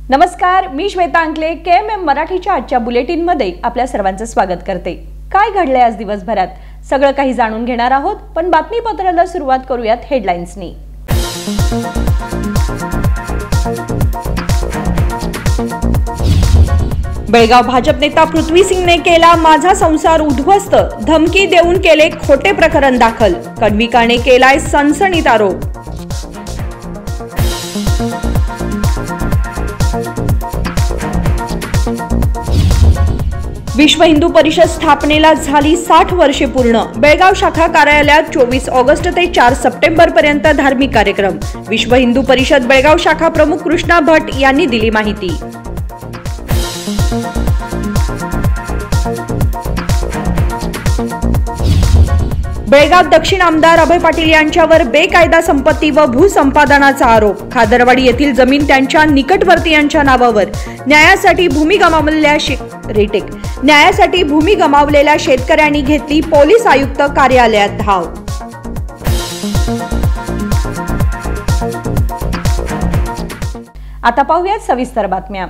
नमस्कार, मी श्वेता अंकले KMM मराठीच्या आजच्या बुलेटिनमध्ये आपल्या सर्वांचं स्वागत करते। काय घडले आज दिवसभरात सगळं काही जाणून घेणार आहोत, पण बातमीपत्राला सुरुवात करूयात हेडलाईन्सनी। बेळगाव भाजप नेता पृथ्वी सिंगने केला माझा संसार उद्ध्वस्त, धमकी देऊन केले खोटे प्रकरण दाखल, कणविकाने केलाय सनसनीत आरोप। विश्व हिंदू परिषद स्थापनेला झाली 60 वर्षे पूर्ण। बेळगाव शाखा कार्यालयात 24 ऑगस्ट ते 4 सप्टेंबर पर्यंत धार्मिक कार्यक्रम। विश्व हिंदू परिषद बेळगाव शाखा प्रमुख कृष्णा भट यांनी दिली माहिती। बेळगाव दक्षिण आमदार अभय पाटील यांच्यावर बेकायदा संपत्ती व भूसंपादनाचा आरोप। खादरवाडी येथील जमीन त्यांच्या निकटवर्तीयांच्या नावावर। न्यायासाठी भूमी गमावलेल्या शेतकऱ्यांनी घेतली पोलीस आयुक्त कार्यालयात धाव। आता पाहूयात सविस्तर बातम्या।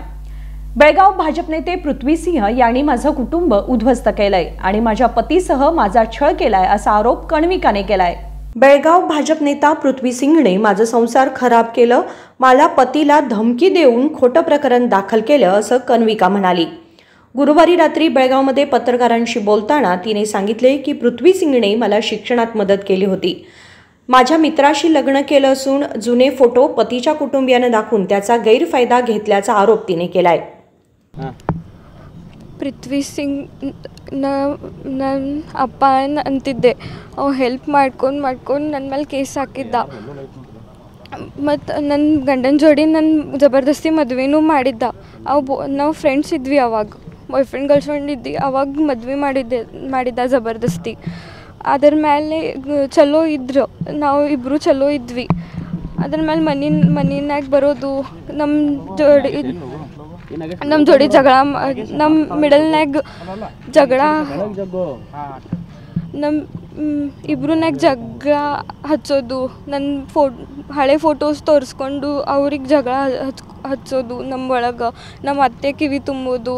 बेळगाव भाजप नेते पृथ्वी सिंह यांनी माझं कुटुंब उद्ध्वस्त केलंय आणि माझ्या पतीसह माझा छळ केलाय असा आरोप कणविकाने केलाय। बेळगाव भाजप नेता पृथ्वी सिंगने माझं संसार खराब केलं, मला पतीला धमकी देऊन खोटं प्रकरण दाखल केलं असं कणविका म्हणाली। गुरुवारी रात्री बेळगावमध्ये पत्रकारांशी बोलताना तिने सांगितले की पृथ्वी सिंगने मला शिक्षणात मदत केली होती। माझ्या मित्राशी लग्न केलं असून जुने फोटो पतीच्या कुटुंबियाने दाखवून त्याचा गैरफायदा घेतल्याचा आरोप तिने केलाय। पृथ्वी सिंग ಅಪ್ಪ ಅಂತಿದ್ದೆ ಅವು ಹೆಲ್ಪ್ ಮಾಡ್ಕೊಂಡು ನನ್ನ ಮೇಲೆ ಕೇಸ್ ಹಾಕಿದ್ದ ಮತ್ತು ನನ್ನ ಗಂಡನ ಜೋಡಿ ನನ್ನ ಜಬರ್ದಸ್ತಿ ಮದುವೆನೂ ಮಾಡಿದ್ದ। ನಾವು ಫ್ರೆಂಡ್ಸ್ ಇದ್ವಿ, ಅವಾಗ ಬಾಯ್ ಫ್ರೆಂಡ್ ಗರ್ಲ್ ಫ್ರೆಂಡ್ ಇದ್ವಿ, ಅವಾಗ ಮದುವೆ ಮಾಡಿದ್ದ ಜಬರ್ದಸ್ತಿ। ಅದ್ರ ಮೇಲೆ ಚಲೋ ಇದ್ರು, ನಾವು ಇಬ್ಬರು ಚಲೋ ಇದ್ವಿ। ಅದ್ರ ಮೇಲೆ ಮನಿನಾಗ ಬರೋದು, ನಮ್ಮ ಜೋಡಿ ಜಗಳ, ನಮ್ಮ ಮಿಡಲ್ನಾಗ ಜಗಳ, ನಮ್ಮ ಇಬ್ರನ್ನಾಗ ಜಗಳ ಹಚ್ಚೋದು, ನನ್ನ ಹಳೆ ಫೋಟೋಸ್ ತೋರಿಸ್ಕೊಂಡು ಅವ್ರಿಗೆ ಜಗಳ ಹಚ್ಚೋದು, ನಮ್ಮ ಒಳಗೆ ನಮ್ಮ ಅತ್ತೆ ಕಿವಿ ತುಂಬೋದು,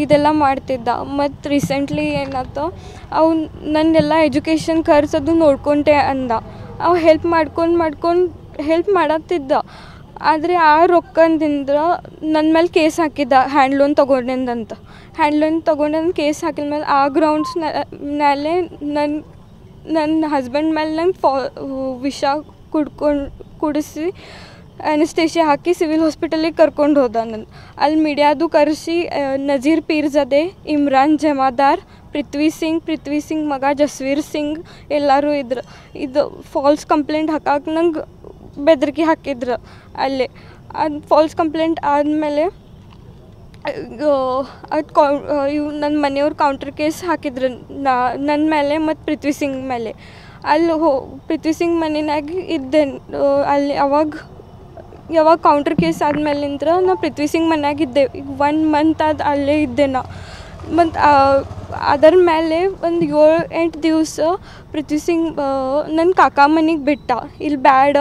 ಇದೆಲ್ಲ ಮಾಡ್ತಿದ್ದ। ಮತ್ತು ರೀಸೆಂಟ್ಲಿ ಏನಾಯ್ತು, ನನ್ನೆಲ್ಲ ಎಜುಕೇಷನ್ ಖರ್ಚದು ನೋಡ್ಕೊಂಡೆ ಅಂದ। ಅವು ಹೆಲ್ಪ್ ಮಾಡತ್ತಿದ್ದ, ಆದರೆ ಆ ರೊಕ್ಕದಿಂದ ನನ್ನ ಮೇಲೆ ಕೇಸ್ ಹಾಕಿದ್ದ, ಹ್ಯಾಂಡ್ ಲೋನ್ ತೊಗೊಂಡೆಂದಂತ। ಹ್ಯಾಂಡ್ ಲೋನ್ ತೊಗೊಂಡು ಕೇಸ್ ಹಾಕಿದ ಮೇಲೆ ಆ ಗ್ರೌಂಡ್ಸ್ ಮೇಲೆ ನನ್ನ ಹಸ್ಬೆಂಡ್ ಮೇಲೆ ನಂಗೆ ವಿಷ ಕುಡಿಸಿ ಅನಸ್ತೇಶಿಯಾ ಹಾಕಿ ಸಿವಿಲ್ ಹಾಸ್ಪಿಟಲಿಗೆ ಕರ್ಕೊಂಡು ಹೋದ। ನಾನು ಅಲ್ಲಿ ಮೀಡಿಯಾದು ಕರೆಸಿ ನಜೀರ್ ಪೀರ್ಜಾದೆ, ಇಮ್ರಾನ್ ಜಮಾದಾರ್, ಪೃಥ್ವಿ ಸಿಂಗ್ ಮಗ ಜಸ್ವೀರ್ ಸಿಂಗ್ ಎಲ್ಲರೂ ಇದ್ರು। ಇದು ಫಾಲ್ಸ್ ಕಂಪ್ಲೇಂಟ್ ಹಾಕಕ್ಕೆ ನಂಗೆ ಬೆದರಿಕೆ ಹಾಕಿದ್ರು ಅಲ್ಲೇ। ಅದು ಫಾಲ್ಸ್ ಕಂಪ್ಲೇಂಟ್ ಆದಮೇಲೆ ಇವು ನನ್ನ ಮನೆಯವ್ರು ಕೌಂಟ್ರ್ ಕೇಸ್ ಹಾಕಿದ್ರು ನನ್ನ ಮೇಲೆ ಮತ್ತು ಪೃಥ್ವಿ ಸಿಂಗ್ ಮೇಲೆ। ಅಲ್ಲಿ ಪೃಥ್ವಿ ಸಿಂಗ್ ಮನೆಯಾಗ ಇದ್ದೆ ಅಲ್ಲಿ। ಯಾವಾಗ ಕೌಂಟ್ರ್ ಕೇಸ್ ಆದಮೇಲಿಂದ ನಾ ಪೃಥ್ವಿ ಸಿಂಗ್ ಮನೆಯಾಗಿದ್ದೆ, ಈಗ 1 ಮಂತ್ ಅಲ್ಲೇ ಇದ್ದೆ ನಾ। ಮತ್ತು ಅದರ ಮೇಲೆ ಒಂದು 7-8 ದಿವಸ ಪೃಥ್ವಿ ಸಿಂಗ್ ನನ್ನ ಕಾಕ ಮನೆಗೆ ಬಿಟ್ಟ, ಇಲ್ಲಿ ಬ್ಯಾಡ,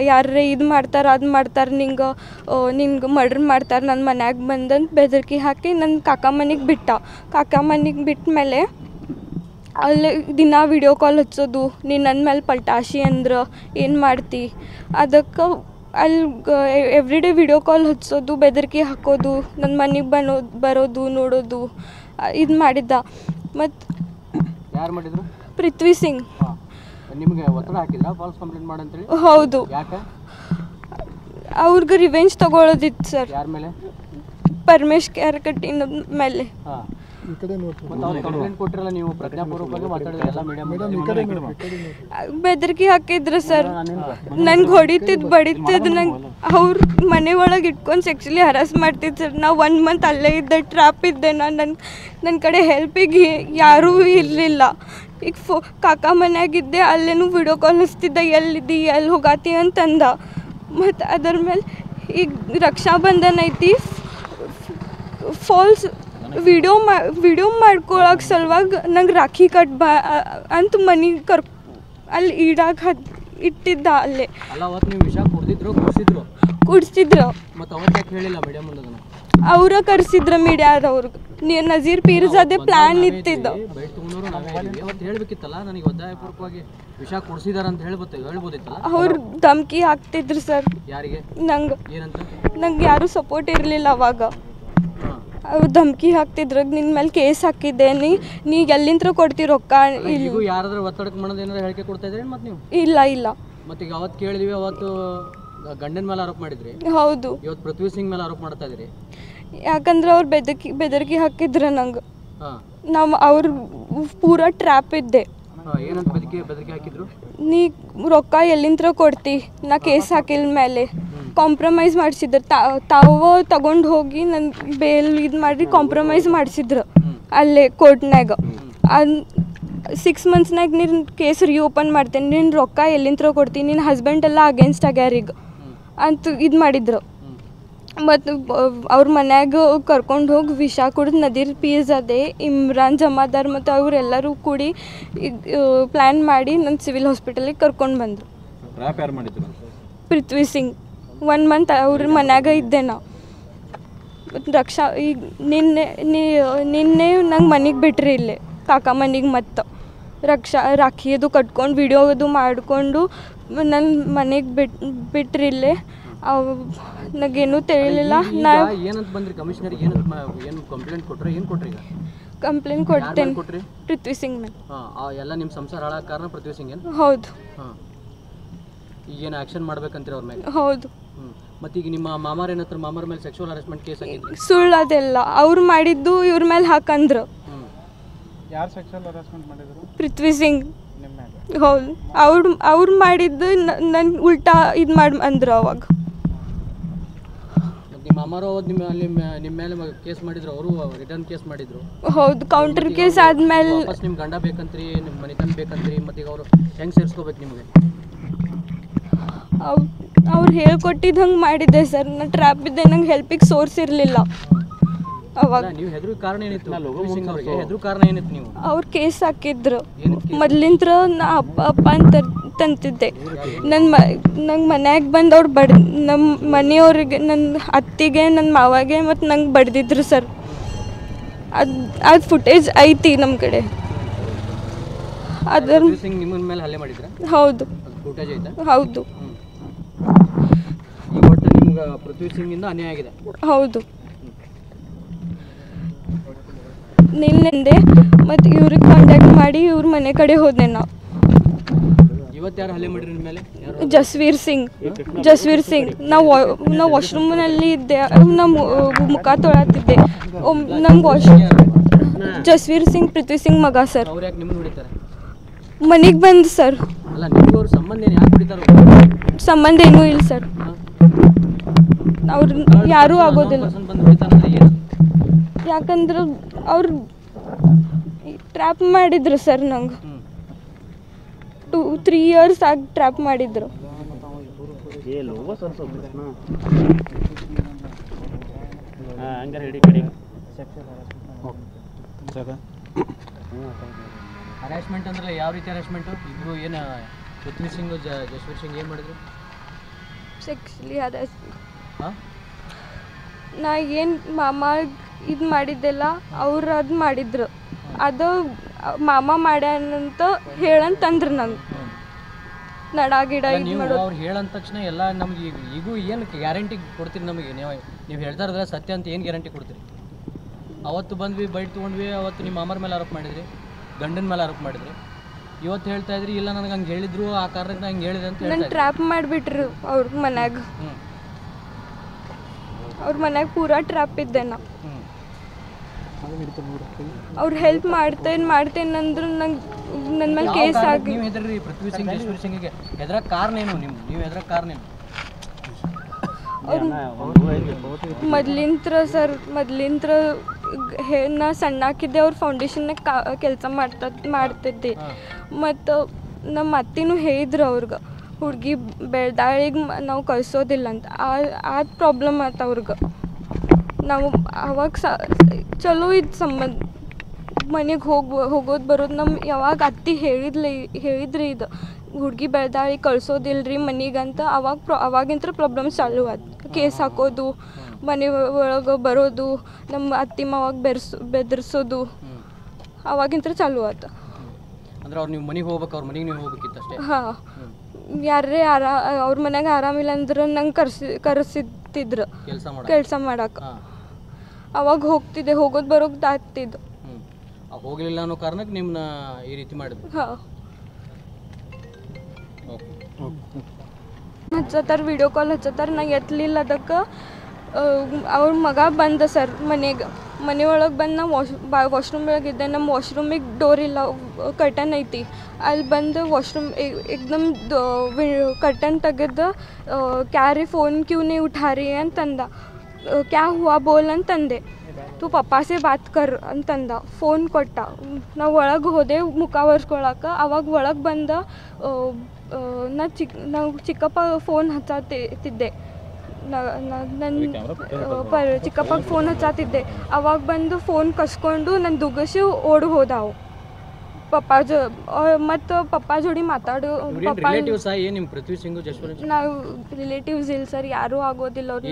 ಯಾರೇ ಇದು ಮಾಡ್ತಾರೆ ಅದು ಮಾಡ್ತಾರೆ, ನಿಂಗೆ ಮರ್ಡ್ರ್ ಮಾಡ್ತಾರೆ ನನ್ನ ಮನ್ಯಾಗ ಬಂದಂತ ಬೆದರಿಕೆ ಹಾಕಿ ನನ್ನ ಕಾಕ ಮನೆಗೆ ಬಿಟ್ಟ। ಕಾಕ ಮನೆಗೆ ಬಿಟ್ಟ ಮೇಲೆ ಅಲ್ಲಿ ದಿನ ವಿಡಿಯೋ ಕಾಲ್ ಹಚ್ಚೋದು, ನೀನು ನನ್ನ ಮೇಲೆ ಪಲ್ಟಾಶಿ ಅಂದ್ರೆ ಏನು ಮಾಡ್ತಿ, ಅದಕ್ಕೆ ಅಲ್ಲಿ ಎವ್ರಿಡೇ ವಿಡಿಯೋ ಕಾಲ್ ಹಚ್ಚೋದು, ಬೆದರಿಕೆ ಹಾಕೋದು, ನನ್ನ ಮನೆಗೆ ಬರೋದು ನೋಡೋದು, ಇದು ಮಾಡಿದ್ದ। ಮತ್ತು ಯಾರು ಮಾಡಿದ್ರು? ಪೃಥ್ವಿ ಸಿಂಗ್ ನಿಮಗೆ ಒತ್ತಡ ಹಾಕಿದ್ರಾ ಫಾಲ್ಸ್ ಕಂಪ್ಲೇಂಟ್ ಮಾಡಂತೇಳಿ? ಹೌದು, ಯಾಕೆ? ಅವ್ರಿಗೆ ರಿವೆಂಜ್ ತಗೊಳ್ಳೋದಿತ್ತು ಸರ್, ಯಾರ ಮೇಲೆ? ಪರಮೇಶ್ ಕ್ಯಾರಕಟ್ಟಿನ ಮೇಲೆ। ಬೆದರಿಕೆ ಹಾಕಿದ್ರು ಸರ್, ನನ್ಗೆ ಹೊಡಿತಿದ್ದು ಬಡಿತಿದ್ದು, ನಂಗೆ ಅವ್ರ ಮನೆ ಒಳಗೆ ಇಟ್ಕೊಂಡು ಸೆಕ್ಸುಲಿ ಹರಾಸ್ ಮಾಡ್ತಿದ್ದು ಸರ್। ನಾವು 1 ಮಂತ್ ಅಲ್ಲೇ ಇದ್ದೆ, ಟ್ರ್ಯಾಪ್ ಇದ್ದೆ ನನ್ನ ಕಡೆ ಹೆಲ್ಪಿಗೆ ಯಾರೂ ಇರಲಿಲ್ಲ। ಈಗ ಕಾಕ ಮನೆಯಾಗಿದ್ದೆ, ಅಲ್ಲೇನೂ ವಿಡಿಯೋ ಕಾಲ್ ಹಚ್ತಿದ್ದ, ಎಲ್ಲಿದ್ದಿ ಎಲ್ಲಿ ಹೋಗಾತಿ ಅಂತಂದ। ಮತ್ತು ಅದರ ಮೇಲೆ ಈಗ ರಕ್ಷಾಬಂಧನ ಐತಿ, ಫಾಲ್ಸ್ ವಿಡಿಯೋ ಮಾಡ್ಕೊಳಕ್ಕೆ ಸಲುವಾಗಿ ನಂಗೆ ರಾಖಿ ಕಟ್ ಬಾ ಅಂತ ಮನೆಗೆ ಅಲ್ಲಿ ಇಟ್ಟಿದ್ದ ಅಲ್ಲೇ. ಅಲ್ಲ ಅವತ್ತು ನೀವು ವಿಷ ಕುಡ್ದಿದ್ರು ಕುಡಿಸಿದ್ರು. ಮತ್ತು ಅವತ್ತು ಯಾಕೆ ಹೇಳಿಲ್ಲ ಮೀಡಿಯಾ ಮುಂದೆ ಅದನ್ನು? ಅವ್ರ ಕರ್ಸಿದ್ರ ಮೀಡಿಯಾದವ್ರಿಗೆ. ನಜೀರ್ ಪೀರ್ಜಾದೆ ಪ್ಲಾನ್ ಇತ್ತಿದ್ದು. ಬೈಟ್ ತೊಗೊಂಡವರು ನಾವೇ ಹೇಳಿದ್ವಿ. ಅವತ್ತು ಹೇಳ್ಬೇಕಿತ್ತಲ್ಲ, ನನಗೆ ಒತ್ತಾಯಪೂರ್ವಕವಾಗಿ ವಿಷ ಕುಡಿಸಿದಾರ ಅಂತ ಹೇಳ್ಬೋದಿತ್ತಲ್ಲ. ಅವ್ರು ಧಮ್ಕಿ ಹಾಕ್ತಿದ್ರು ಸರ್. ಯಾರಿಗೆ? ನಂಗೆ. ಏನಂತ? ನಂಗೆ ಯಾರೂ ಸಪೋರ್ಟ್ ಇರಲಿಲ್ಲ ಅವಾಗ. ಅವ್ರು ಧಮ್ಕಿ ಹಾಕ್ತಿದ್ರು, ನಿನ್ನ ಮೇಲೆ ಕೇಸ್ ಹಾಕಿದ್ದೆ, ನೀ ಎಲ್ಲಿಂದ ಕೊಡ್ತೀವಿ ರೊಕ್ಕ. ಈಗ ಯಾರಾದ್ರೂ ಒತ್ತಡಕ್ಕೆ ಮಾಡೋದು ಏನಾದ್ರು ಹೇಳಿಕೆ ಕೊಡ್ತಾ ಇದ್ರಿ ಮತ್ತು ನೀವು? ಇಲ್ಲ. ಮತ್ತೆ ಈಗ ಅವತ್ತು ಕೇಳಿದ್ವಿ, ಅವತ್ತು ಗಂಡನ ಮೇಲೆ ಆರೋಪ ಮಾಡಿದ್ರಿ. ಹೌದು. ಇವತ್ತು ಪೃಥ್ವಿ ಸಿಂಗ್ ಮೇಲೆ ಆರೋಪ ಮಾಡ್ತಾ ಇದ್ರಿ. ಯಾಕಂದ್ರೆ ಅವ್ರು ಬೆದರಿಕೆ ಹಾಕಿದ್ರು ನಂಗೆ. ಅವ್ರ ಪೂರಾ ಟ್ರ್ಯಾಪ್ ಇದ್ದೆ. ಏನಂತ ಬೆದರಿಕೆ ಹಾಕಿದ್ರು? ನೀ ರೊಕ್ಕ ಎಲ್ಲಿಂದ ಕೊಡ್ತಿ, ನಾ ಕೇಸ್ ಹಾಕಿದ ಮೇಲೆ ಕಾಂಪ್ರಮೈಸ್ ಮಾಡಿಸಿದ್ರು. ತಾವು ತಗೊಂಡು ಹೋಗಿ ನನ್ನ ಬೇಲ್ ಇದು ಮಾಡಿ ಕಾಂಪ್ರಮೈಸ್ ಮಾಡಿಸಿದ್ರು ಅಲ್ಲೇ ಕೋರ್ಟ್ನಾಗ. 6 ಮಂತ್ಸ್ನಾಗ ನೀನು ಕೇಸ್ ರೀಓಪನ್ ಮಾಡ್ತೇನೆ, ನಿನ್ನ ರೊಕ್ಕ ಎಲ್ಲಿಂದ ಕೊಡ್ತೀನಿ, ನಿನ್ನ ಹಸ್ಬೆಂಡ್ ಎಲ್ಲ ಅಗೇನ್ಸ್ಟ್ ಆಗ್ಯಾರೀಗ ಅಂತ ಇದು ಮಾಡಿದ್ರು. ಮತ್ತು ಅವ್ರ ಮನ್ಯಾಗ ಕರ್ಕೊಂಡು ಹೋಗಿ ವಿಷ ಕುಡಿದು ನದೀರ್ ಪೀರ್ಜಾದೆ, ಇಮ್ರಾನ್ ಜಮಾದಾರ್ ಮತ್ತು ಅವರೆಲ್ಲರೂ ಕೂಡಿ ಪ್ಲ್ಯಾನ್ ಮಾಡಿ ನನ್ನ ಸಿವಿಲ್ ಹಾಸ್ಪಿಟಲಿಗೆ ಕರ್ಕೊಂಡು ಬಂದರು. ಪೃಥ್ವಿ ಸಿಂಗ್ 1 ಮಂತ್ ಅವ್ರ ಮನ್ಯಾಗ ಇದ್ದೆ ನಾ. ರಕ್ಷಾ ಈಗ ನಿನ್ನೆ ನಂಗೆ ಮನೆಗೆ ಬಿಟ್ರಿ ಇಲ್ಲೇ ಕಾಕ ಮನೆಗೆ. ಮತ್ತು ರಾಖಿ ಅದು ಕಟ್ಕೊಂಡು ವಿಡಿಯೋ ಅದು ಮಾಡಿಕೊಂಡು ನನ್ನ ಮನೆಗೆ ಬಿಟ್ರಿ ಇಲ್ಲೇ. ನನಗೇನು ತಿಳಿಲಿಲ್ಲ. ನಾ ಏನಂತ ಬಂದ್ರಿ ಕಮಿಷನರ್ಗೆ? ಏನು ಕಂಪ್ಲೇಂಟ್ ಕೊಟ್ರಿ? ಏನು ಕೊಟ್ರಿ? ಈಗ ಕಂಪ್ಲೇಂಟ್ ಕೊಡ್ತೇನೆ ಪೃಥ್ವಿ ಸಿಂಗ್ ಮೇಲೆ. ಎಲ್ಲ ನಿಮ್ಮ ಸಂಸಾರ ಹಾಳಾಗ ಕಾರಣ ಪೃಥ್ವಿ ಸಿಂಗ್ ಏನು? ಹೌದು. ಈಗೇನು ಆ್ಯಕ್ಷನ್ ಮಾಡ್ಬೇಕಂತೀರಿ ಅವ್ರ ಮೇಲೆ? ಹೌದು. ಮತ್ತು ಈಗ ನಿಮ್ಮ ಮಾಮಾರ ಏನತ್ರ? ಮಾಮಾರ ಮೇಲೆ ಸೆಕ್ಷುವಲ್ ಹರಾಸ್ಮೆಂಟ್ ಕೇಸ್ ಹಾಕಿದ್ರಿ. ಸುಳ್ಳು ಅದೆಲ್ಲ. ಅವ್ರು ಮಾಡಿದ್ದು ಇವ್ರ ಮೇಲೆ ಹಾಕಂದ್ರು. ಯಾರು ಸೆಕ್ಷುವಲ್ ಹರಾಸ್ಮೆಂಟ್ ಮಾಡಿದ್ರು? ಪೃಥ್ವಿ ಸಿಂಗ್. ಹೌದು. ಅವ್ರು ಮಾಡಿದ್ದು ನನ್ನ ಉಲ್ಟಾ ಇದು ಮಾಡಿ ಅಂದ್ರು ಅವಾಗ. ನಿಮ್ಮ ಮಾಮಾರು ನಿಮ್ಮ ಮೇಲೆ ಕೇಸ್ ಮಾಡಿದ್ರು, ಅವರು ರಿಟರ್ನ್ ಕೇಸ್ ಮಾಡಿದ್ರು. ಹೌದು. ಕೌಂಟರ್ ಕೇಸ್ ಆದ್ಮೇಲೆ ವಾಪಸ್ ನಿಮ್ಮ ಗಂಡ ಬೇಕಂತ್ರಿ, ನಿಮ್ಮ ಮನೆತನ ಬೇಕಂತ್ರಿ. ಮತ್ತು ಈಗ ಅವರು ಹೆಂಗೆ ಸೇರಿಸ್ಕೋಬೇಕು ನಿಮಗೆ? ಅವ್ರು ಹೇಳ್ಕೊಟ್ಟಿದ್ದು ಹಂಗೆ ಮಾಡಿದ್ದೆ ಸರ್. ನಾನು ಟ್ರ್ಯಾಪ್ ಇದ್ದೆ, ನಂಗೆ ಹೆಲ್ಪಿಗೆ ಸೋರ್ಸ್ ಇರಲಿಲ್ಲ ಅವಾಗ. ನೀವು ಹೆದ್ರು ಕಾರಣ ಏನಿತ್ತು? ಹೆದ್ರು ಕಾರಣ ಏನಿತ್ತು? ನೀವು ಅವ್ರು ಕೇಸ್ ಹಾಕಿದ್ರು. ಮೊದ್ಲಿಂತ್ರ ನಾ ಅಪ್ಪ ತಂತಿದ್ದೆ. ನಂಗೆ ಮನ್ಯಾಗ ಬಂದು ಅವ್ರು ನಮ್ಮ ಮನೆಯವ್ರಿಗೆ, ನನ್ನ ಅತ್ತಿಗೆ, ನನ್ನ ಮಾವಾಗೆ ಮತ್ತು ನಂಗೆ ಬಡ್ದಿದ್ರು ಸರ್. ಅದು ಫುಟೇಜ್ ಐತಿ ನಮ್ಮ ಕಡೆ. ಅದರ ನಿಮ್ಮ ಮೇಲೆ ಹಲ್ಲೆ ಮಾಡಿದ್ರ? ಹೌದು. ಫುಟೇಜ್ ಐತಾ? ಹೌದು. ಈಗ ಒಟ್ಟು ನಿಮ್ಗೆ ಪೃಥ್ವಿ ಸಿಂಗಿಂದ ಅನ್ಯಾಯ ಆಗಿದೆ? ಹೌದು. ನಿನ್ನೆ ಮತ್ತು ಇವ್ರಿಗೆ ಕಾಂಟ್ಯಾಕ್ಟ್ ಮಾಡಿ ಇವ್ರ ಮನೆ ಕಡೆ ಹೋದೆ ನಾವು. ಇವತ್ತು ಯಾರು ಹಲ್ಲೆ ಮಾಡಿರಿ ನಿಮ್ಮ ಮೇಲೆ? ಜಸ್ವೀರ್ ಸಿಂಗ್. ನಾವು ವಾಶ್ರೂಮ್ನಲ್ಲಿ ಇದ್ದೆ, ನಮ್ಮ ಮುಖ ತೊಳತ್ತಿದ್ದೆ. ನಂಗೆ ಜಸ್ವೀರ್ ಸಿಂಗ್ ಪೃಥ್ವಿ ಸಿಂಗ್ ಮಗ ಸರ್. ಅವ್ರು ಯಾಕೆ ನಿಮ್ಮನ್ನು ಹೊಡಿತಾರೆ? ಮನೆಗೆ ಬಂದು ಸರ್. ಅಲ್ಲ, ನಿಮ್ಗೆ ಅವ್ರ ಸಂಬಂಧ ಏನು? ಯಾಕೆ ಹೊಡಿತಾರೆ? ಸಂಬಂಧ ಏನೂ ಇಲ್ಲ ಸರ್. ಅವ್ರು ಯಾರೂ ಆಗೋದಿಲ್ಲ. ಯಾಕಂದ್ರೆ ಅವ್ರು ಟ್ರ್ಯಾಪ್ ಮಾಡಿದ್ರು ಸರ್. ನಂಗೆ 2-3 ಇಯರ್ಸ್ ಆಗಿ ಟ್ರ್ಯಾಪ್ ಮಾಡಿದ್ರು. ಹರಾಸ್ಮೆಂಟ್ ಅಂದ್ರೆ ಯಾವ ರೀತಿ ಹರಾಸ್ಮೆಂಟು? ಇಬ್ಬರು ಏನು ಪೃಥ್ವಿ ಸಿಂಗ್ ಜಸ್ವೀರ್ ಸಿಂಗ್ ಏನು ಮಾಡಿದ್ರು? ಸೆಕ್ಸುಲಿ ಹರಾಸ್ಮೆಂಟ್. ನಾ ಏನು ಮಾಮ ಇದು ಮಾಡಿದ್ದೆಲ್ಲ ಅವ್ರು ಅದು ಮಾಡಿದ್ರು. ಅದು ಮಾಮ ಮಾಡ್ಯಾನಂತ ಹೇಳಂತಂದ್ರು ನಂಗೆ. ನಡ ಗಿಡ ಇದು ಮಾಡೋದು ಅವ್ರು ಹೇಳಂದ ತಕ್ಷಣ ಎಲ್ಲ ನಮ್ಗೆ ಈಗೂ ಏನು ಗ್ಯಾರಂಟಿ ಕೊಡ್ತೀರಿ ನಮಗೆ? ನೀವು ಹೇಳ್ತಾ ಇರೋದ್ರೆ ಸತ್ಯ ಅಂತ ಏನು ಗ್ಯಾರಂಟಿ ಕೊಡ್ತೀರಿ? ಅವತ್ತು ಬಂದ್ವಿ, ಬೈಟ್ ತೊಗೊಂಡ್ವಿ, ಅವತ್ತು ನಿಮ್ಮ ಮಾಮರ ಮೇಲೆ ಆರೋಪ ಮಾಡಿದ್ರಿ, ಗಂಡನ ಮೇಲೆ ಆರೋಪ ಮಾಡಿದ್ರಿ. ಇವತ್ತು ಹೇಳ್ತಾ ಇದ್ರಿ ಇಲ್ಲ ನನಗೆ ಹಂಗೆ ಹೇಳಿದ್ರು, ಆ ಕಾರಣಕ್ಕೆ ನಾನು ಹಂಗೆ ಹೇಳಿದೆ ಅಂತ. ನನ್ನ ಟ್ರ್ಯಾಪ್ ಮಾಡಿಬಿಟ್ರು ಅವ್ರ ಮನ್ಯಾಗ. ಅವ್ರ ಮನ್ಯಾಗ ಪೂರಾ ಟ್ರ್ಯಾಪ್ ಇದ್ದೆ ನಾ. ಅವ್ರು ಹೆಲ್ಪ್ ಮಾಡ್ತೇನೆ ಅಂದ್ರು ನಂಗೆ ನನ್ನ ಮೇಲೆ ಕೇಸ್ ಆಗಿ. ನೀವು ಹೆದರ್ರಿ ಪೃಥ್ವಿ ಸಿಂಗ್ ಜಸ್ವೀರ್ ಸಿಂಗಿಗೆ ಹೆದರ ಕಾರಣ ಏನು? ನೀವು ಹೆದರ ಕಾರಣ ಏನು? ಮೊದ್ಲಿಂತ್ರ ಸರ್, ನಾ ಸಣ್ಣಾಕಿದ್ದೆ, ಅವ್ರ ಫೌಂಡೇಶನ್ನಾಗ ಕೆಲಸ ಮಾಡ್ತಿದ್ದೆ. ಮತ್ತು ನಮ್ಮ ಅತ್ತಿನೂ ಹೇಳಿದ್ರು ಅವ್ರಿಗೆ, ಹುಡುಗಿ ಬೆಳ್ದಾಳಿಗೆ ನಾವು ಕಳಿಸೋದಿಲ್ಲ ಅಂತ. ಆ ಪ್ರಾಬ್ಲಮ್ ಆಯ್ತು ಅವ್ರಿಗೆ. ನಾವು ಅವಾಗ ಚಲೋ ಇದು ಸಂಬಂಧ, ಮನೆಗೆ ಹೋಗೋದು ಬರೋದು. ನಮ್ಮ ಯಾವಾಗ ಅತ್ತಿ ಹೇಳಿದ್ರಿ ಇದು ಹುಡುಗಿ ಬೆಳ್ದಾಳಿ ಕಳ್ಸೋದಿಲ್ರಿ ಮನೆಗಂತ ಅವಾಗಿಂತ ಪ್ರಾಬ್ಲಮ್ ಚಾಲು ಆಯ್ತು. ಕೇಸ್ ಹಾಕೋದು, ಮನೆ ಒಳಗೆ ಬರೋದು, ನಮ್ಮ ಅತ್ತಿ ಮಾವಾಗ ಬೆದರ್ಸೋದು ಅವಾಗಿಂತ ಚಾಲು ಆಯ್ತು. ಅಂದ್ರೆ ಅವ್ರು ನೀವು ಮನೆಗೆ ಹೋಗ್ಬೇಕು, ಅವ್ರ ಮನೆಗೆ ನೀವು ಹೋಗ್ಬೇಕಿತ್ತು ಅಷ್ಟೇ. ಹಾಂ, ಯಾರೇ ಅವ್ರ ಮನ್ಯಾಗ ಆರಾಮಿಲ್ಲ ಅಂದ್ರೆ ನಂಗೆ ಕರೆಸಿದ್ರು ಕೆಲಸ ಮಾಡಕ್ಕೆ. ಅವಾಗ ಹೋಗ್ತಿದ್ದೆ, ಹೋಗೋದು ಬರೋದು ಆಗ್ತಿದ್ದು. ಹೋಗಲಿಲ್ಲ ಅನ್ನೋ ಕಾರಣಕ್ಕೆ ನಿಮ್ಮನ್ನ ಈ ರೀತಿ ಮಾಡಿದ್ರು. ಹಾಂ, ಹಚ್ಚತ್ತಾರ, ವಿಡಿಯೋ ಕಾಲ್ ಹಚ್ಚತ್ತಾರ, ನಾ ಎತ್ತಲಿಲ್ಲ. ಅದಕ್ಕೆ ಅವ್ರ ಮಗ ಬಂದ ಸರ್ ಮನೆ ಒಳಗೆ ಬಂದು ನಾ ವಾಶ್ರೂಮ್ ಒಳಗಿದ್ದೆ. ನಮ್ಮ ವಾಶ್ರೂಮಿಗೆ ಡೋರ್ ಇಲ್ಲ, ಕರ್ಟನ್ ಐತಿ. ಅಲ್ಲಿ ಬಂದು ವಾಶ್ರೂಮ್ ಏಕ್ದಮ್ ಕರ್ಟನ್ ತೆಗೆದು ಕ್ಯಾರಿ ಫೋನ್ ಕ್ಯೂ ನೀ ಉಠಾರಿ ಅಂತಂದ. ಕ್ಯಾ ಹುವಾ ಬೋಲ್ ಅಂತಂದೆ. ತು ಪಪ್ಪಾ ಸೆ ಬಾತ್ ಕರ್ ಅಂತಂದ. ಫೋನ್ ಕೊಟ್ಟ. ನಾವು ಒಳಗೆ ಹೋದೆ ಮುಖ ಒರೆಸ್ಕೊಳಕ್ಕೆ. ಅವಾಗ ಒಳಗೆ ಬಂದ ನಾವು ಚಿಕ್ಕಪ್ಪ ಫೋನ್ ಹಚ್ಚತ್ತಿದ್ದೆ. ಚಿಕ್ಕಪ್ಪಗೆ ಫೋನ್ ಹಚ್ಚಾತಿದ್ದೆ. ಅವಾಗ ಬಂದು ಫೋನ್ ಕಸ್ಕೊಂಡು ನನ್ನ ದುಗ್ಗಸಿ ಓಡಿ ಹೋದಾವು. ಮತ್ತು ಪಪ್ಪ ಜೋಡಿ ಮಾತಾಡು. ನಾವು ರಿಲೇಟಿವ್ಸ್ ಇಲ್ಲ ಸರ್, ಯಾರೂ ಆಗೋದಿಲ್ಲ ಅವ್ರು.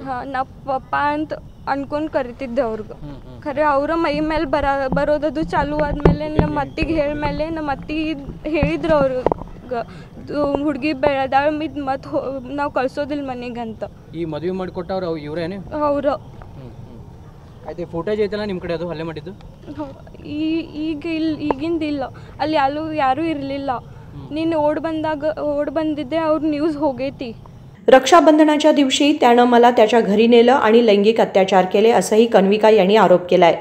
ಹಾಂ, ನಾವು ಪಪ್ಪ ಅಂತ ಅನ್ಕೊಂಡು ಕರಿತಿದ್ದೆ ಅವ್ರಿಗೆ. ಖರೆ ಅವರ ಮೈ ಮೇಲೆ ಬರೋದದು ಚಾಲು ಆದಮೇಲೆ ನಮ್ಮ ಅತ್ತಿಗೆ ಹೇಳಿದ್ಮೇಲೆ ನಮ್ಮ ಅತ್ತಿಗೆ ಹೇಳಿದ್ರು ಅವ್ರಿಗೆ, ಹುಡುಗಿ ಬೆಳೆದಾಳ ಮತ್ತು ನಾವು ಕಳ್ಸೋದಿಲ್ಲ ಮನೆಗಂತ. ಈ ಮದುವೆ ಮಾಡಿಕೊಟ್ಟವ್ರು ಇವರೇನೆ ಅವರು. ಆಯ್ತು, ಫೋಟೇಜ್ ಐತಲ್ಲ ನಿಮ್ಮ ಕಡೆ, ಅದು ಹಲ್ಲೆ ಮಾಡಿದ್ದು ಈಗಿಂದಿಲ್ಲ. ಅಲ್ಲಿ ಯಾರೂ ಇರಲಿಲ್ಲ. ನೀನು ಓಡ್ ಬಂದಿದ್ದೆ, ಅವ್ರ न्यूज होगेती. रक्षाबंधनाच्या दिवशी त्यानं मला त्याच्या घरी नेलं आणि लैंगिक अत्याचार केले असंही कन्विका यांनी आरोप केलाय.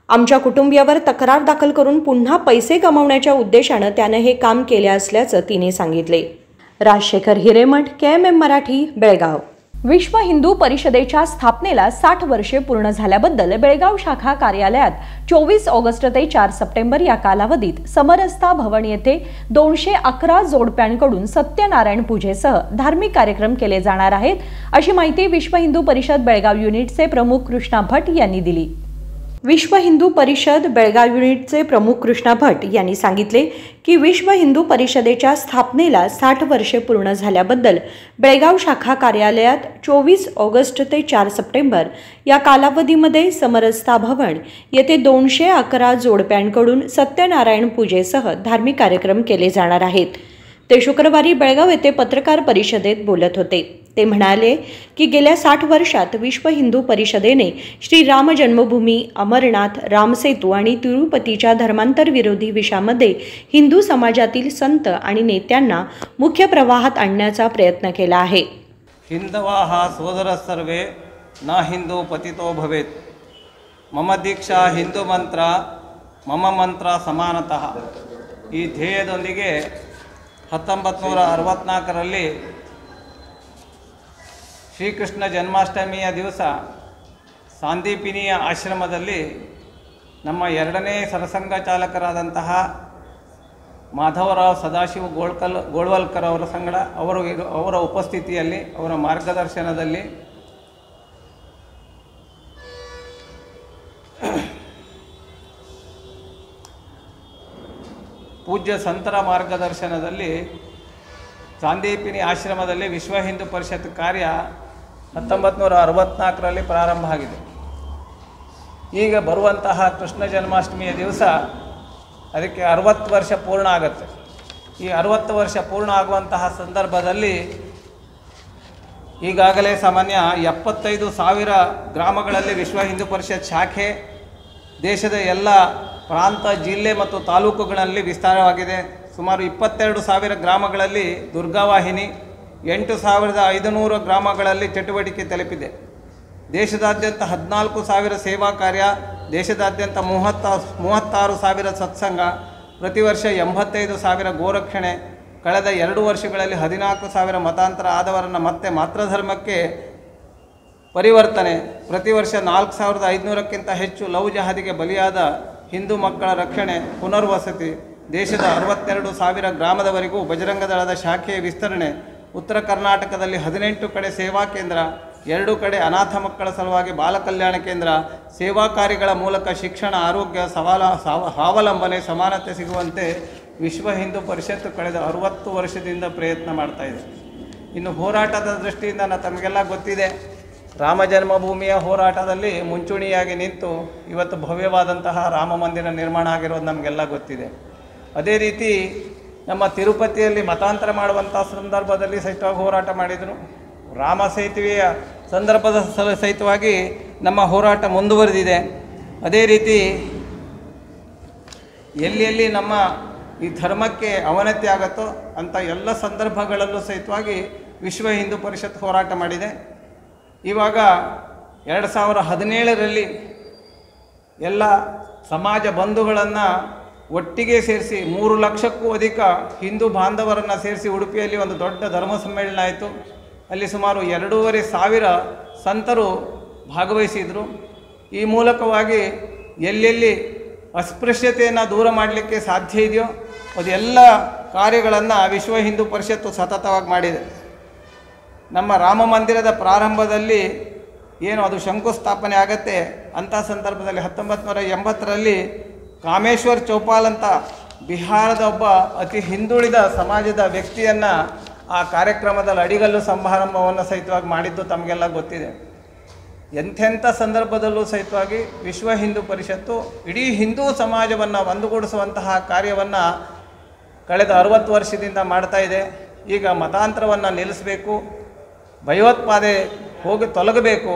आमच्या कुटुंबियावर तक्रार दाखल करून पुन्हा पैसे कमवण्याच्या उद्देशानं त्यानं हे काम केले असल्याचं तिने सांगितले. राजशेखर हिरेमठ, KMM मराठी, बेळगाव. विश्व हिंदू परिषदेच्या स्थापनेला 60 वर्षे पूर्ण झाल्याबद्दल बेळगाव शाखा कार्यालयात 24 ऑगस्ट ते 4 सप्टेंबर या कालावधीत समरसता भवन येथे 211 जोडप्यांकडून सत्यनारायण पूजेसह धार्मिक कार्यक्रम केले जाणार आहेत, अशी माहिती विश्व हिंदू परिषद बेळगाव युनिटचे प्रमुख कृष्णा भट यांनी दिली. विश्व हिंदू परिषद बेळगाव युनिटचे प्रमुख कृष्णा भट यांनी सांगितले की विश्व हिंदू परिषदेच्या स्थापनेला 60 वर्षे पूर्ण झाल्याबद्दल बेळगाव शाखा कार्यालयात 24 ऑगस्ट ते 4 सप्टेंबर या कालावधीमध्ये समरसता भवन येथे 211 जोडप्यांकडून सत्यनारायण पूजेसह धार्मिक कार्यक्रम केले जाणार आहेत. ते शुक्रवारी बेळगाव येथे पत्रकार परिषदेत बोलत होते. ते म्हणाले की गेल्या 60 वर्षात विश्व हिंदू परिषदेने श्री राम जन्मभूमी, अमरनाथ, रामसेतू आणि तिरुपतीच्या धर्मांतर विरोधी विषयामध्ये हिंदू समाजातील संत आणि नेत्यांना मुख्य प्रवाहात आणण्याचा प्रयत्न केला आहे. हिंदवाः सोदर सर्वे न हिंदू पतितो भवेत्. मम दीक्षा हिंदू मंत्र, मम मंत्र समानतः. ಈ ಧ್ಯೇಯದೊಂದಿಗೆ 1964ರಲ್ಲಿ ಶ್ರೀಕೃಷ್ಣ ಜನ್ಮಾಷ್ಟಮಿಯ ದಿವಸ ಸಾಂದೀಪಿನಿಯ ಆಶ್ರಮದಲ್ಲಿ ನಮ್ಮ ಎರಡನೇ ಸರಸಂಘ ಚಾಲಕರಾದಂತಹ ಮಾಧವರಾವ್ ಸದಾಶಿವ ಗೋಳ್ವಲ್ಕರ್ ಅವರ ಸಂಗಡ ಅವರ ಉಪಸ್ಥಿತಿಯಲ್ಲಿ, ಅವರ ಮಾರ್ಗದರ್ಶನದಲ್ಲಿ ಪೂಜ್ಯ ಸಂತರ ಮಾರ್ಗದರ್ಶನದಲ್ಲಿ ಸಾಂದೀಪಿನಿ ಆಶ್ರಮದಲ್ಲಿ ವಿಶ್ವ ಹಿಂದೂ ಪರಿಷತ್ ಕಾರ್ಯ 1964ರಲ್ಲಿ ಪ್ರಾರಂಭ ಆಗಿದೆ. ಈಗ ಬರುವಂತಹ ಕೃಷ್ಣ ಜನ್ಮಾಷ್ಟಮಿಯ ದಿವಸ ಅದಕ್ಕೆ 60 ವರ್ಷ ಪೂರ್ಣ ಆಗುತ್ತೆ. ಈ 60 ವರ್ಷ ಪೂರ್ಣ ಆಗುವಂತಹ ಸಂದರ್ಭದಲ್ಲಿ ಈಗಾಗಲೇ ಸಾಮಾನ್ಯ 75,000 ಗ್ರಾಮಗಳಲ್ಲಿ ವಿಶ್ವ ಹಿಂದೂ ಪರಿಷತ್ ಶಾಖೆ ದೇಶದ ಎಲ್ಲ ಪ್ರಾಂತ, ಜಿಲ್ಲೆ ಮತ್ತು ತಾಲೂಕುಗಳಲ್ಲಿ ವಿಸ್ತಾರವಾಗಿದೆ. ಸುಮಾರು 22,000 ಗ್ರಾಮಗಳಲ್ಲಿ ದುರ್ಗಾವಾಹಿನಿ, 8,500 ಗ್ರಾಮಗಳಲ್ಲಿ ಚಟುವಟಿಕೆ ತಲುಪಿದೆ. ದೇಶದಾದ್ಯಂತ 14,000 ಸೇವಾ ಕಾರ್ಯ, ದೇಶದಾದ್ಯಂತ 36,000 ಸತ್ಸಂಗ, ಪ್ರತಿ ವರ್ಷ 85,000 ಗೋರಕ್ಷಣೆ, ಕಳೆದ 2 ವರ್ಷಗಳಲ್ಲಿ 14,000 ಮತಾಂತರ ಆದವರನ್ನು ಮತ್ತೆ ಮಾತೃಧರ್ಮಕ್ಕೆ ಪರಿವರ್ತನೆ, ಪ್ರತಿ ವರ್ಷ 4,500ಕ್ಕಿಂತ ಹೆಚ್ಚು ಲವ್ ಜಹಾದಿಗೆ ಬಲಿಯಾದ ಹಿಂದೂ ಮಕ್ಕಳ ರಕ್ಷಣೆ, ಪುನರ್ವಸತಿ, ದೇಶದ 62,000 ಗ್ರಾಮದವರೆಗೂ ಬಜರಂಗ ದಳದ ಶಾಖೆಯ ವಿಸ್ತರಣೆ, ಉತ್ತರ ಕರ್ನಾಟಕದಲ್ಲಿ 18 ಕಡೆ ಸೇವಾ ಕೇಂದ್ರ, 2 ಕಡೆ ಅನಾಥ ಮಕ್ಕಳ ಸಲುವಾಗಿ ಬಾಲ ಕಲ್ಯಾಣ ಕೇಂದ್ರ, ಸೇವಾ ಕಾರ್ಯಗಳ ಮೂಲಕ ಶಿಕ್ಷಣ, ಆರೋಗ್ಯ, ಸ್ವಾವಲಂಬನೆ, ಸಮಾನತೆ ಸಿಗುವಂತೆ ವಿಶ್ವ ಹಿಂದೂ ಪರಿಷತ್ತು ಕಳೆದ 60 ವರ್ಷದಿಂದ ಪ್ರಯತ್ನ ಮಾಡ್ತಾ ಇದೆ. ಇನ್ನು ಹೋರಾಟದ ದೃಷ್ಟಿಯಿಂದ ತಮಗೆಲ್ಲ ಗೊತ್ತಿದೆ, ರಾಮ ಜನ್ಮಭೂಮಿಯ ಹೋರಾಟದಲ್ಲಿ ಮುಂಚೂಣಿಯಾಗಿ ನಿಂತು ಇವತ್ತು ಭವ್ಯವಾದಂತಹ ರಾಮ ಮಂದಿರ ನಿರ್ಮಾಣ ಆಗಿರೋದು ನಮಗೆಲ್ಲ ಗೊತ್ತಿದೆ. ಅದೇ ರೀತಿ ನಮ್ಮ ತಿರುಪತಿಯಲ್ಲಿ ಮತಾಂತರ ಮಾಡುವಂಥ ಸಂದರ್ಭದಲ್ಲಿ ಸಹಿತವಾಗಿ ಹೋರಾಟ ಮಾಡಿದರು. ರಾಮ ಸೇತುವೆಯ ಸಂದರ್ಭದ ಸಹಿತವಾಗಿ ನಮ್ಮ ಹೋರಾಟ ಮುಂದುವರೆದಿದೆ. ಅದೇ ರೀತಿ ಎಲ್ಲಿ ನಮ್ಮ ಈ ಧರ್ಮಕ್ಕೆ ಅವನತಿ ಆಗುತ್ತೋ ಅಂಥ ಎಲ್ಲ ಸಂದರ್ಭಗಳಲ್ಲೂ ಸಹಿತವಾಗಿ ವಿಶ್ವ ಹಿಂದೂ ಪರಿಷತ್ ಹೋರಾಟ ಮಾಡಿದೆ. ಇವಾಗ 2017ರಲ್ಲಿ ಎಲ್ಲ ಸಮಾಜ ಬಂಧುಗಳನ್ನು ಒಟ್ಟಿಗೆ ಸೇರಿಸಿ 3 ಲಕ್ಷಕ್ಕೂ ಅಧಿಕ ಹಿಂದೂ ಬಾಂಧವರನ್ನು ಸೇರಿಸಿ ಉಡುಪಿಯಲ್ಲಿ ಒಂದು ದೊಡ್ಡ ಧರ್ಮ ಸಮ್ಮೇಳನ ಆಯಿತು. ಅಲ್ಲಿ ಸುಮಾರು 2,500 ಸಂತರು ಭಾಗವಹಿಸಿದರು. ಈ ಮೂಲಕವಾಗಿ ಎಲ್ಲೆಲ್ಲಿ ಅಸ್ಪೃಶ್ಯತೆಯನ್ನು ದೂರ ಮಾಡಲಿಕ್ಕೆ ಸಾಧ್ಯ ಇದೆಯೋ ಅದೆಲ್ಲ ಕಾರ್ಯಗಳನ್ನು ವಿಶ್ವ ಹಿಂದೂ ಪರಿಷತ್ತು ಸತತವಾಗಿ ಮಾಡಿದೆ. ನಮ್ಮ ರಾಮ ಮಂದಿರದ ಪ್ರಾರಂಭದಲ್ಲಿ ಏನು ಅದು ಶಂಕುಸ್ಥಾಪನೆ ಆಗತ್ತೆ ಅಂಥ ಸಂದರ್ಭದಲ್ಲಿ 1980ರಲ್ಲಿ ಕಾಮೇಶ್ವರ್ ಚೌಪಾಲ್ ಅಂತ ಬಿಹಾರದ ಒಬ್ಬ ಅತಿ ಹಿಂದುಳಿದ ಸಮಾಜದ ವ್ಯಕ್ತಿಯನ್ನು ಆ ಕಾರ್ಯಕ್ರಮದಲ್ಲಿ ಅಡಿಗಲ್ಲು ಸಮಾರಂಭವನ್ನು ಸಹಿತವಾಗಿ ಮಾಡಿದ್ದು ತಮಗೆಲ್ಲ ಗೊತ್ತಿದೆ. ಎಂಥೆಂಥ ಸಂದರ್ಭದಲ್ಲೂ ಸಹಿತವಾಗಿ ವಿಶ್ವ ಹಿಂದೂ ಪರಿಷತ್ತು ಇಡೀ ಹಿಂದೂ ಸಮಾಜವನ್ನು ಒಂದುಗೂಡಿಸುವಂತಹ ಕಾರ್ಯವನ್ನು ಕಳೆದ 60 ವರ್ಷದಿಂದ ಮಾಡ್ತಾ ಇದೆ. ಈಗ ಮತಾಂತರವನ್ನು ನಿಲ್ಲಿಸಬೇಕು, ಭಯೋತ್ಪಾದೆ ತೊಲಗಬೇಕು,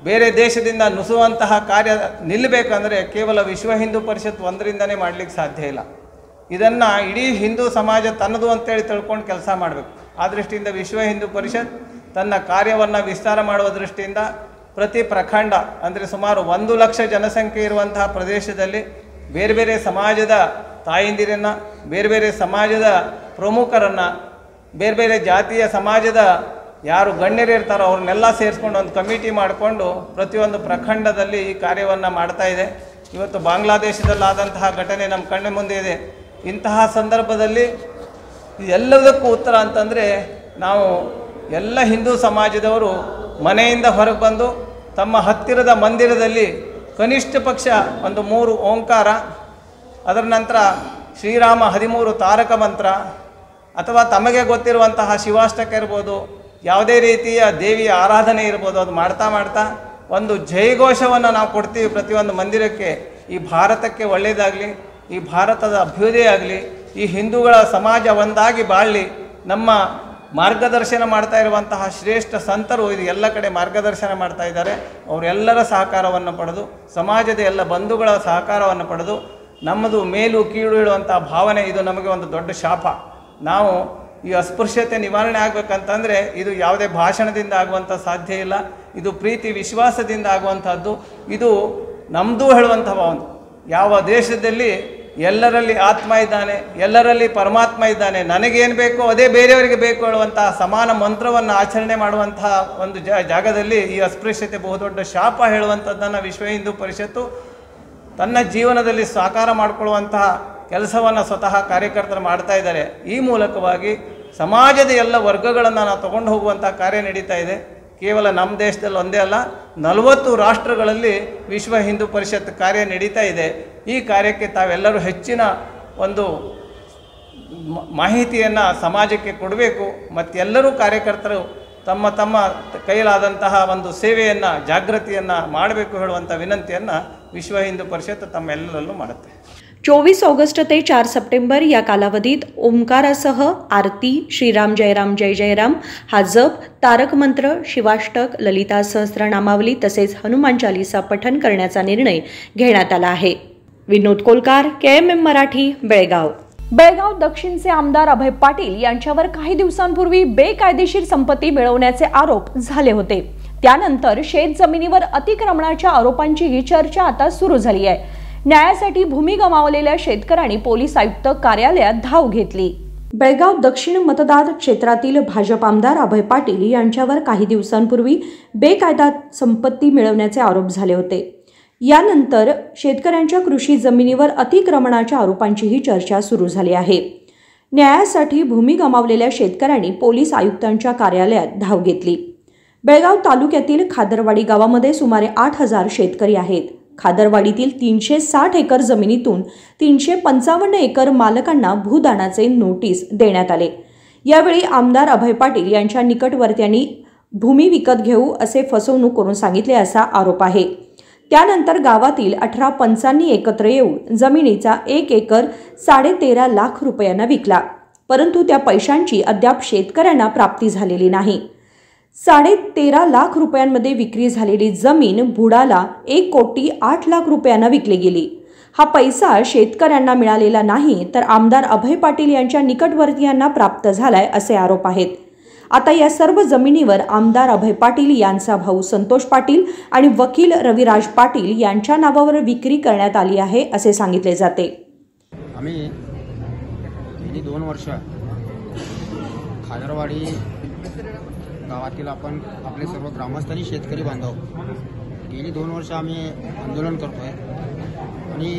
ಬೇರೆ ದೇಶದಿಂದ ನುಸುವಂತಹ ಕಾರ್ಯ ನಿಲ್ಲಬೇಕಂದ್ರೆ ಕೇವಲ ವಿಶ್ವ ಹಿಂದೂ ಪರಿಷತ್ ಒಂದರಿಂದನೇ ಮಾಡಲಿಕ್ಕೆ ಸಾಧ್ಯ ಇಲ್ಲ. ಇದನ್ನು ಇಡೀ ಹಿಂದೂ ಸಮಾಜ ತನ್ನದು ಅಂತೇಳಿ ತಿಳ್ಕೊಂಡು ಕೆಲಸ ಮಾಡಬೇಕು. ಆ ದೃಷ್ಟಿಯಿಂದ ವಿಶ್ವ ಹಿಂದೂ ಪರಿಷತ್ ತನ್ನ ಕಾರ್ಯವನ್ನು ವಿಸ್ತಾರ ಮಾಡುವ ದೃಷ್ಟಿಯಿಂದ ಪ್ರತಿ ಪ್ರಖಂಡ ಅಂದರೆ ಸುಮಾರು 1 ಲಕ್ಷ ಜನಸಂಖ್ಯೆ ಇರುವಂತಹ ಪ್ರದೇಶದಲ್ಲಿ ಬೇರೆ ಬೇರೆ ಸಮಾಜದ ತಾಯಂದಿರನ್ನು, ಬೇರೆ ಬೇರೆ ಸಮಾಜದ ಪ್ರಮುಖರನ್ನು, ಬೇರೆ ಬೇರೆ ಜಾತಿಯ ಸಮಾಜದ ಯಾರು ಗಣ್ಯರು ಇರ್ತಾರೋ ಅವ್ರನ್ನೆಲ್ಲ ಸೇರಿಸ್ಕೊಂಡು ಒಂದು ಕಮಿಟಿ ಮಾಡಿಕೊಂಡು ಪ್ರತಿಯೊಂದು ಪ್ರಖಂಡದಲ್ಲಿ ಈ ಕಾರ್ಯವನ್ನು ಮಾಡ್ತಾ ಇದೆ. ಇವತ್ತು ಬಾಂಗ್ಲಾದೇಶದಲ್ಲಾದಂತಹ ಘಟನೆ ನಮ್ಮ ಕಣ್ಣ ಮುಂದೆ ಇದೆ. ಇಂತಹ ಸಂದರ್ಭದಲ್ಲಿ ಎಲ್ಲದಕ್ಕೂ ಉತ್ತರ ಅಂತಂದರೆ ನಾವು ಎಲ್ಲ ಹಿಂದೂ ಸಮಾಜದವರು ಮನೆಯಿಂದ ಹೊರಗೆ ಬಂದು ತಮ್ಮ ಹತ್ತಿರದ ಮಂದಿರದಲ್ಲಿ ಕನಿಷ್ಠ ಪಕ್ಷ ಒಂದು 3 ಓಂಕಾರ, ಅದರ ನಂತರ ಶ್ರೀರಾಮ 13 ತಾರಕ ಮಂತ್ರ ಅಥವಾ ತಮಗೆ ಗೊತ್ತಿರುವಂತಹ ಶಿವಾಷ್ಟಕ ಇರ್ಬೋದು, ಯಾವುದೇ ರೀತಿಯ ದೇವಿಯ ಆರಾಧನೆ ಇರ್ಬೋದು, ಅದು ಮಾಡ್ತಾ ಒಂದು ಜಯಘೋಷವನ್ನು ನಾವು ಕೊಡ್ತೀವಿ ಪ್ರತಿಯೊಂದು ಮಂದಿರಕ್ಕೆ. ಈ ಭಾರತಕ್ಕೆ ಒಳ್ಳೆಯದಾಗಲಿ, ಈ ಭಾರತದ ಅಭ್ಯುದಯ ಆಗಲಿ, ಈ ಹಿಂದೂಗಳ ಸಮಾಜ ಒಂದಾಗಿ ಬಾಳಲಿ. ನಮ್ಮ ಮಾರ್ಗದರ್ಶನ ಮಾಡ್ತಾ ಇರುವಂತಹ ಶ್ರೇಷ್ಠ ಸಂತರು ಇದು ಎಲ್ಲ ಕಡೆ ಮಾರ್ಗದರ್ಶನ ಮಾಡ್ತಾ ಇದ್ದಾರೆ. ಅವರೆಲ್ಲರ ಸಹಕಾರವನ್ನು ಪಡೆದು, ಸಮಾಜದ ಎಲ್ಲ ಬಂಧುಗಳ ಸಹಕಾರವನ್ನು ಪಡೆದು, ನಮ್ಮದು ಮೇಲು ಕೀಳು ಹೇಳುವಂಥ ಭಾವನೆ ಇದು ನಮಗೆ ಒಂದು ದೊಡ್ಡ ಶಾಪ. ನಾವು ಈ ಅಸ್ಪೃಶ್ಯತೆ ನಿವಾರಣೆ ಆಗಬೇಕಂತಂದರೆ ಇದು ಯಾವುದೇ ಭಾಷಣದಿಂದ ಆಗುವಂಥ ಸಾಧ್ಯ ಇಲ್ಲ. ಇದು ಪ್ರೀತಿ ವಿಶ್ವಾಸದಿಂದ ಆಗುವಂಥದ್ದು. ಇದು ನಮ್ಮದು ಹೇಳುವಂತಹ ಒಂದು ಯಾವ ದೇಶದಲ್ಲಿ ಎಲ್ಲರಲ್ಲಿ ಆತ್ಮ ಇದ್ದಾನೆ, ಎಲ್ಲರಲ್ಲಿ ಪರಮಾತ್ಮ ಇದ್ದಾನೆ, ನನಗೇನು ಬೇಕೋ ಅದೇ ಬೇರೆಯವರಿಗೆ ಬೇಕು ಹೇಳುವಂತಹ ಸಮಾನ ಮಂತ್ರವನ್ನು ಆಚರಣೆ ಮಾಡುವಂತಹ ಒಂದು ಜಾಗದಲ್ಲಿ ಈ ಅಸ್ಪೃಶ್ಯತೆ ಬಹುದೊಡ್ಡ ಶಾಪ ಹೇಳುವಂಥದ್ದನ್ನು ವಿಶ್ವ ಹಿಂದೂ ಪರಿಷತ್ತು ತನ್ನ ಜೀವನದಲ್ಲಿ ಸಾಕಾರ ಮಾಡಿಕೊಳ್ಳುವಂತಹ ಕೆಲಸವನ್ನು ಸ್ವತಃ ಕಾರ್ಯಕರ್ತರು ಮಾಡ್ತಾ ಇದ್ದಾರೆ. ಈ ಮೂಲಕವಾಗಿ ಸಮಾಜದ ಎಲ್ಲ ವರ್ಗಗಳನ್ನು ನಾವು ತಗೊಂಡು ಹೋಗುವಂಥ ಕಾರ್ಯ ನಡೀತಾ ಇದೆ. ಕೇವಲ ನಮ್ಮ ದೇಶದಲ್ಲಿ ಒಂದೇ ಅಲ್ಲ, 40 ರಾಷ್ಟ್ರಗಳಲ್ಲಿ ವಿಶ್ವ ಹಿಂದೂ ಪರಿಷತ್ ಕಾರ್ಯ ನಡೀತಾ ಇದೆ. ಈ ಕಾರ್ಯಕ್ಕೆ ತಾವೆಲ್ಲರೂ ಹೆಚ್ಚಿನ ಒಂದು ಮಾಹಿತಿಯನ್ನು ಸಮಾಜಕ್ಕೆ ಕೊಡಬೇಕು. ಮತ್ತೆಲ್ಲರೂ ಕಾರ್ಯಕರ್ತರು ತಮ್ಮ ತಮ್ಮ ಕೈಲಾದಂತಹ ಒಂದು ಸೇವೆಯನ್ನು, ಜಾಗೃತಿಯನ್ನು ಮಾಡಬೇಕು ಹೇಳುವಂಥ ವಿನಂತಿಯನ್ನು ವಿಶ್ವ ಹಿಂದೂ ಪರಿಷತ್ ತಮ್ಮೆಲ್ಲರಲ್ಲೂ ಮಾಡುತ್ತೆ. 24 ऑगस्ट ते 4 सप्टेंबर या कालावधीत ओंकारासह आरती, श्रीराम जयराम जय जयराम हा जप, तारक मंत्र, शिवाष्टक, ललिता सहस्रनामावली तसेच हनुमान चालीसा पठण करण्याचा निर्णय घेण्यात आला आहे. विनोद कोलकार, KMM मराठी, बेळगाव. बेळगाव दक्षिणचे आमदार अभय पाटील यांच्यावर काही दिवसांपूर्वी बेकायदेशीर संपत्ती मिळवण्याचे आरोप झाले होते. त्यानंतर शेत जमिनीवर अतिक्रमणाच्या आरोपांची ही चर्चा आता सुरू झाली आहे. न्यायासाठी भूमी गमावलेल्या शेतकऱ्यांनी पोलीस आयुक्त कार्यालयात धाव घेतली. बेळगाव दक्षिण मतदार क्षेत्रातील भाजप आमदार अभय पाटील यांच्यावर काही दिवसांपूर्वी बेकायदा संपत्ती मिळवण्याचे आरोप झाले होते. यानंतर शेतकऱ्यांच्या कृषी जमिनीवर अतिक्रमणाच्या आरोपांचीही चर्चा सुरू झाली आहे. न्यायासाठी भूमी गमावलेल्या शेतकऱ्यांनी पोलीस आयुक्तांच्या कार्यालयात धाव घेतली. बेळगाव तालुक्यातील खादरवाडी गावामध्ये सुमारे 8,000 शेतकरी आहेत. खादरवाडीतील 360 एकर जमिनीतून 355 एकर मालकांना भूदानाचे नोटीस देण्यात आले। यावेळी आमदार अभय पाटील यांच्या निकटवर्त्यांनी भूमी विकत घेऊ असे फसवणूक करून सांगितले असा आरोप आहे। त्यानंतर गावातील 18 पंचांनी एकत्र येऊन जमिनीचा 1 एकर 13.5 लाख रुपयांना विकला, परंतु त्या पैशांची अद्याप शेतकऱ्यांना प्राप्ती झालेली नाही। 13.5 लाख रुपयांमध्ये विक्री झालेली जमीन बुडाला 1,08 लाख रुपयांना विकली गेली। हा पैसा शेतकऱ्यांना मिळालेला नाही, तर आमदार अभय पाटील यांच्या निकटवर्तीयांना प्राप्त झालाय असे आरोप आहेत। आता या सर्व जमिनीवर आमदार अभय पाटील यांचा भाऊ संतोष पाटील आणि वकील रविराज पाटील यांच्या नावावर विक्री करण्यात आली आहे असे सांगितले जाते। आम्ही गेली 2 वर्ष खादरवाडी गावातील आपण आपले सर्व ग्रामस्थ आणि शेतकरी बांधव गेली 2 वर्ष आम्ही आंदोलन करतोय आणि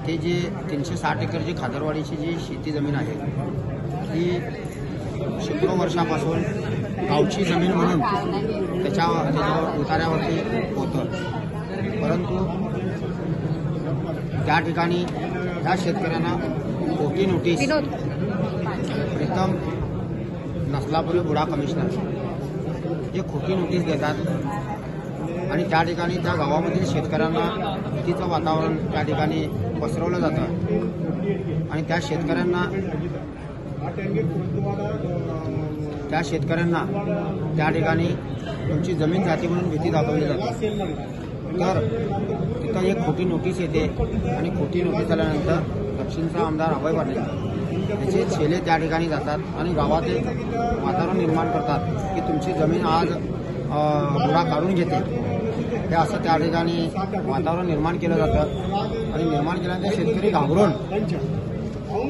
ते जे 360 एकरची खादरवाडीची जी शेती जमीन आहे ती शेकडो वर्षापासून गावची जमीन म्हणून त्याच्यावर उतार्यावरती होतं, परंतु त्या ठिकाणी त्या शेतकऱ्यांना खोटी नोटीस प्रीतम नसलापुरी बुडा कमिशनर हे खोटी नोटीस देतात आणि त्या ठिकाणी त्या गावामधील शेतकऱ्यांना भीतीचं वातावरण त्या ठिकाणी पसरवलं जातं आणि त्या शेतकऱ्यांना त्या ठिकाणी तुमची जमीन जाते म्हणून भीती दाखवली जाते। तर तिथं एक खोटी नोटीस येते आणि खोटी नोटीस आल्यानंतर दक्षिणचा आमदार अभय पाटील त्याचे चेले त्या ठिकाणी जातात आणि गावात एक वातावरण निर्माण करतात की तुमची जमीन आज बुडा काढून घेते, हे असं त्या ठिकाणी वातावरण निर्माण केलं जातं आणि निर्माण केल्यानंतर शेतकरी घाबरून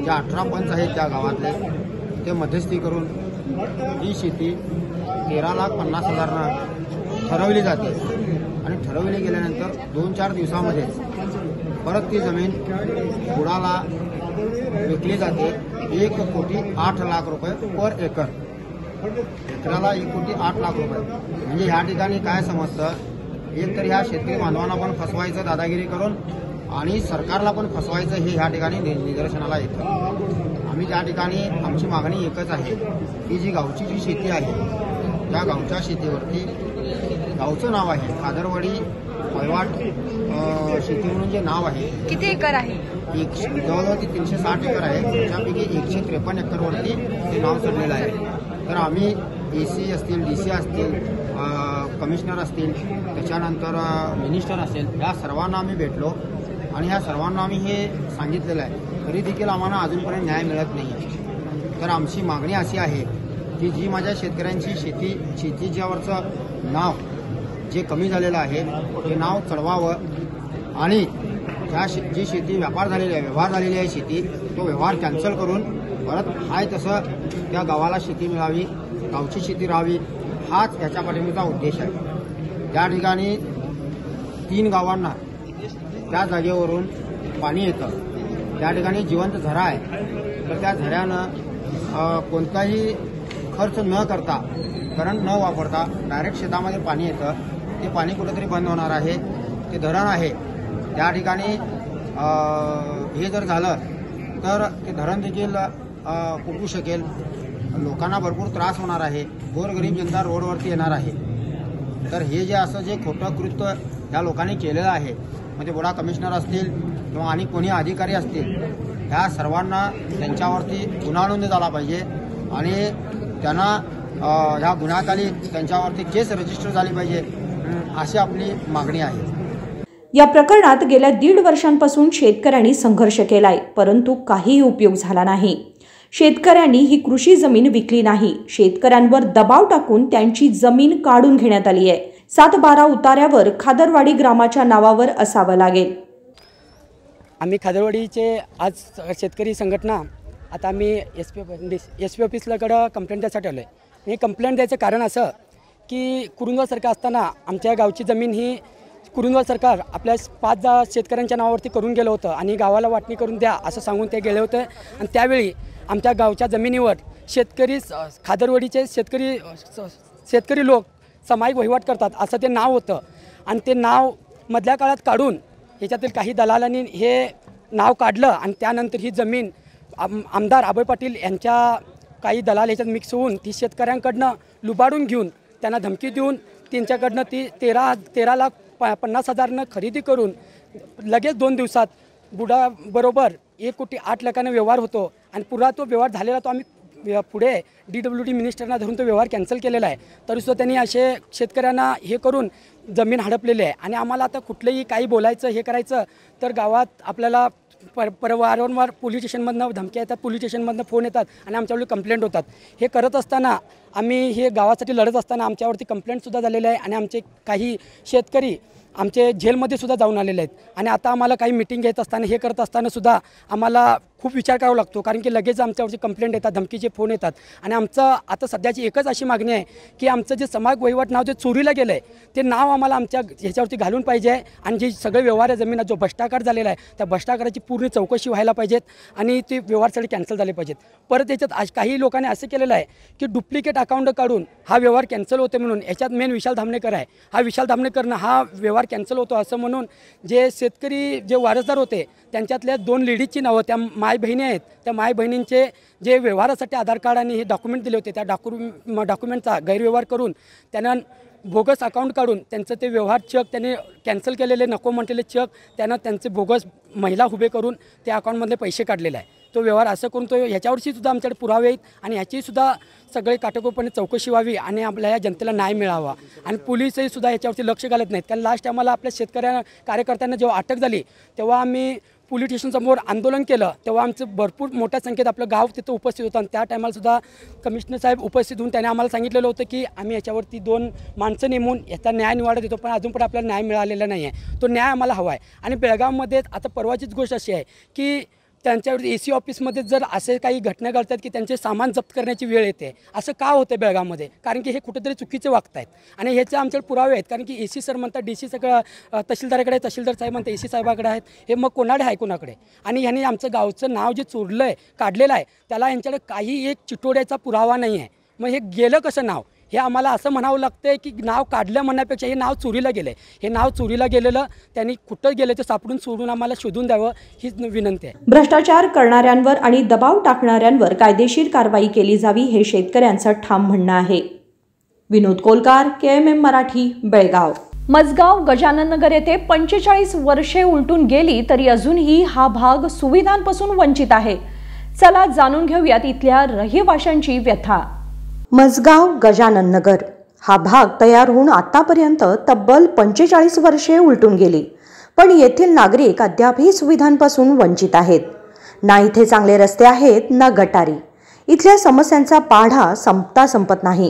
ज्या 18 पंच आहेत त्या गावातले ते मध्यस्थी करून ही शेती 13,50,000 ठरवली जाते आणि ठरवली गेल्यानंतर 2-4 दिवसामध्येच परत ती जमीन बुडाला विकली जाते 1,08 लाख रुपये पर एकर, एकराला 1,08 लाख रुपये। म्हणजे ह्या ठिकाणी काय समजतं, एक तर ह्या शेतकरी बांधवांना पण फसवायचं दादागिरी करून आणि सरकारला पण फसवायचं हे ह्या ठिकाणी निदर्शनाला येतं। आम्ही त्या ठिकाणी आमची मागणी एकच आहे की जी गावची जी शेती आहे त्या गावच्या शेतीवरती गावचं नाव आहे खादरवाडी पैवाट शेती म्हणून जे नाव आहे, किती एकर आहे? जवळजवळ 360 एकर आहे, त्याच्यापैकी 153 एकरवरती ते नाव चढलेलं आहे। तर आम्ही AC असतील, DC असतील, कमिशनर असतील, त्याच्यानंतर मिनिस्टर असेल, या सर्वांना आम्ही भेटलो आणि ह्या सर्वांना आम्ही हे सांगितलेलं आहे, तरी देखील आम्हाला अजूनपर्यंत न्याय मिळत नाही। तर आमची मागणी अशी आहे की जी माझ्या शेतकऱ्यांची शेतीच्यावरचं नाव जे कमी झालेलं आहे ते नाव चढवावं आणि त्या जी शेती व्यवहार झालेली आहे शेती तो व्यवहार कॅन्सल करून परत हाय तसं त्या गावाला शेती मिळावी, गावची शेती राहावी, हाच याच्या पाठीमागचा उद्देश आहे। त्या ठिकाणी 3 गावांना त्या जागेवरून पाणी येतं, त्या ठिकाणी जिवंत झरा आहे, तर त्या झऱ्यानं कोणताही खर्च न करता, करंट न वापरता डायरेक्ट शेतामध्ये पाणी येतं। ते पाणी कुठेतरी बंद होणार आहे, ते धरण आहे त्या ठिकाणी हे जर झालं तर ते धरण देखील फुटू शकेल, लोकांना भरपूर त्रास होणार आहे, गोरगरीब जनता रोडवरती येणार आहे। तर हे जे असं जे खोटं कृत्य ह्या लोकांनी केलेलं आहे, म्हणजे बुडा कमिशनर असतील किंवा आणि कोणी अधिकारी असतील, ह्या सर्वांना त्यांच्यावरती गुन्हा नोंद झाला पाहिजे आणि त्यांना ह्या गुन्ह्याखाली त्यांच्यावरती केस रजिस्टर झाली पाहिजे, अशी आपली मागणी आहे। या प्रकरणात गेल्या 1.5 वर्षांपासून शेतकऱ्यांनी संघर्ष केलाय, परंतु काहीही उपयोग झाला नाही। शेतकऱ्यांनी ही कृषी जमीन विकली नाही, शेतकऱ्यांवर दबाव टाकून त्यांची जमीन काढून घेण्यात आली आहे। 7-12 उतार्यावर खादरवाडी ग्रामाच्या नावावर असावं लागेल। आम्ही खादरवाडीचे आज शेतकरी संघटना आता आम्ही SP ऑफिसलाकडं कंप्लेंट द्यायसाठी आलो आहे। हे कंप्लेंट द्यायचं कारण असं की कुरुंदवाड सरकार असताना आमच्या गावची जमीन ही कुरुंदवाड सरकार आपल्या 5 शेतकऱ्यांच्या नावावरती करून गेलं होतं आणि गावाला वाटणी करून द्या असं सांगून ते गेले होते आणि त्यावेळी आमच्या गावच्या जमिनीवर शेतकरी खादरवाडीचे शेतकरी लोक सामायिक वहिवाट करतात असं ते नाव होतं आणि ते नाव मधल्या काळात काढून ह्याच्यातील काही दलालांनी हे नाव काढलं आणि त्यानंतर ही जमीन आमदार अभय पाटील यांच्या काही दलाल ह्याच्यात मिक्स होऊन ती शेतकऱ्यांकडनं लुबाडून घेऊन त्यांना धमकी देऊन त्यांच्याकडनं ती 13,50,000 खरेदी करून लगेच 2 दिवसात बुडाबरोबर 1,08,00,000 व्यवहार होतो आणि पुरा तो व्यवहार झालेला तो आम्ही पुढे DWD मिनिस्टरना धरून तो व्यवहार कॅन्सल केलेला आहे. तरीसुद्धा त्यांनी असे शेतकऱ्यांना हे करून जमीन हडपलेली आहे आणि आम्हाला आता कुठलंही काही बोलायचं हे करायचं तर गावात आपल्याला वारंवार पोलीस स्टेशनमधनं धमक्या येतात, पोलीस स्टेशनमधनं फोन येतात आणि आमच्यावर कंप्लेंट होतात. हे करत असताना आम्ही हे गावासाठी लढत असताना आमच्यावरती कंप्लेंटसुद्धा झालेले आहे आणि आमचे काही शेतकरी आमचे जेलमध्ये सुद्धा जाऊन आलेले आहेत आणि आता आम्हाला काही मीटिंग घेत असताना हे करत असताना सुद्धा आम्हाला खूप विचार करावा लागतो, कारण की लगेच आमच्यावरची कंप्लेंट येतात, धमकीचे फोन येतात आणि आमचं आता सध्याची एकच अशी मागणी आहे की आमचं जे समाज वहिवाट नाव जे चोरीला गेलं आहे ते नाव आम्हाला आमच्या ह्याच्यावरती घालून पाहिजे आणि जे सगळे व्यवहार जमिनीत जो भ्रष्टाचार झालेला आहे त्या भ्रष्टाचाराची पूर्ण चौकशी व्हायला पाहिजेत आणि ते व्यवहार सगळे कॅन्सल झाले पाहिजेत. परत याच्यात काही लोकांनी असं केलेलं आहे की डुप्लिकेट अकाउंट काढून हा व्यवहार कॅन्सल होते म्हणून. याच्यात मेन विशाल धामणेकर आहे. हा विशाल धामणेकरनं हा व्यवहार कॅन्सल होतो असं म्हणून जे शेतकरी जे वारसदार होते त्यांच्यातल्या 2 लेडीजची नावं त्या माय बहिणी आहेत, त्या माय बहिणींचे जे व्यवहारासाठी आधार कार्ड आणि हे डॉक्युमेंट दिले होते त्या डॉक्युमेंटचा गैरव्यवहार करून त्यांना बोगस अकाउंट काढून त्यांचं ते व्यवहार चेक त्यांनी कॅन्सल केलेले नको म्हटलेले चेक त्यांना त्यांचे बोगस महिला उभे करून त्या अकाउंटमधले पैसे काढलेले आहे. तो व्यवहार असं करून तो ह्याच्यावरची सुद्धा आमच्याकडे पुरावे आहेत आणि ह्याचीसुद्धा सगळे काटेकोरपणे चौकशी व्हावी आणि आपल्या या जनतेला न्याय मिळावा आणि पोलीसही सुद्धा याच्यावरती लक्ष घालत नाहीत. कारण लास्ट आम्हाला आपल्या कार्यकर्त्यांना जेव्हा अटक झाली तेव्हा आम्ही पोलीस स्टेशनसमोर आंदोलन केलं तेव्हा आमचं भरपूर मोठ्या संख्येत आपलं गाव तिथं उपस्थित होतं आणि त्या टायमाला सुद्धा कमिशनर साहेब उपस्थित होऊन त्याने आम्हाला सांगितलेलं होतं की आम्ही याच्यावरती 2 माणसं नेमून याचा न्याय निवाडा देतो, पण अजून पण आपल्याला न्याय मिळालेला नाही आहे. तो न्याय आम्हाला हवा आहे. आणि बेळगावमध्ये आता परवाचीच गोष्ट अशी आहे की त्यांच्यावर AC ऑफिसमध्ये जर असे काही घटना घडतात की त्यांचे सामान जप्त करण्याची वेळ येते. असं का होतं बेळगावमध्ये? कारण की हे कुठेतरी चुकीचे वागत आहेत आणि ह्याचे आमच्याकडे पुरावे आहेत. कारण की AC सर म्हणतात DC सगळं तहसीलदाराकडे, तहसीलदार साहेब म्हणतात AC साहेबाकडे आहेत. हे मग कोणाकडे आहे कोणाकडे? आणि ह्यांनी आमचं गावचं नाव जे चोरलं आहे काढलेलं आहे त्याला यांच्याकडे काही एक चिटोड्याचा पुरावा नाही आहे. मग हे गेलं कसं नाव? हे आम्हाला असं म्हणावं लागतं की नाव काढलं म्हणण्यापेक्षा हे नाव चोरीला गेलं आहे. हे नाव चोरीला गेलेलं त्यांनी कुठं गेलं ते सापडून सोडून आम्हाला शोधून द्यावं हीच विनंती आहे. भ्रष्टाचार करणाऱ्यांवर आणि दबाव टाकणाऱ्यांवर कायदेशीर कारवाई केली जावी हे शेतकऱ्यांचं ठाम म्हणणं आहे. विनोद कोलकार, KMM मराठी, बेळगाव. मजगाव गजानननगर येथे 45 वर्षे उलटून गेली तरी अजूनही हा भाग सुविधांपासून वंचित आहे. चला जाणून घेऊयात इथल्या रहिवाशांची व्यथा. मजगाव गजानननगर हा भाग तयार होऊन आतापर्यंत तब्बल 45 वर्षे उलटून गेली, पण येथील नागरिक अद्यापही सुविधांपासून वंचित आहेत. ना इथे चांगले रस्ते आहेत ना गटारी. इथल्या समस्यांचा पाढा संपत नाही.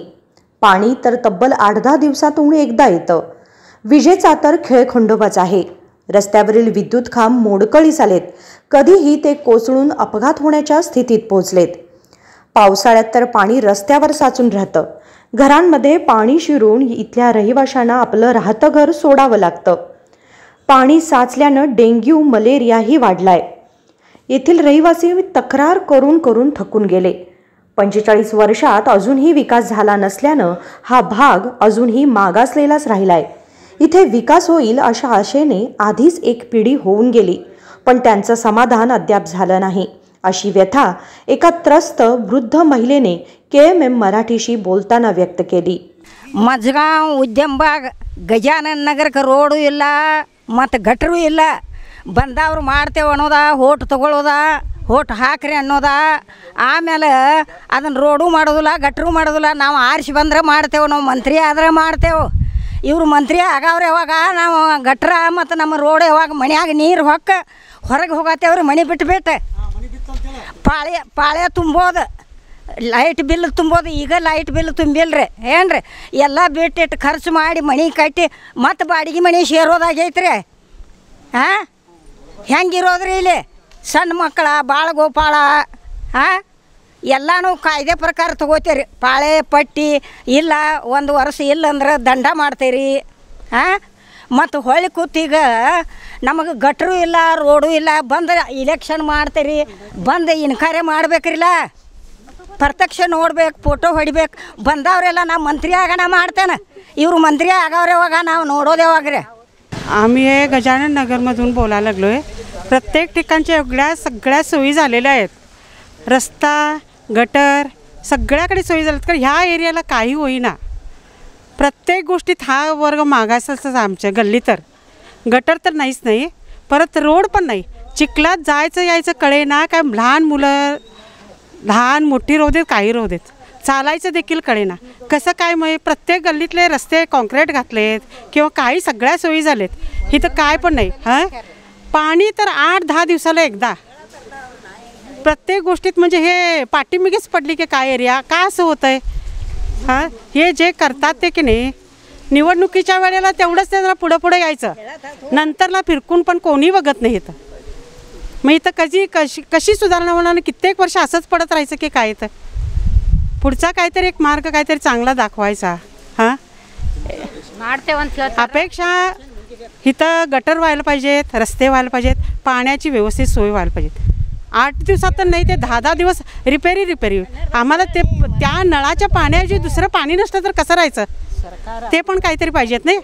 पाणी तर तब्बल 8-10 दिवसातून एकदा येतं. विजेचा तर खेळखंडोबाच आहे. रस्त्यावरील विद्युत खांब मोडकळीस आलेत. कधीही ते कोसळून अपघात होण्याच्या स्थितीत पोहोचलेत. पावसाळ्यात तर पाणी रस्त्यावर साचून राहतं. घरांमध्ये पाणी शिरून इथल्या रहिवाशांना आपलं राहतं घर सोडावं लागतं. पाणी साचल्यानं डेंग्यू, मलेरियाही वाढलाय. येथील रहिवासी तक्रार करून थकून गेले. 45 वर्षात अजूनही विकास झाला नसल्यानं हा भाग अजूनही मागासलेलाच राहिलाय. इथे विकास होईल अशा आशेने आधीच एक पिढी होऊन गेली, पण त्यांचं समाधान अद्याप झालं नाही, अशी व्यथा एका त्रस्त वृद्ध महिलेने KMM मराठीशी बोलताना व्यक्त केली. ಮಜ್ಗಾಂವ್ ಉದ್ಯಮಬಾಗ ಗಜಾನನ ನಗರಕ್ಕೆ ರೋಡು ಇಲ್ಲ ಮತ್ತು ಗಟ್ರೂ ಇಲ್ಲ. ಬಂದವ್ರು ಮಾಡ್ತೇವೆ ಅನ್ನೋದ, ಹೋಟ್ ತೊಗೊಳ್ಳೋದ, ಹೋಟ್ ಹಾಕ್ರಿ ಅನ್ನೋದ. ಆಮೇಲೆ ಅದನ್ನು ರೋಡು ಮಾಡೋದಿಲ್ಲ, ಗಟ್ರೂ ಮಾಡೋದಿಲ್ಲ. ನಾವು ಆರಿಸಿ ಬಂದ್ರೆ ಮಾಡ್ತೇವೆ, ನಾವು ಮಂತ್ರಿ ಆದ್ರೆ ಮಾಡ್ತೇವೆ. ಇವರು ಮಂತ್ರಿ ಆಗವ್ರು ಯಾವಾಗ ನಾವು ಗಟ್ರ ಮತ್ತು ನಮ್ಮ ರೋಡ್ ಯಾವಾಗ ಮನ್ಯಾಗ ನೀರು ಹೊರಗೆ ಹೋಗತ್ತೇವ್ರಿ. ಮನೆ ಬಿಟ್ಟು ಪಾಳ್ಯ ತುಂಬೋದು, ಲೈಟ್ ಬಿಲ್ ತುಂಬೋದು. ಈಗ ಲೈಟ್ ಬಿಲ್ ತುಂಬಿಲ್ರಿ ಏನ್ರಿ, ಎಲ್ಲ ಬಿಟ್ಟಿಟ್ಟು ಖರ್ಚು ಮಾಡಿ ಮನೆ ಕಟ್ಟಿ ಮತ್ತು ಬಾಡಿಗೆ ಮನೆ ಸೇರೋದಾಗೈತ್ರಿ. ಹಾಂ, ಹೆಂಗಿರೋದ್ರಿ ಇಲ್ಲಿ? ಸಣ್ಣ ಮಕ್ಕಳ ಬಾಳ ಗೋಪಾಳ ಎಲ್ಲನೂ ಕಾಯ್ದೆ ಪ್ರಕಾರ ತೊಗೋತೀರಿ. ಪಾಳೆ ಪಟ್ಟಿ ಇಲ್ಲ, 1 ವರ್ಷ ಇಲ್ಲಂದ್ರೆ ದಂಡ ಮಾಡ್ತೀರಿ. ಮತ್ತು ಹೊಳ್ಳಿ ಕೂತೀಗ ನಮಗೆ ಗಟ್ರೂ ಇಲ್ಲ, ರೋಡು ಇಲ್ಲ. ಬಂದು ಇಲೆಕ್ಷನ್ ಮಾಡ್ತೀರಿ, ಬಂದು ಇನ್ಕ್ವೈರಿ ಮಾಡ್ಬೇಕ್ರಿಲ್ಲ, ಪ್ರತ್ಯಕ್ಷ ನೋಡ್ಬೇಕು, ಫೋಟೋ ಹೊಡಿಬೇಕು. ಬಂದವರೆಲ್ಲ ನಾವು ಮಂತ್ರಿ ಆಗೋಣ ಮಾಡ್ತೇನೆ, ಇವರು ಮಂತ್ರಿ ಆಗವ್ರೆ ಯಾವಾಗ, ನಾವು ನೋಡೋದು ಯಾವಾಗ ರೀ? आम्ही हे गजानन नगरमधून बोलायला लागलो आहे. प्रत्येक ठिकाणच्या सगळ्या सोयी झालेल्या आहेत. रस्ता, गटर सगळ्याकडे सोयी झाल्यात. कारण ह्या एरियाला काही होईना. प्रत्येक गोष्टीत हा वर्ग मागासच आमच्या गल्ली. तर गटर तर नाहीच नाही, परत रोड पण नाही. चिखलात जायचं यायचं कळे ना. काय लहान मुलं, लहान मोठी राहू देत, काही राहू देत, चालायचं देखील कळे ना. कसं काय मग प्रत्येक गल्लीतले रस्ते कॉन्क्रीट घातलेत किंवा काही सगळ्या सोयी झालेत. इथं काय पण नाही. हां, पाणी तर 8-10 दिवसाला एकदा. प्रत्येक गोष्टीत म्हणजे हे पाठीमागेच पडली की काय एरिया. का असं होतं आहे? हां, हे जे करतात ते की नाही, निवडणुकीच्या वेळेला तेवढंच त्यांना पुढं यायचं, नंतरला फिरकून पण कोणी बघत नाही. इथं मग इथं कशी सुधारणा होणार? कित्येक वर्ष असंच पडत राहायचं की काय? तर पुढचा काहीतरी एक मार्ग काहीतरी चांगला दाखवायचा. हां, अपेक्षा इथं गटर व्हायला पाहिजेत, रस्ते व्हायला पाहिजेत, पाण्याची व्यवस्थित सोय व्हायला पाहिजेत. 8 दिवसात तर नाही ते 10-10 दिवस रिपेरी. आम्हाला ते त्या नळाच्या पाण्याऐवजी दुसरं पाणी नसतं तर कसं राहायचं? ते पण काहीतरी पाहिजेत नाही.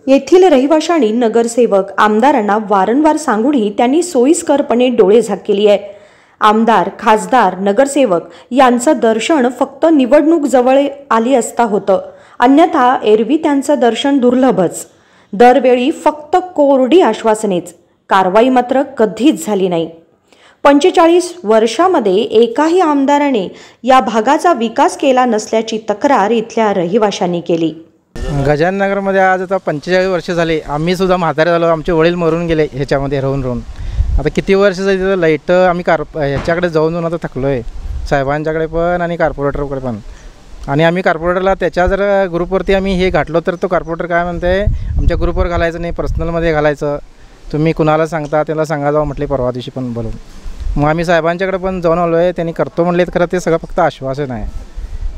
येथील रहिवाशांनी नगरसेवक आमदारांना वारंवार सांगूनही त्यांनी सोयीस्करपणे डोळे झाक केली आहे. आमदार, खासदार, नगरसेवक यांचं दर्शन फक्त निवडणूक जवळ आली असता होतं, अन्यथा एरवी त्यांचं दर्शन दुर्लभच. दरवेळी फक्त कोरडी आश्वासनेच, कारवाई मात्र कधीच झाली नाही. 45 वर्षामध्ये एकाही आमदाराने या भागाचा विकास केला नसल्याची तक्रार इथल्या रहिवाशांनी केली. गजानन नगरमध्ये आज आता 45 वर्ष झाले. आम्ही सुद्धा म्हातारे झालो. आमचे वडील मरून गेले ह्याच्यामध्ये राहून. आता किती वर्ष झाली तिथं लाईट आम्ही ह्याच्याकडे जाऊन आता थकलो आहे, साहेबांच्याकडे पण आणि कॉर्पोरेटरकडे पण. आणि आम्ही कॉर्पोरेटरला त्याच्या जर ग्रुपवरती आम्ही हे घातलो तर तो कॉर्पोरेटर काय म्हणते, आमच्या ग्रुपवर घालायचं नाही, पर्सनलमध्ये घालायचं. तुम्ही कुणाला सांगता त्याला सांगा जावं म्हटले परवा दिवशी पण बोलून. मग आम्ही साहेबांच्याकडे पण जाऊन आलो आहे. त्यांनी करतो म्हणले खरं ते सगळं फक्त आश्वासन आहे.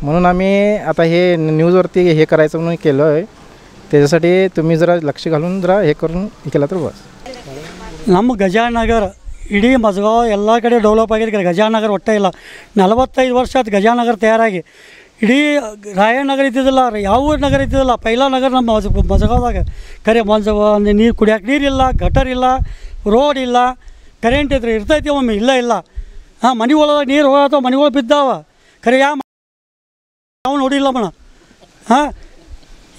म्हणून आम्ही आता हे न्यूजवरती हे करायचं म्हणून केलं आहे. त्याच्यासाठी तुम्ही जरा लक्ष घालून जरा हे करून हे केलं तर बस. ನಮ್ಮ ಗಜಾನಗರ ಇಡೀ ಮಸ್ಗಾಂವ್ ಎಲ್ಲ ಕಡೆ ಡೆವಲಪ್ ಆಗಿದೆ. ಗಜಾನಗರ ಒಟ್ಟೇ ಇಲ್ಲ. 45 ವರ್ಷ ಆಯ್ತು ಗಜಾನಗರ ತಯಾರಾಗಿ. ಇಡೀ ರಾಯನಗರ ಇದ್ದಿದ್ದಿಲ್ಲ, ಯಾವ ನಗರ ಇದ್ದಿದ್ದಿಲ್ಲ. ಪೈಲಾ ನಗರ ನಮ್ಮ ಮಸ್ಗಾಂವ್ದಾಗ ಖರೆ ಒಂದು ನೀರು ಕುಡಿಯೋಕೆ ನೀರಿಲ್ಲ, ಗಟರ್ ಇಲ್ಲ, ರೋಡ್ ಇಲ್ಲ, ಕರೆಂಟ್ ಇದ್ರೆ ಇರ್ತೈತಿ ಒಮ್ಮೆ ಇಲ್ಲ. ಹಾಂ, ಮನೆಗಳದಾಗ ನೀರು ಹೋಗತ್ತವ, ಮನೆಗಳು ಬಿದ್ದಾವ. ಖರೆ ಯಾವ ನೋಡಿಲ್ಲ ಮಣ. ಹಾಂ,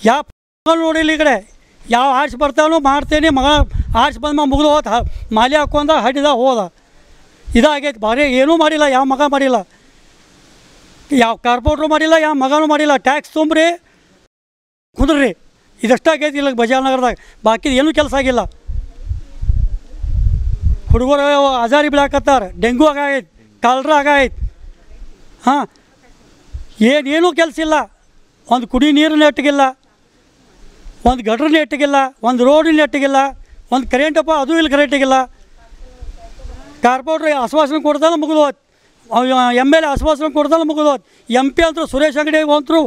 ಯಾವ ನೋಡಿಲ್ಲ. ಈ ಕಡೆ ಯಾವ ಆರ್ಟ್ಸ್ ಬರ್ತಾವೋ ಮಾಡ್ತೇನೆ. ಮಗ ಆರ್ಟ್ಸ್ ಬಂದ ಮುಗಿದು ಹೋದ, ಮಾಲಿ ಹಾಕೊಂಡ ಹಡಿದ ಹೋದ. ಇದಾಗೈತೆ. ಭಾರಿ ಏನೂ ಮಾಡಿಲ್ಲ, ಯಾವ ಮಗ ಮಾಡಿಲ್ಲ, ಯಾವ ಕಾರ್ಪೊರೇಟ್ರು ಮಾಡಿಲ್ಲ, ಯಾವ ಮಗನೂ ಮಾಡಿಲ್ಲ. ಟ್ಯಾಕ್ಸ್ ತುಂಬ್ರಿ ಕುಂದ್ರಿ, ಇದಷ್ಟಾಗೈತಿ ಇಲ್ಲ ಗಜಾನಗರದಾಗ. ಬಾಕಿ ಏನೂ ಕೆಲಸ ಆಗಿಲ್ಲ. ಹುಡುಗರು ಆಜಾರಿ ಬೀಳಾಕತ್ತಾರ, ಡೆಂಗೂ ಆಗೈತೆ, ಕಾಲ್ರ ಆಗೈತೆ. ಹಾಂ, ಏನೂ ಕೆಲಸ ಇಲ್ಲ. ಒಂದು ಕುಡಿ ನೀರು ನೆಟ್ಟಿಗಿಲ್ಲ, ಒಂದು ಗಟ್ರ್ ನೆಟ್ಟಿಗಿಲ್ಲ, ಒಂದು ರೋಡ್ ನೆಟ್ಟಿಗಿಲ್ಲ, ಒಂದು ಕರೆಂಟಪ್ಪ ಅದು ಇಲ್ಲಿ ಕರೆಂಟಿಗಿಲ್ಲ. ಕಾರ್ಪೊರೇಟ್ರ್ ಆಶ್ವಾಸನೆ ಕೊಡ್ದಲ್ಲ ಮುಗಿದೋದು. MLA ಆಶ್ವಾಸನೆ ಕೊಡ್ದಲ್ಲ ಮುಗಿದೋದು. MP ಅಂತೂ ಸುರೇಶ್ ಅಂಗಡಿ ಅಂತೂ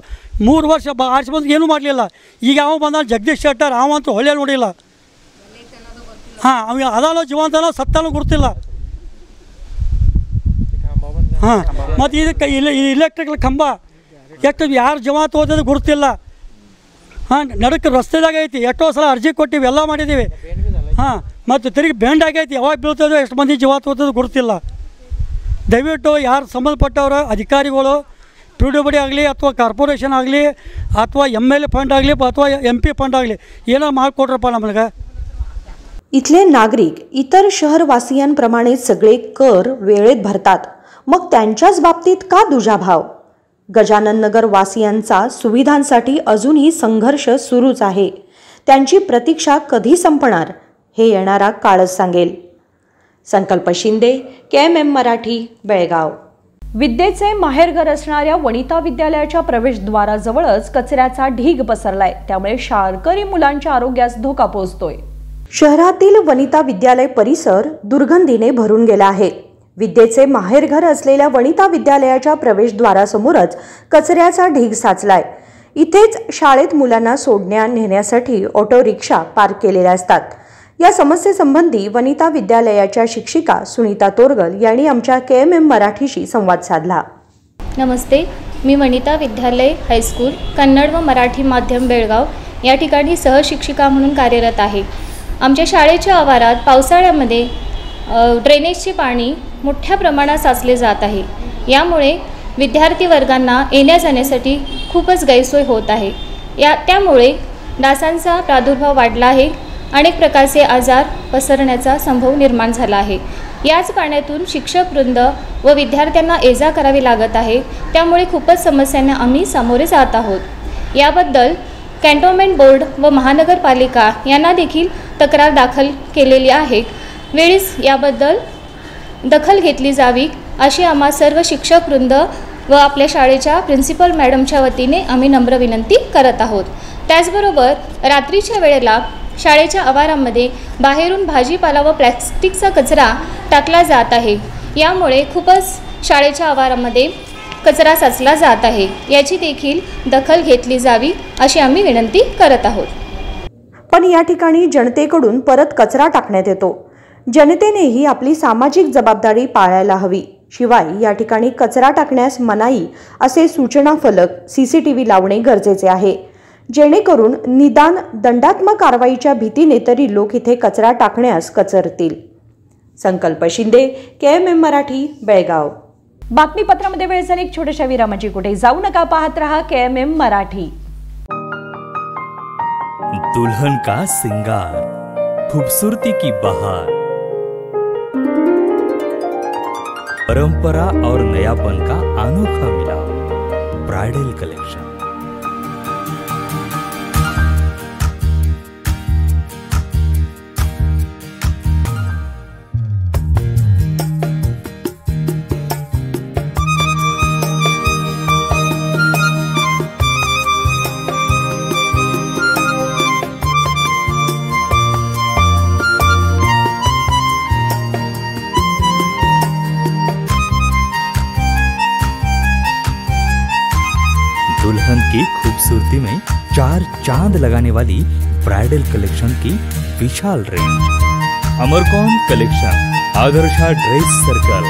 3 ವರ್ಷ ಆರ್ಟ್ಸ್ ಬಂದು ಏನೂ ಮಾಡಲಿಲ್ಲ. ಈಗ ಅವ ಬಂದ ಜಗದೀಶ್ ಶೆಟ್ಟರ್, ಅವಂತೂ ಹೊಳೆ ನೋಡಿಲ್ಲ. ಹಾಂ, ಅವ ಅದಾನೋ ಜೀವಂತನೋ ಸತ್ತಾನೋ ಗೊತ್ತಿಲ್ಲ. ಹಾಂ, ಮತ್ತು ಇದಕ್ಕೆ ಇಲೆಕ್ಟ್ರಿಕಲ್ ಕಂಬ ಎಷ್ಟು ಯಾರು ಜಮಾತ್ ಓದೋದು ಗೊತ್ತಿಲ್ಲ. ಹಾಂ, ನಡಕ್ಕೆ ರಸ್ತೆದಾಗ ಐತಿ. ಎಷ್ಟೋ ಸಲ ಅರ್ಜಿ ಕೊಟ್ಟಿವಿ, ಎಲ್ಲ ಮಾಡಿದ್ದೀವಿ. ಹಾಂ, ಮತ್ತು ತಿರುಗಿ ಬೆಂಡ್ ಆಗೈತಿ. ಯಾವಾಗ ಬೀಳ್ತದೋ ಎಷ್ಟು ಮಂದಿ ಜೀವಾತ್ ಓದೋದು ಗೊತ್ತಿಲ್ಲ. ದಯವಿಟ್ಟು ಯಾರು ಸಂಬಂಧಪಟ್ಟವರು ಅಧಿಕಾರಿಗಳು PWD ಆಗಲಿ ಅಥವಾ ಕಾರ್ಪೊರೇಷನ್ ಆಗಲಿ ಅಥವಾ MLA फंड ಆಗಲಿ ಅಥವಾ MP फंड ಆಗಲಿ ಏನೋ ಮಾಡಿಕೊಡ್ರಪ್ಪ ನಮಗೆ. इथले नागरिक इतर शहरवासियांप्रमाणे सगळे कर वेळेत भरतात, मग त्यांच्याच बाबतीत का दुजाभाव? गजानन नगर वासियांचा सुविधांसाठी अजूनही संघर्ष सुरूच आहे. त्यांची प्रतीक्षा कधी संपणार हे येणारा काळच सांगेल. संकल्प शिंदे, KMM मराठी, बेळगाव. विद्येचे माहेरघर असणाऱ्या वनिता विद्यालयाच्या प्रवेशद्वाराजवळच कचऱ्याचा ढीग पसरलाय, त्यामुळे शाळकरी मुलांच्या आरोग्यास धोका पोहोचतोय. शहरातील वनिता विद्यालय परिसर दुर्गंधीने भरून गेला आहे. विद्येचे माहेरघर असलेल्या वनिता विद्यालयाच्या प्रवेशद्वारासमोरच कचऱ्याचा ढीग साचलाय. इथेच शाळेत मुलांना सोडण्या नेण्यासाठी ऑटो रिक्षा पार्क केलेल्या असतात. या समस्येसंबंधी वनिता विद्यालयाच्या शिक्षिका सुनीता तोरगल यांनी आमच्या KMM मराठीशी संवाद साधला. नमस्ते, मी वनिता विद्यालय हायस्कूल कन्नड व मराठी माध्यम बेळगाव या ठिकाणी सहशिक्षिका म्हणून कार्यरत आहे. आमच्या शाळेच्या आवारात पावसाळ्यामध्ये ड्रेनेजचे पाणी मोठ्या प्रमाणात साचले जात आहे. यामुळे विद्यार्थी वर्गांना येण्या जाण्यासाठी खूपच गैरसोय होत आहे. त्यामुळे डासांचा प्रादुर्भाव वाढला आहे. अनेक प्रकारचे आजार पसरण्याचा संभव निर्माण झाला आहे. याच पाण्यातून शिक्षकवृंद व विद्यार्थ्यांना ये-जा करावी लागत आहे. त्यामुळे खूपच समस्यांना आम्ही सामोरे जात आहोत. याबद्दल कॅन्टोन्मेंट बोर्ड व महानगरपालिका यांना देखील तक्रार दाखल केलेली आहे. वेळीच याबद्दल दखल घेतली जावी अशी आम्हा सर्व शिक्षकवृंद व आपल्या शाळेच्या प्रिन्सिपल मॅडमच्या वतीने आम्ही नम्र विनंती करत आहोत. त्याचबरोबर रात्रीच्या वेळेला शाळेच्या आवारामध्ये बाहेरून भाजीपाला व प्लॅस्टिकचा कचरा टाकला जात आहे. यामुळे खूपच शाळेच्या आवारामध्ये कचरा साचला जात आहे. याची देखील दखल घेतली जावी अशी आम्ही विनंती करत आहोत. पण या ठिकाणी जनतेकडून परत कचरा टाकण्यात येतो. जनतेनेही आपली सामाजिक जबाबदारी पाळायला हवी. शिवाय या ठिकाणी कचरा टाकण्यास मनाई असे सूचना फलक CCTV लावणे गरजेचे आहे, जेणेकरून निदान दंडात्मक कारवाईच्या भीतीने तरी लोक इथे कचरा टाकण्यास कचरतील. संकल्प शिंदे, KMM मराठी, बेळगाव. बातमीपत्रामध्ये वेळ झाली एक छोट्याशा विरामाची. कुठे जाऊ नका, पाहत रहा KMM मराठी. दुल्हन का सिंगार, खूबसूरती की बहार, परंपरा और नयापन का अनोखा मिलाप, ब्राइडल कलेक्शन. दुल्हन की खूबसूरती में 4 चांद लगाने वाली ब्राइडल कलेक्शन की विशाल range. Amarcon collection, Adarsha dress circle,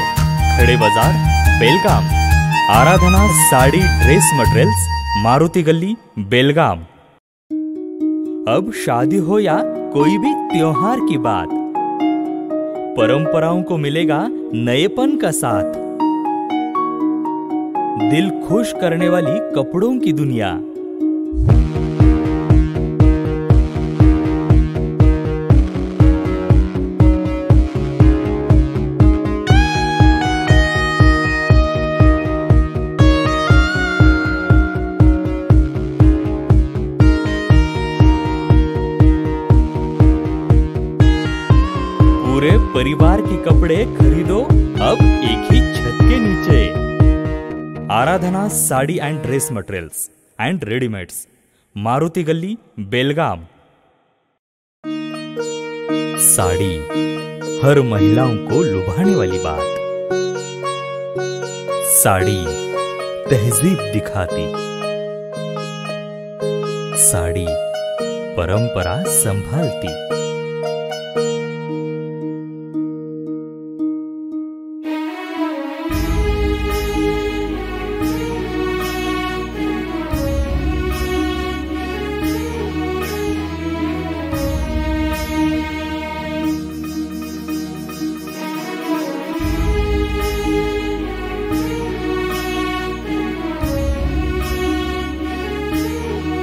Khade Bazar, Belgaum. Aradhana sari dress materials, Maruti Galli, Belgaum. अब शादी हो या कोई भी त्योहार की बात, परंपराओं को मिलेगा नएपन का साथ. दिल खुश करने वाली कपड़ों की दुनिया. पूरे परिवार के कपड़े खरीदो अब एक ही छत के नीचे. Aradhana sari and dress materials and readymades, Maruti Galli, Belgaum. Sari हर महिलाओं को लुभाने वाली बात. साड़ी तहजीब दिखाती. साड़ी परंपरा संभालती.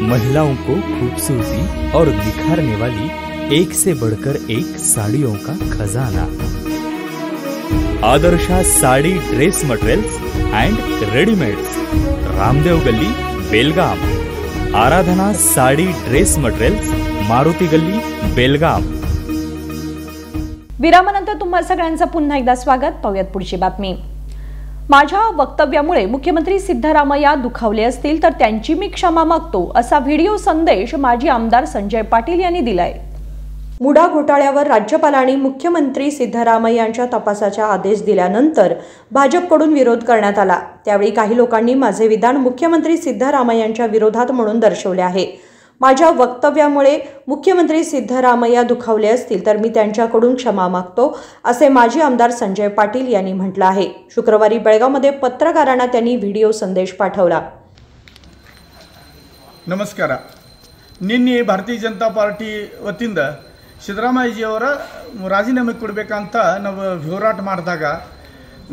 महिलाओं को खूबसूरती और निखारने वाली एक से बढ़कर एक साड़ियों का खजाना. Adarsha sari dress materials and readymades, Ramdev Galli, Belgaum. Aradhana sari dress materials, Maruti Galli, Belgaum. विरामानंतर तुम्हा सगळ्यांचं पुन्हा एकदा स्वागत. पाहूयात पुढची बातमी. माझ्या वक्तव्यामुळे मुख्यमंत्री सिद्धरामय्या दुखावले असतील तर त्यांची मी क्षमा मागतो असा व्हिडिओ संदेश माजी आमदार संजय पाटील यांनी दिलाय. मुडा घोटाळ्यावर राज्यपालांनी मुख्यमंत्री सिद्धरामय्यांच्या तपासाचा आदेश दिल्यानंतर भाजपकडून विरोध करण्यात आला. त्यावेळी काही लोकांनी माझे विधान मुख्यमंत्री सिद्धरामय्यांच्या विरोधात म्हणून दर्शवले आहे. माझ्या वक्तव्यामुळे मुख्यमंत्री सिद्धरामय्या दुखावले असतील तर मी त्यांच्याकडून क्षमा मागतो असे माजी आमदार संजय पाटील यांनी म्हटलं आहे. शुक्रवारी बेळगावमध्ये पत्रकारांना त्यांनी व्हिडिओ संदेश पाठवला. नमस्कार. ನಿನ್ನೆ ಭಾರತೀಯ ಜನತಾ ಪಾರ್ಟಿ ವತಿಯಿಂದ ಸಿದ್ದರಾಮಯ್ಯಜಿಯವರ ರಾಜೀನಾಮೆ ಕೊಡಬೇಕಂತ ನಾವು ಹೋರಾಟ ಮಾಡಿದಾಗ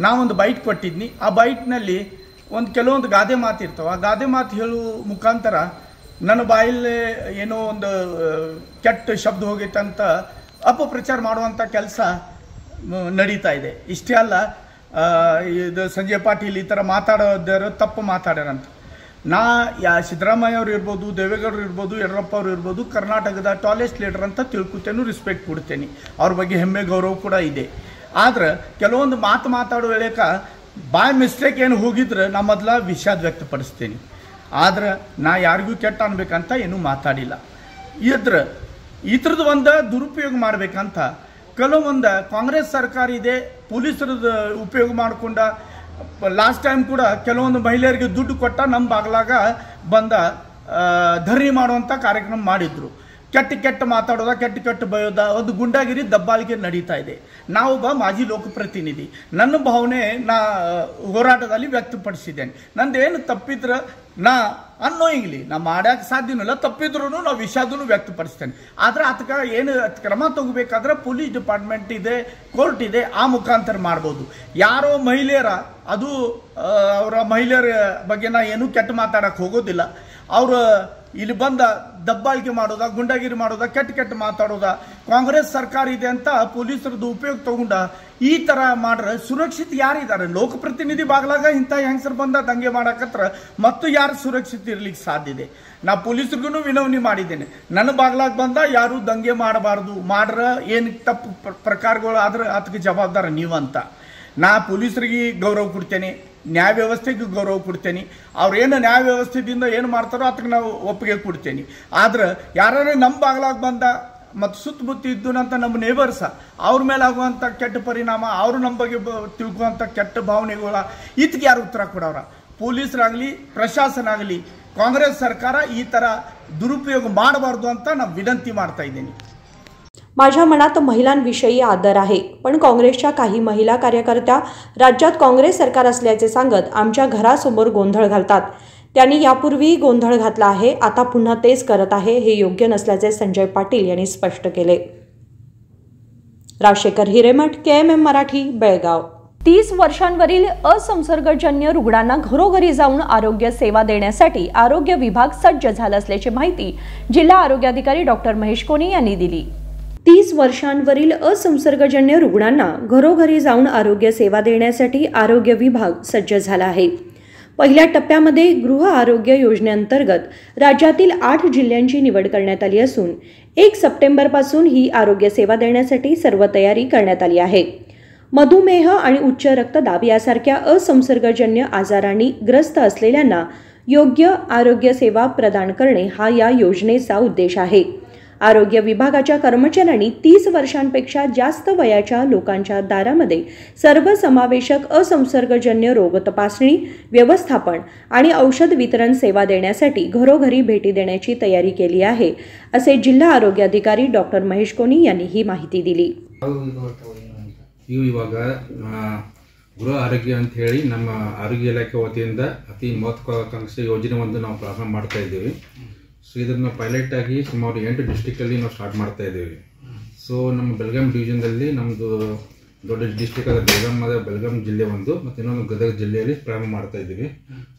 ನಾವೊಂದು ಬೈಟ್ ಕೊಟ್ಟಿದ್ನಿ. ಆ ಬೈಟ್ನಲ್ಲಿ ಕೆಲವೊಂದು ಗಾದೆ ಮಾತಿರ್ತವೆ. ಆ ಗಾದೆ ಮಾತು ಹೇಳುವ ಮುಖಾಂತರ ನನ್ನ ಬಾಯಲ್ಲಿ ಏನೋ ಒಂದು ಕೆಟ್ಟ ಶಬ್ದ ಹೋಗೈತಂತ ಅಪಪ್ರಚಾರ ಮಾಡುವಂಥ ಕೆಲಸ ನಡೀತಾ ಇದೆ. ಇಷ್ಟೇ ಅಲ್ಲ, ಇದು ಸಂಜಯ್ ಪಾಟೀಲ್ ಈ ಥರ ಮಾತಾಡೋದಾರು ತಪ್ಪು ಮಾತಾಡ್ಯಾರಂತ. ಸಿದ್ದರಾಮಯ್ಯ ಅವರು ಇರ್ಬೋದು, ದೇವೇಗೌಡರು ಇರ್ಬೋದು, ಯಡಿಯೂರಪ್ಪ ಅವರು ಇರ್ಬೋದು, ಕರ್ನಾಟಕದ ಟಾಲೆಸ್ಟ್ ಲೀಡರ್ ಅಂತ ತಿಳ್ಕೊತೇನೆ, ರಿಸ್ಪೆಕ್ಟ್ ಕೊಡ್ತೇನೆ. ಅವ್ರ ಬಗ್ಗೆ ಹೆಮ್ಮೆ ಗೌರವ ಕೂಡ ಇದೆ. ಆದ್ರೆ ಕೆಲವೊಂದು ಮಾತಾಡೋ ವೇಳೆಕ ಬಾಯ್ ಮಿಸ್ಟೇಕ್ ಏನು ಹೋಗಿದ್ರೆ ನಾ ಮೊದಲ ವಿಷಾದ ವ್ಯಕ್ತಪಡಿಸ್ತೇನೆ. ಆದ್ರೆ ನಾ ಯಾರಿಗೂ ಕೆಟ್ಟ ಅನ್ಬೇಕಂತ ಏನೂ ಮಾತಾಡಿಲ್ಲ. ಇದ್ರದ್ದು ಒಂದು ದುರುಪಯೋಗ ಮಾಡಬೇಕಂತ ಕೆಲವೊಂದು ಕಾಂಗ್ರೆಸ್ ಸರ್ಕಾರ ಇದೆ, ಪೊಲೀಸರದ್ದು ಉಪಯೋಗ ಮಾಡಿಕೊಂಡ. ಲಾಸ್ಟ್ ಟೈಮ್ ಕೂಡ ಕೆಲವೊಂದು ಮಹಿಳೆಯರಿಗೆ ದುಡ್ಡು ಕೊಟ್ಟ ನಮ್ಮ ಬಾಗ್ಲಾಗ ಬಂದ ಧರಣಿ ಮಾಡುವಂಥ ಕಾರ್ಯಕ್ರಮ ಮಾಡಿದ್ರು. ಕೆಟ್ಟ ಮಾತಾಡೋದ, ಕೆಟ್ಟ ಬಯೋದ, ಒಂದು ಗುಂಡಾಗಿರಿ ದಬ್ಬಾಳಿಕೆ ನಡೀತಾ ಇದೆ. ನಾವೊಬ್ಬ ಮಾಜಿ ಲೋಕಪ್ರತಿನಿಧಿ, ನನ್ನ ಭಾವನೆ ನಾ ಹೋರಾಟದಲ್ಲಿ ವ್ಯಕ್ತಪಡಿಸಿದ್ದೇನೆ. ನಂದೇನು ತಪ್ಪಿದ್ರೆ ನಾ ಅನ್ನೋಯಿಂಗ್ಲಿ ನಾ ಮಾಡ್ಯಾಕೆ ಸಾಧ್ಯನಲ್ಲ, ತಪ್ಪಿದ್ರೂ ನಾವು ವಿಷಾದೂ ವ್ಯಕ್ತಪಡಿಸ್ತೇನೆ. ಆದರೆ ಅದಕ್ಕೆ ಏನು ಕ್ರಮ ತಗೋಬೇಕಾದ್ರೆ ಪೊಲೀಸ್ ಡಿಪಾರ್ಟ್ಮೆಂಟ್ ಇದೆ, ಕೋರ್ಟ್ ಇದೆ, ಆ ಮುಖಾಂತರ ಮಾಡ್ಬೋದು. ಯಾರೋ ಮಹಿಳೆಯರ ಅದು ಅವರ ಮಹಿಳೆಯರ ಬಗ್ಗೆ ನಾ ಏನೂ ಕೆಟ್ಟ ಮಾತಾಡಕ್ಕೆ ಹೋಗೋದಿಲ್ಲ. ಅವರು ಇಲ್ಲಿ ಬಂದ ದಬ್ಬಾಳಿಕೆ ಮಾಡೋದ, ಗುಂಡಾಗಿರಿ ಮಾಡೋದ, ಕೆಟ್ಟ ಮಾತಾಡೋದ, ಕಾಂಗ್ರೆಸ್ ಸರ್ಕಾರ ಇದೆ ಅಂತ ಪೊಲೀಸರದ್ದು ಉಪಯೋಗ ತಗೊಂಡ ಈ ಥರ ಮಾಡ್ರೆ ಸುರಕ್ಷಿತ ಯಾರಿದ್ದಾರೆ? ಲೋಕಪ್ರತಿನಿಧಿ ಬಾಗ್ಲಾಗ ಇಂಥ ಹೆಂಗಸರು ಬಂದ ದಂಗೆ ಮಾಡಕತ್ರ ಮತ್ತು ಯಾರು ಸುರಕ್ಷಿತ ಇರ್ಲಿಕ್ಕೆ ಸಾಧ್ಯ ಇದೆ? ನಾ ಪೊಲೀಸರಿಗೂ ವಿನವಣೆ ಮಾಡಿದ್ದೇನೆ, ನನ್ನ ಬಾಗ್ಲಾಗ ಬಂದ ಯಾರು ದಂಗೆ ಮಾಡಬಾರ್ದು, ಮಾಡ್ರ ಏನು ತಪ್ಪು ಪ್ರಕಾರಗಳು ಆದ್ರೆ ಅದಕ್ಕೆ ಜವಾಬ್ದಾರ ನೀವಂತ. ನಾ ಪೊಲೀಸರಿಗೆ ಗೌರವ ಕೊಡ್ತೇನೆ, ನ್ಯಾಯ ವ್ಯವಸ್ಥೆಗೆ ಗೌರವ ಕೊಡ್ತೇನೆ. ಅವ್ರೇನು ನ್ಯಾಯ ವ್ಯವಸ್ಥೆದಿಂದ ಏನು ಮಾಡ್ತಾರೋ ಅದಕ್ಕೆ ನಾವು ಒಪ್ಪಿಗೆ ಕೊಡ್ತೇನೆ. ಆದ್ರೆ ಯಾರು ನಮ್ಮ ಬಾಗ್ಲಾಗ ಬಂದ ಮತ್ತು ಸುತ್ತಮುತ್ತ ಇದ್ದನಂತ ನಮ್ಮ ನೇಬರ್ಸ ಅವ್ರ ಮೇಲೆ ಆಗುವಂಥ ಕೆಟ್ಟ ಪರಿಣಾಮ, ಅವರು ನಮ್ಮ ಬಗ್ಗೆ ತಿಳ್ಕುವಂಥ ಕೆಟ್ಟ ಭಾವನೆಗಳ ಇದಕ್ಕೆ ಯಾರು ಉತ್ತರ ಕೊಡೋರ? ಪೊಲೀಸರಾಗಲಿ, प्रशासन ಆಗಲಿ, ಕಾಂಗ್ರೆಸ್ ಸರ್ಕಾರ ಈ ಥರ दुरुपयोग ಮಾಡಬಾರ್ದು ಅಂತ ನಾನು विनंती ಮಾಡ್ತಾ ಇದ್ದೀನಿ. माझ्या मनात महिलांविषयी आदर आहे, पण काँग्रेसच्या काही महिला कार्यकर्त्या राज्यात काँग्रेस सरकार असल्याचे सांगत आमच्या घरासमोर गोंधळ घालतात. त्यांनी यापूर्वी गोंधळ घातला आहे, आता पुन्हा तेच करत आहे. हे योग्य नसल्याचे संजय पाटील यांनी स्पष्ट केले. राजशेखर हिरेमठ, KMM मराठी, बेळगाव. 30 वर्षांवरील असंसर्गजन्य रुग्णांना घरोघरी जाऊन आरोग्य सेवा देण्यासाठी आरोग्य विभाग सज्ज झाला असल्याची माहिती जिल्हा आरोग्याधिकारी डॉक्टर महेश कोणी यांनी दिली. 30 वर्षांवरील असंसर्गजन्य रुग्णांना घरोघरी जाऊन आरोग्य सेवा देण्यासाठी आरोग्य विभाग सज्ज झाला आहे. पहिल्या टप्प्यामध्ये गृह आरोग्य योजनेअंतर्गत राज्यातील 8 जिल्ह्यांची निवड करण्यात आली असून 1 सप्टेंबरपासून ही आरोग्य सेवा देण्यासाठी सर्व तयारी करण्यात आली आहे. मधुमेह आणि उच्च रक्तदाब यासारख्या असंसर्गजन्य आजारांनी ग्रस्त असलेल्यांना योग्य आरोग्य सेवा प्रदान करणे हा या योजनेचा उद्देश आहे. आरोग्य विभागाच्या कर्मचाऱ्यांनी 30 वर्षांपेक्षा जास्त वयाच्या लोकांच्या दारामध्ये सर्वसमावेशक असंसर्गजन्य रोग तपासणी, व्यवस्थापन आणि औषध वितरण सेवा देण्यासाठी घरोघरी भेटी देण्याची तयारी केली आहे, असे जिल्हा आरोग्य अधिकारी डॉक्टर महेश कोणी यांनी ही माहिती दिली. ಇವಾಗ ಗೃಹ ಆರೋಗ್ಯ ಅಂತ ಹೇಳಿ ನಮ್ಮ ಆರೋಗ್ಯ ಇಲಾಖೆ ವತಿಯಿಂದ ಅತಿ ಮಹತ್ವಾಕಾಂಕ್ಷೆ ಯೋಜನೆ ಒಂದು ನಾವು ಪ್ರಾರಂಭ ಮಾಡ್ತಾ ಇದ್ದೀವಿ. ಸೊ ಇದನ್ನು ಪೈಲಟ್ ಆಗಿ ಸುಮಾರು 8 ಡಿಸ್ಟ್ರಿಕ್ಟಲ್ಲಿ ನಾವು ಸ್ಟಾರ್ಟ್ ಮಾಡ್ತಾ ಇದ್ದೀವಿ. ಸೊ ನಮ್ಮ ಬೆಳಗಾಂ ಡಿವಿಷನ್ದಲ್ಲಿ ನಮ್ಮದು ದೊಡ್ಡ ಡಿಸ್ಟ್ರಿಕ್ಟ್ ಆದ ಬೆಳಗಾಂ ಜಿಲ್ಲೆ ಒಂದು ಮತ್ತು ಇನ್ನೊಂದು ಗದಗ ಜಿಲ್ಲೆಯಲ್ಲಿ ಪ್ರಾರಂಭ ಮಾಡ್ತಾ ಇದ್ದೀವಿ.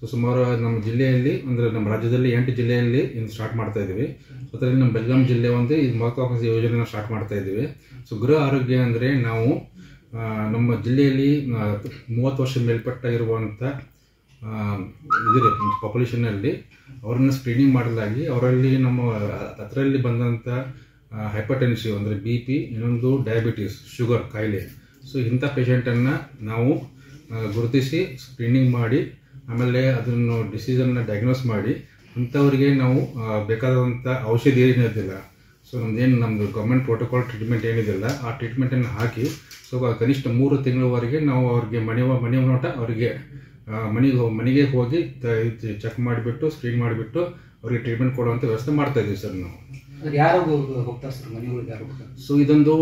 ಸೊ ಸುಮಾರು ನಮ್ಮ ಜಿಲ್ಲೆಯಲ್ಲಿ ಅಂದರೆ ನಮ್ಮ ರಾಜ್ಯದಲ್ಲಿ 8 ಜಿಲ್ಲೆಯಲ್ಲಿ ಇನ್ನು ಸ್ಟಾರ್ಟ್ ಮಾಡ್ತಾ ಇದ್ದೀವಿ. ಸೊ ಅದರಲ್ಲಿ ನಮ್ಮ ಬೆಳಗಾಂ ಜಿಲ್ಲೆ ಒಂದು ಈ ಮಹತ್ವಾಕಾಂಕ್ಷೆ ಯೋಜನೆಯನ್ನು ಸ್ಟಾರ್ಟ್ ಮಾಡ್ತಾ ಇದ್ದೀವಿ. ಸೊ ಗೃಹ ಆರೋಗ್ಯ ಅಂದರೆ ನಾವು ನಮ್ಮ ಜಿಲ್ಲೆಯಲ್ಲಿ 30 ವರ್ಷ ಮೇಲ್ಪಟ್ಟ ಇರುವಂಥ ಇದಿದೆ ಪಾಪ್ಯುಲೇಷನ್ನಲ್ಲಿ ಅವರನ್ನು ಸ್ಕ್ರೀನಿಂಗ್ ಮಾಡಲಾಗಿ ಅವರಲ್ಲಿ ನಮ್ಮ ಅದರಲ್ಲಿ ಬಂದಂಥ ಹೈಪರ್ಟೆನ್ಸಿವ್ ಅಂದರೆ BP, ಇನ್ನೊಂದು ಡಯಾಬಿಟೀಸ್, ಶುಗರ್ ಕಾಯಿಲೆ. ಸೊ ಇಂಥ ಪೇಷಂಟನ್ನು ನಾವು ಗುರುತಿಸಿ ಸ್ಕ್ರೀನಿಂಗ್ ಮಾಡಿ ಆಮೇಲೆ ಅದನ್ನು ಡಿಸೀಸನ್ನು ಡಯಾಗ್ನೋಸ್ ಮಾಡಿ ಅಂಥವರಿಗೆ ನಾವು ಬೇಕಾದಂಥ ಔಷಧಿ ಏನಿರೋದಿಲ್ಲ, ಸೊ ನಮ್ಮದು ಗೌರ್ಮೆಂಟ್ ಪ್ರೋಟೋಕಾಲ್ ಟ್ರೀಟ್ಮೆಂಟ್ ಏನಿದೆಯಲ್ಲ ಆ ಟ್ರೀಟ್ಮೆಂಟನ್ನು ಹಾಕಿ ಸೊ ಕನಿಷ್ಠ 3 ತಿಂಗಳವರೆಗೆ ನಾವು ಅವ್ರಿಗೆ ಮನೆ ನೋಟ ಅವರಿಗೆ ಮನೆಗೆ ಹೋಗಿ ಚೆಕ್ ಮಾಡಿಬಿಟ್ಟು ಸ್ಕ್ರೀನ್ ಮಾಡಿಬಿಟ್ಟು ಅವ್ರಿಗೆ ಟ್ರೀಟ್ಮೆಂಟ್ ಕೊಡುವಂಥ ವ್ಯವಸ್ಥೆ ಮಾಡ್ತಾ ಇದ್ದೀವಿ ಸರ್ ನಾವು. ಯಾರು ಹೋಗ್ತಾರೆ ಸರ್ ಮನೆಗಳಿಗೆ? ಯಾರು ಹೋಗ್ತಾರೆ? ಸೊ ಇದೊಂದು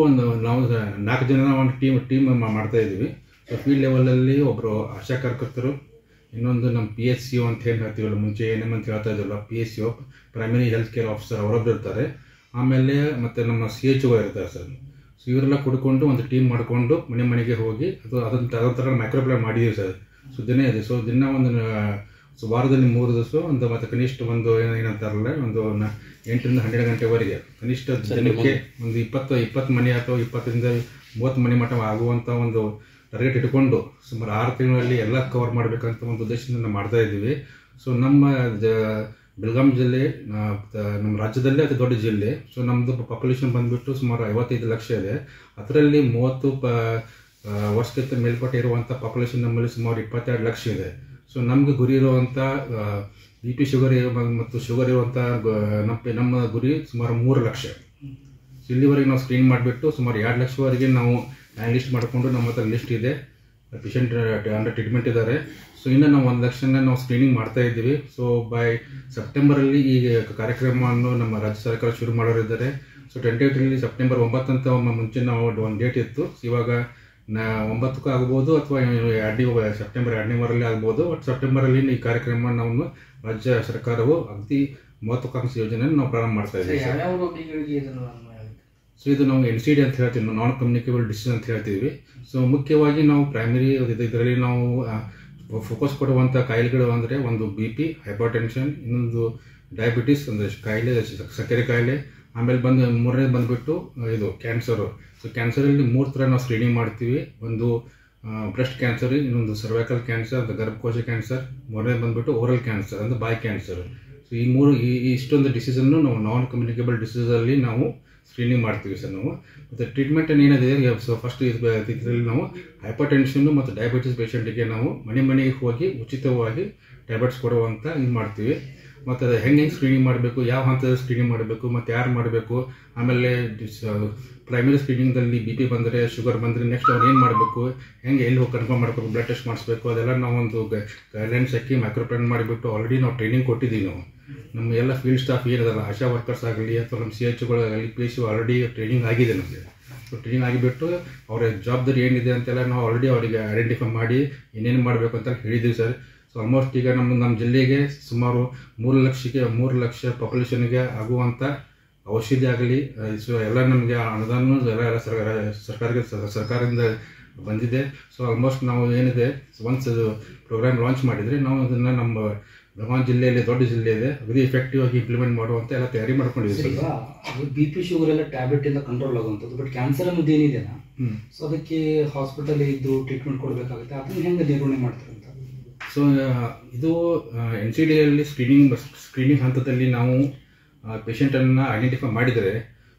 ನಾವು 4 ಜನ ಒಂದು ಟೀಮ್ ಮಾಡ್ತಾ ಇದ್ದೀವಿ. ಸೊ ಫೀಲ್ಡ್ ಲೆವೆಲಲ್ಲಿ ಒಬ್ಬರು ಆಶಾ ಕಾರ್ಯಕರ್ತರು, ಇನ್ನೊಂದು ನಮ್ಮ PHCO ಅಂತ ಏನು ಹೇಳ್ತೀವಲ್ಲ, ಮುಂಚೆ ANM ಅಂತ ಹೇಳ್ತಾ ಇದ್ವಲ್ಲ, PHCO primary health care officer ಅವರೊಬ್ಬರು ಇರ್ತಾರೆ. ಆಮೇಲೆ ಮತ್ತು ನಮ್ಮ CHO ಇರ್ತಾರೆ ಸರ್. ಸೊ ಇವರೆಲ್ಲ ಕುಡ್ಕೊಂಡು ಒಂದು ಟೀಮ್ ಮಾಡಿಕೊಂಡು ಮನೆಗೆ ಹೋಗಿ ಅದರ ಥರ ಮೈಕ್ರೋ ಪ್ಲಾನ್ ಮಾಡಿದ್ದೀವಿ ಸರ್. ಸೊ ದಿನ ಇದೆ. ಸೊ ದಿನ ಒಂದು ವಾರದಲ್ಲಿ 3 ದಿವಸ ಒಂದು ಮತ್ತು ಕನಿಷ್ಠ ಒಂದು ಏನಂತಾರಲ್ಲ ಒಂದು 8 ರಿಂದ 12 ಗಂಟೆವರೆಗೆ ಕನಿಷ್ಠ ಜನಕ್ಕೆ ಒಂದು 20 ಮನೆ ಅಥವಾ 20 ರಿಂದ 30 ಮನೆ ಮಟ್ಟ ಆಗುವಂಥ ಒಂದು ಟಾರ್ಗೆಟ್ ಇಟ್ಕೊಂಡು ಸುಮಾರು 6 ತಿಂಗಳಲ್ಲಿ ಎಲ್ಲ ಕವರ್ ಮಾಡಬೇಕಂತ ಒಂದು ಉದ್ದೇಶದಿಂದ ನಾವು ಮಾಡ್ತಾ ಇದ್ದೀವಿ. ಸೊ ನಮ್ಮ ಬೆಳಗಾಂ ಜಿಲ್ಲೆ ನಮ್ಮ ರಾಜ್ಯದಲ್ಲೇ ಅತಿ ದೊಡ್ಡ ಜಿಲ್ಲೆ. ಸೊ ನಮ್ಮದು ಪಾಪ್ಯುಲೇಷನ್ ಬಂದುಬಿಟ್ಟು ಸುಮಾರು 55 ಲಕ್ಷ ಇದೆ. ಅದರಲ್ಲಿ 30 ವರ್ಷಕ್ಕಿಂತ ಮೇಲ್ಪಟ್ಟೆ ಇರುವಂಥ ಪಾಪ್ಯುಲೇಷನ್ ನಮ್ಮಲ್ಲಿ ಸುಮಾರು 22 ಲಕ್ಷ ಇದೆ. ಸೊ ನಮಗೆ ಗುರಿ ಇರುವಂಥ BP ಶುಗರ್ ಮತ್ತು ಶುಗರ್ ಇರುವಂಥ ನಮ್ಮ ಗುರಿ ಸುಮಾರು 3 ಲಕ್ಷ. ಸೊ ಇಲ್ಲಿವರೆಗೆ ನಾವು ಸ್ಕ್ರೀನ್ ಮಾಡಿಬಿಟ್ಟು ಸುಮಾರು 2 ಲಕ್ಷವರೆಗೆ ನಾವು ಲಿಸ್ಟ್ ಮಾಡಿಕೊಂಡು ನಮ್ಮ ಹತ್ರ ಲಿಸ್ಟ್ ಇದೆ, ಪೇಷಂಟ್ ಅಂಡರ್ ಟ್ರೀಟ್ಮೆಂಟ್ ಇದ್ದಾರೆ. ಸೊ ಇನ್ನು ನಾವು 1 ಲಕ್ಷನ ನಾವು ಸ್ಕ್ರೀನಿಂಗ್ ಮಾಡ್ತಾ ಇದ್ದೀವಿ. ಸೊ ಬೈ ಸೆಪ್ಟೆಂಬರಲ್ಲಿ ಈ ಕಾರ್ಯಕ್ರಮವನ್ನು ನಮ್ಮ ರಾಜ್ಯ ಸರ್ಕಾರ ಶುರು ಮಾಡೋರಿದ್ದಾರೆ. ಸೊ 28 ಸೆಪ್ಟೆಂಬರ್ 9 ಅಂತ ಮುಂಚೆ ನಾವು ಒಂದು ಡೇಟ್ ಇತ್ತು. ಇವಾಗ 9ಕ್ಕೂ ಆಗ್ಬೋದು ಅಥವಾ ಸೆಪ್ಟೆಂಬರ್ 2ನೇ ವಾರಲ್ಲಿ ಆಗ್ಬೋದು. ಬಟ್ ಸೆಪ್ಟೆಂಬರಲ್ಲಿ ಈ ಕಾರ್ಯಕ್ರಮ ನಾವು ರಾಜ್ಯ ಸರ್ಕಾರವು ಅತಿ ಮಹತ್ವಾಕಾಂಕ್ಷಿ ಯೋಜನೆಯನ್ನು ನಾವು ಪ್ರಾರಂಭ ಮಾಡ್ತಾ ಇದ್ದೀವಿ. ಸೊ ಇದು ನಾವು NCD ಅಂತ ಹೇಳ್ತೀವಿ, ನಾನ್ ಕಮ್ಯುನಿಕೇಬಲ್ ಡಿಸೀಸ್ ಅಂತ ಹೇಳ್ತೀವಿ. ಸೊ ಮುಖ್ಯವಾಗಿ ನಾವು ಪ್ರೈಮರಿ ಇದರಲ್ಲಿ ನಾವು ಫೋಕಸ್ ಕೊಡುವಂಥ ಕಾಯಿಲೆಗಳು ಅಂದರೆ ಒಂದು BP, ಹೈಪರ್ ಟೆನ್ಷನ್, ಇನ್ನೊಂದು ಡಯಾಬಿಟಿಸ್ ಅಂದರೆ ಕಾಯಿಲೆ, ಸಕ್ಕರೆ ಕಾಯಿಲೆ, ಆಮೇಲೆ ಮೂರನೇದು ಬಂದುಬಿಟ್ಟು ಇದು ಕ್ಯಾನ್ಸರು. ಸೊ ಕ್ಯಾನ್ಸರಲ್ಲಿ 3 ಥರ ನಾವು ಸ್ಕ್ರೀನಿಂಗ್ ಮಾಡ್ತೀವಿ. ಒಂದು ಬ್ರೆಸ್ಟ್ ಕ್ಯಾನ್ಸರ್, ಇನ್ನೊಂದು ಸರ್ವೈಕಲ್ ಕ್ಯಾನ್ಸರ್ ಅಂದರೆ ಗರ್ಭಕೋಶ ಕ್ಯಾನ್ಸರ್, ಮೂರನೇದು ಬಂದುಬಿಟ್ಟು ಓರಲ್ ಕ್ಯಾನ್ಸರ್ ಅಂದರೆ ಬಾಯ್ ಕ್ಯಾನ್ಸರ್. ಸೊ ಈ ಇಷ್ಟೊಂದು ಡಿಸೀಸನ್ನು ನಾವು ನಾನ್ ಕಮ್ಯುನಿಕೇಬಲ್ ಡಿಸೀಸಲ್ಲಿ ನಾವು ಸ್ಕ್ರೀನಿಂಗ್ ಮಾಡ್ತೀವಿ ಸರ್ ನಾವು. ಮತ್ತು ಟ್ರೀಟ್ಮೆಂಟ್ ಏನಿದೆ, ಸೊ ಫಸ್ಟ್ ಇದರಲ್ಲಿ ನಾವು ಹೈಪರ್ ಟೆನ್ಷನ್ನು ಮತ್ತು ಡಯಾಬಿಟಿಸ್ ಪೇಷಂಟಿಗೆ ನಾವು ಮನೆಗೆ ಹೋಗಿ ಉಚಿತವಾಗಿ ಟ್ಯಾಬ್ಲೆಟ್ಸ್ ಕೊಡುವಂಥ ಇದು ಮಾಡ್ತೀವಿ. ಮತ್ತು ಅದು ಹೆಂಗೆ ಸ್ಕ್ರೀನಿಂಗ್ ಮಾಡಬೇಕು, ಯಾವ ಹಂತದಲ್ಲಿ ಸ್ಕ್ರೀನಿಂಗ್ ಮಾಡಬೇಕು, ಮತ್ತು ಯಾರು ಮಾಡಬೇಕು, ಆಮೇಲೆ ಪ್ರೈಮರಿ ಸ್ಕ್ರೀನಿಂಗ್ದಲ್ಲಿ BP ಬಂದರೆ, ಶುಗರ್ ಬಂದರೆ ನೆಕ್ಸ್ಟ್ ಅವ್ರು ಏನು ಮಾಡಬೇಕು, ಹೆಂಗೆ ಎಲ್ಲಿ ಹೋಗಿ ಕನ್ಫರ್ಮ್ ಮಾಡಬೇಕು, ಬ್ಲಡ್ ಟೆಸ್ಟ್ ಮಾಡಿಸ್ಬೇಕು, ಅದೆಲ್ಲ ನಾವು ಒಂದು ಗೈಡ್ಲೈನ್ಸ್ ಹಾಕಿ ಮೈಕ್ರೋ ಪ್ಲಾನ್ ಮಾಡಿಬಿಟ್ಟು ಆಲ್ರೆಡಿ ನಾವು ಟ್ರೈನಿಂಗ್ ಕೊಟ್ಟಿದ್ದೀವಿ. ನಾವು ನಮ್ಮ ಎಲ್ಲ ಫೀಲ್ಡ್ ಸ್ಟಾಫ್ ಏನಿದಲ್ಲ, ಆಶಾ ವರ್ಕರ್ಸ್ ಆಗಲಿ ಅಥವಾ ನಮ್ಮ CHOಗಳಾಗಲಿ PHO ಆಲ್ರೆಡಿ ಟ್ರೈನಿಂಗ್ ಆಗಿದೆ ನಮಗೆ. ಸೊ ಟ್ರೈನಿಂಗ್ ಆಗಿಬಿಟ್ಟು ಅವರ ಜವಾಬ್ದಾರಿ ಏನಿದೆ ಅಂತೆಲ್ಲ ನಾವು ಆಲ್ರೆಡಿ ಅವರಿಗೆ ಐಡೆಂಟಿಫೈ ಮಾಡಿ ಏನೇನು ಮಾಡಬೇಕು ಅಂತ ಹೇಳಿದ್ದೀವಿ ಸರ್. ಸೊ ಆಲ್ಮೋಸ್ಟ್ ಈಗ ನಮ್ಮ ಜಿಲ್ಲೆಗೆ ಸುಮಾರು 3 ಲಕ್ಷ ಪಾಪ್ಯುಲೇಷನ್ಗೆ ಆಗುವಂಥ ಔಷಧಿ ಆಗಲಿ ಸೊ ಎಲ್ಲ ನಮಗೆ ಅನುದಾನ ಎಲ್ಲ ಸರ್ಕಾರದಿಂದ ಬಂದಿದೆ. ಸೊ ಆಲ್ಮೋಸ್ಟ್ ನಾವು ಏನಿದೆ ಒನ್ಸ್ ಪ್ರೋಗ್ರಾಮ್ ಲಾಂಚ್ ಮಾಡಿದರೆ ನಾವು ಅದನ್ನು ನಮ್ಮ ಬೆಳಗಾವಿ ಜಿಲ್ಲೆಯಲ್ಲಿ ದೊಡ್ಡ ಜಿಲ್ಲೆ ಇದೆ, ವೆರಿ ಎಫೆಕ್ಟಿವ್ ಆಗಿ ಇಂಪ್ಲಿಮೆಂಟ್ ಮಾಡುವಂಥ ಎಲ್ಲ ತಯಾರಿ ಮಾಡ್ಕೊಂಡಿದ್ದೀವಿ. BP ಶುಗರ್ ಎಲ್ಲ ಟ್ಯಾಬ್ಲೆಟ್ ಇಂದ ಕಂಟ್ರೋಲ್ ಆಗುವಂಥದ್ದು, ಬಟ್ ಕ್ಯಾನ್ಸರ್ ಅನ್ನೋದು ಏನಿದೆನಾ, ಸೊ ಅದಕ್ಕೆ ಹಾಸ್ಪಿಟಲ್ ಇದ್ದು ಟ್ರೀಟ್ಮೆಂಟ್ ಕೊಡಬೇಕಾಗುತ್ತೆ, ಅದನ್ನ ಹೆಂಗೆ ನಿರ್ವಹಣೆ ಮಾಡ್ತಾರೆ ಅಂತ. ಸೊ ಇದು NCDಯಲ್ಲಿ ಸ್ಕ್ರೀನಿಂಗ್ ಹಂತದಲ್ಲಿ ನಾವು ಪೇಷಂಟನ್ನು ಐಡೆಂಟಿಫೈ ಮಾಡಿದರೆ,